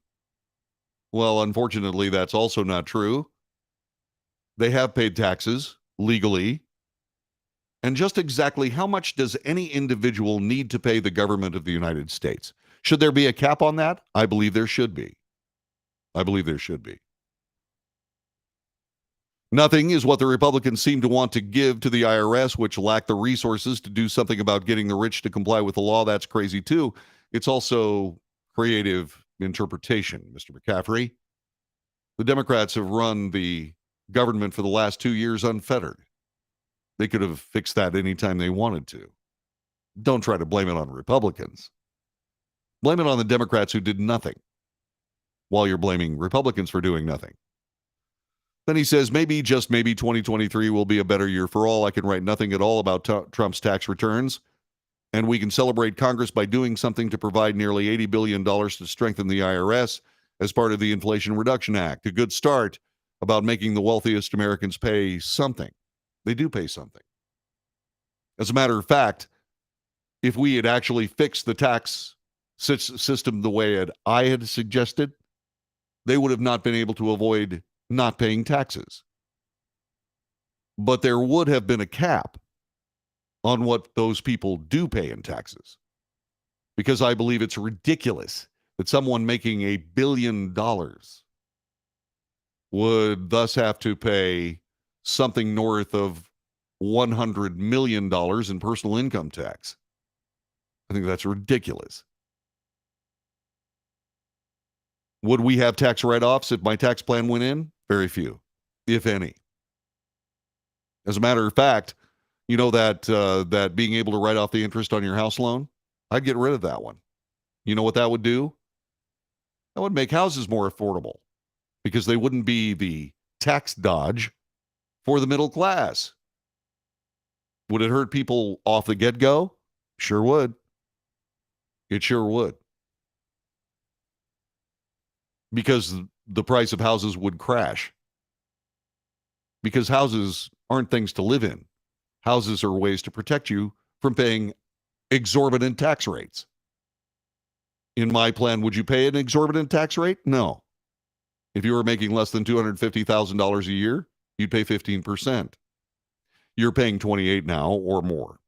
Well, unfortunately, that's also not true. They have paid taxes legally. And just exactly how much does any individual need to pay the government of the United States? Should there be a cap on that? I believe there should be. Nothing is what the Republicans seem to want to give to the IRS, which lack the resources to do something about getting the rich to comply with the law. That's crazy, too. It's also creative interpretation, Mr. McCaffrey. The Democrats have run the government for the last 2 years unfettered. They could have fixed that anytime they wanted to. Don't try to blame it on Republicans. Blame it on the Democrats who did nothing, while you're blaming Republicans for doing nothing. Then he says, maybe, just maybe, 2023 will be a better year for all. I can write nothing at all about Trump's tax returns, and we can celebrate Congress by doing something to provide nearly $80 billion to strengthen the IRS as part of the Inflation Reduction Act. A good start about making the wealthiest Americans pay something. They do pay something. As a matter of fact, if we had actually fixed the tax system the way I had suggested, they would have not been able to avoid not paying taxes. But there would have been a cap on what those people do pay in taxes. Because I believe it's ridiculous that someone making $1 billion would thus have to pay something north of $100 million in personal income tax. I think that's ridiculous. Would we have tax write-offs if my tax plan went in? Very few, if any. As a matter of fact, you know that being able to write off the interest on your house loan, I'd get rid of that one. You know what that would do? That would make houses more affordable because they wouldn't be the tax dodge for the middle class. Would it hurt people off the get-go? Sure would. It sure would. Because the price of houses would crash. Because houses aren't things to live in. Houses are ways to protect you from paying exorbitant tax rates. In my plan, would you pay an exorbitant tax rate? No. If you were making less than $250,000 a year, you'd pay 15%. You're paying 28 now or more.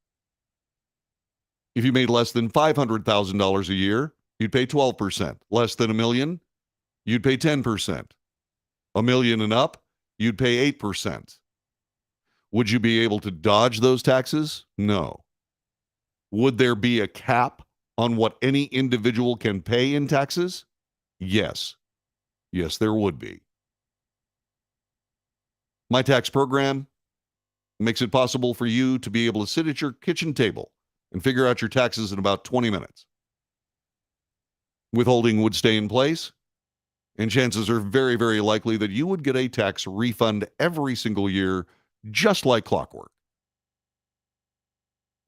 If you made less than $500,000 a year, you'd pay 12%. Less than $1 million, you'd pay 10%. $1 million and up, you'd pay 8%. Would you be able to dodge those taxes? No. Would there be a cap on what any individual can pay in taxes? Yes. Yes, there would be. My tax program makes it possible for you to be able to sit at your kitchen table and figure out your taxes in about 20 minutes. Withholding would stay in place, and chances are very, very likely that you would get a tax refund every single year, just like clockwork.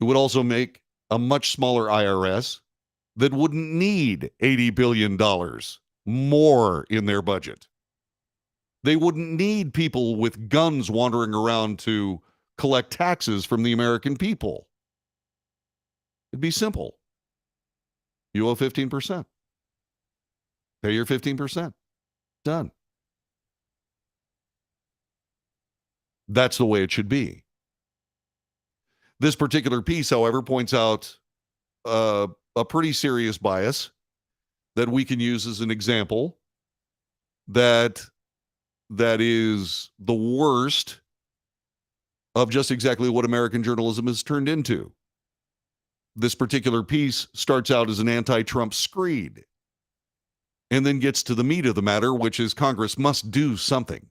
It would also make a much smaller IRS that wouldn't need $80 billion more in their budget. They wouldn't need people with guns wandering around to collect taxes from the American people. It'd be simple. You owe 15%. Pay your 15%. Done. That's the way it should be. This particular piece, however, points out a pretty serious bias that we can use as an example that is the worst of just exactly what American journalism has turned into. This particular piece starts out as an anti-Trump screed and then gets to the meat of the matter, which is Congress must do something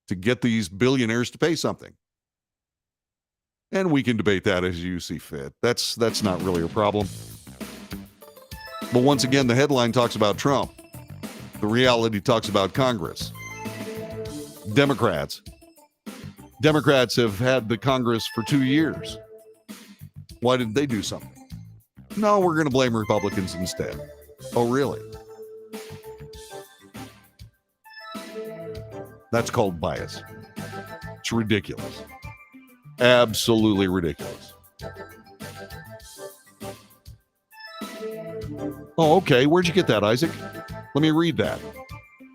to get these billionaires to pay something. And we can debate that as you see fit. That's not really a problem. But once again, the headline talks about Trump. The reality talks about Congress. Democrats Democrats have had the Congress for 2 years. Why didn't they do something? No, we're going to blame Republicans instead. Oh, really? That's called bias. It's ridiculous. Absolutely ridiculous. Oh, okay. Where'd you get that, Isaac? Let me read that.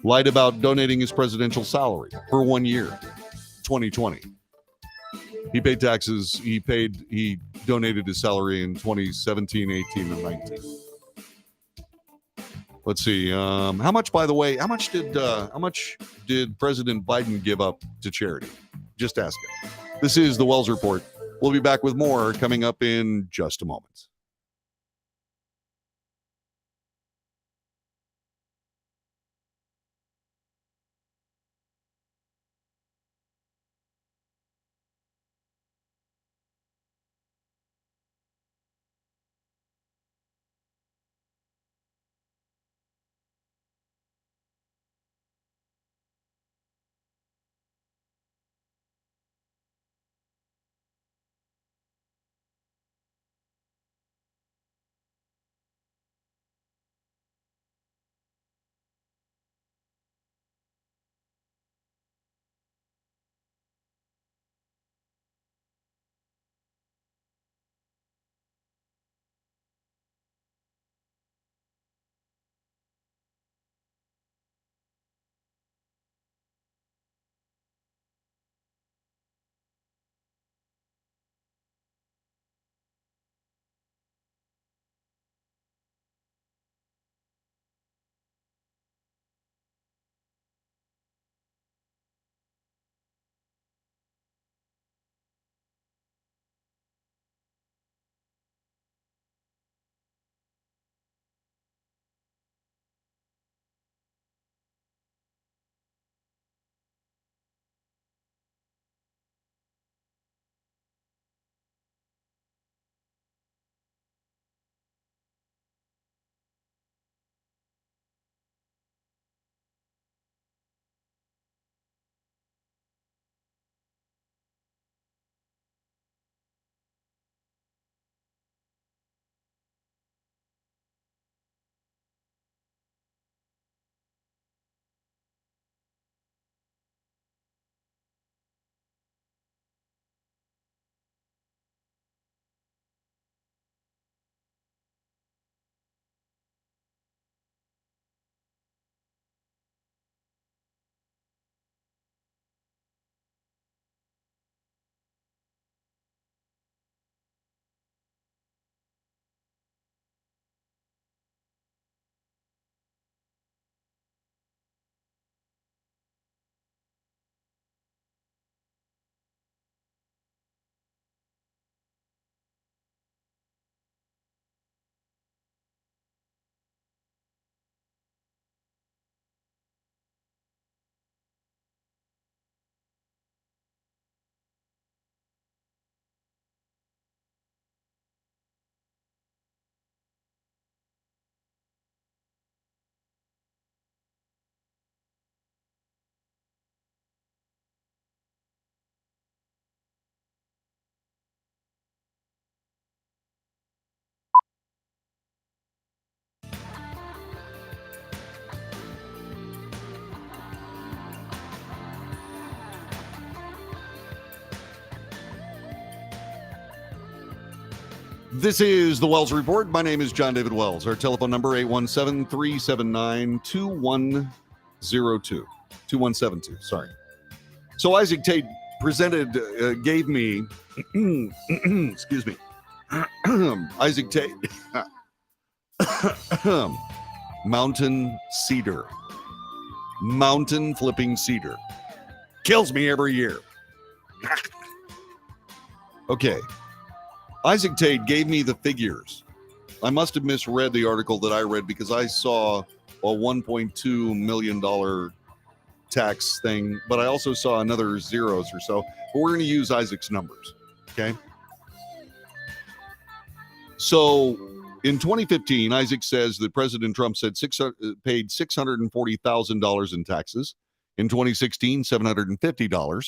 Lied about donating his presidential salary for 1 year, 2020. He paid taxes. He donated his salary in 2017, 18, and 19. Let's see. How much, by the way, how much did President Biden give up to charity? Just asking. This is the Wells Report. We'll be back with more coming up in just a moment. This is the Wells Report. My name is John David Wells. Our telephone number, 817-379-2172. Sorry. So Isaac Tate gave me, excuse me, Isaac Tate, mountain cedar, mountain flipping cedar. Kills me every year. Okay. Isaac Tate gave me the figures. I must have misread the article that I read because I saw a $1.2 million tax thing, but I also saw another zeros or so. But we're going to use Isaac's numbers, okay? So in 2015, Isaac says that President Trump paid $640,000 in taxes. In 2016, $750.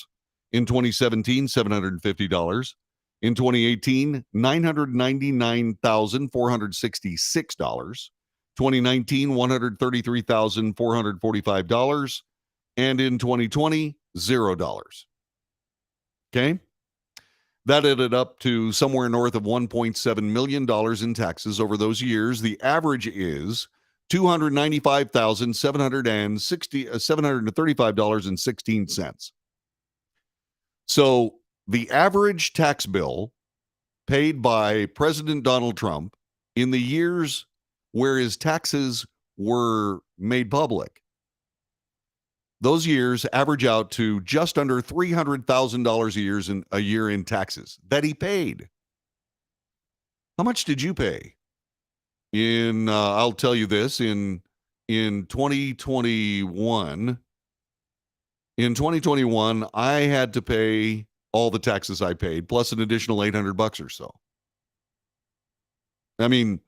In 2017, $750. In 2018, $999,466. 2019, $133,445. And in 2020, $0. Okay? That added up to somewhere north of $1.7 million in taxes over those years. The average is $735,735.16. So the average tax bill paid by President Donald Trump in the years where his taxes were made public, those years average out to just under $300,000 a year in taxes that he paid. How much did you pay? I'll tell you this, in 2021, I had to pay all the taxes I paid, plus an additional $800 or so. I mean,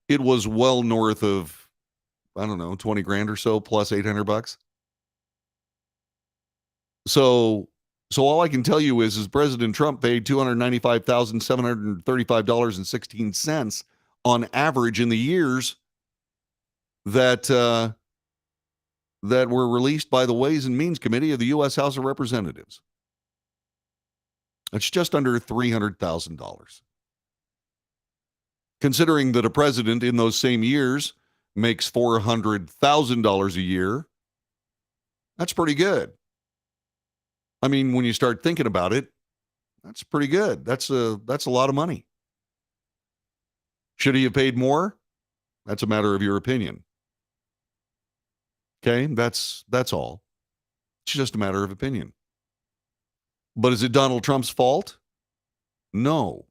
it was well north of, I don't know, 20 grand or so, plus $800. So all I can tell you is President Trump paid $295,735.16 on average in the years that were released by the Ways and Means Committee of the U.S. House of Representatives. It's just under $300,000. Considering that a president in those same years makes $400,000 a year, that's pretty good. I mean, when you start thinking about it, that's pretty good. That's a lot of money. Should he have paid more? That's a matter of your opinion. Okay, that's all. It's just a matter of opinion. But is it Donald Trump's fault? No.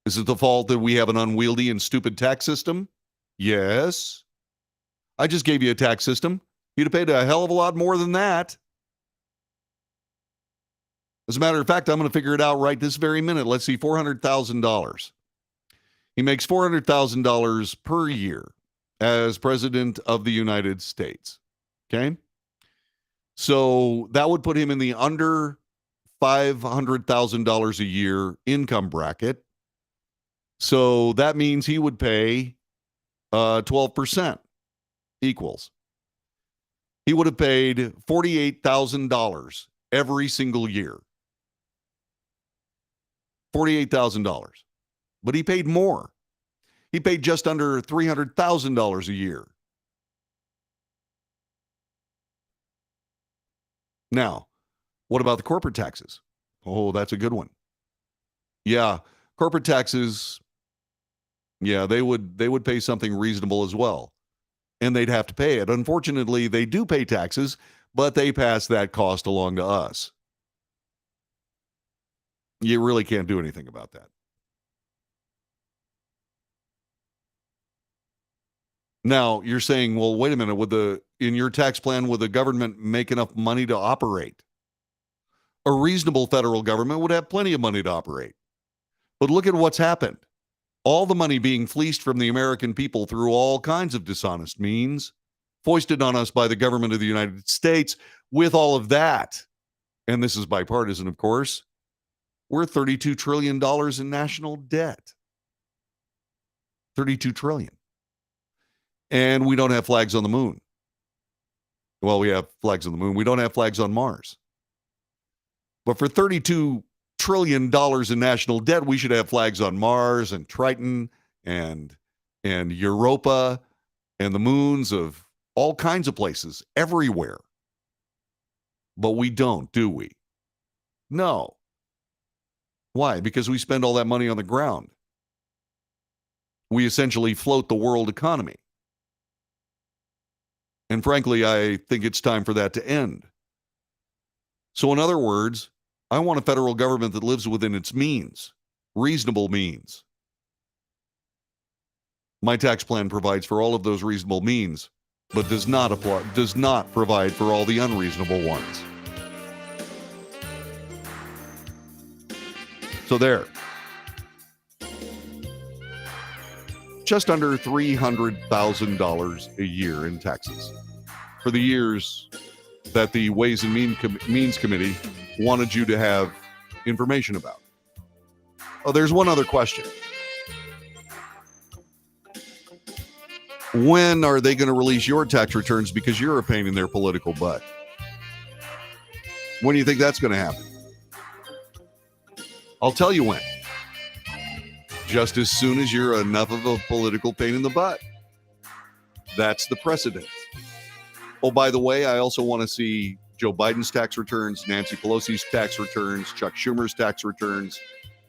Is it the fault that we have an unwieldy and stupid tax system? Yes. I just gave you a tax system. You'd have paid a hell of a lot more than that. As a matter of fact, I'm going to figure it out right this very minute. Let's see, $400,000. He makes $400,000 per year as president of the United States. Okay? So that would put him in the under $500,000 a year income bracket. So that means he would pay 12% equals. He would have paid $48,000 every single year. $48,000. But he paid more. He paid just under $300,000 a year. Now, what about the corporate taxes? Oh, that's a good one. Yeah, corporate taxes, yeah, they would pay something reasonable as well. And they'd have to pay it. Unfortunately, they do pay taxes, but they pass that cost along to us. You really can't do anything about that. Now, you're saying, well, wait a minute, in your tax plan, would the government make enough money to operate? A reasonable federal government would have plenty of money to operate. But look at what's happened. All the money being fleeced from the American people through all kinds of dishonest means, foisted on us by the government of the United States. With all of that, and this is bipartisan, of course, we're $32 trillion in national debt. $32 trillion. And we don't have flags on the moon. Well, we have flags on the moon. We don't have flags on Mars. But for $32 trillion in national debt, we should have flags on Mars and Triton and Europa and the moons of all kinds of places everywhere. But we don't, do we? No. Why? Because we spend all that money on the ground. We essentially float the world economy. And frankly, I think it's time for that to end. So in other words, I want a federal government that lives within its means, reasonable means. My tax plan provides for all of those reasonable means, but does not provide for all the unreasonable ones. So there. Just under $300,000 a year in taxes for the years that the Ways and Means Committee wanted you to have information about. Oh, there's one other question. When are they going to release your tax returns because you're a pain in their political butt? When do you think that's going to happen? I'll tell you when. Just as soon as you're enough of a political pain in the butt. That's the precedent. Oh, by the way, I also want to see Joe Biden's tax returns, Nancy Pelosi's tax returns, Chuck Schumer's tax returns,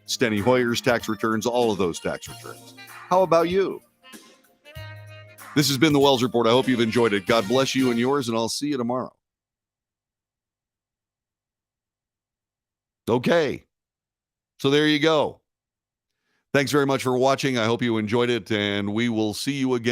Steny Hoyer's tax returns, all of those tax returns. How about you? This has been the Wells Report. I hope you've enjoyed it. God bless you and yours, and I'll see you tomorrow. Okay. So there you go. Thanks very much for watching. I hope you enjoyed it, and we will see you again.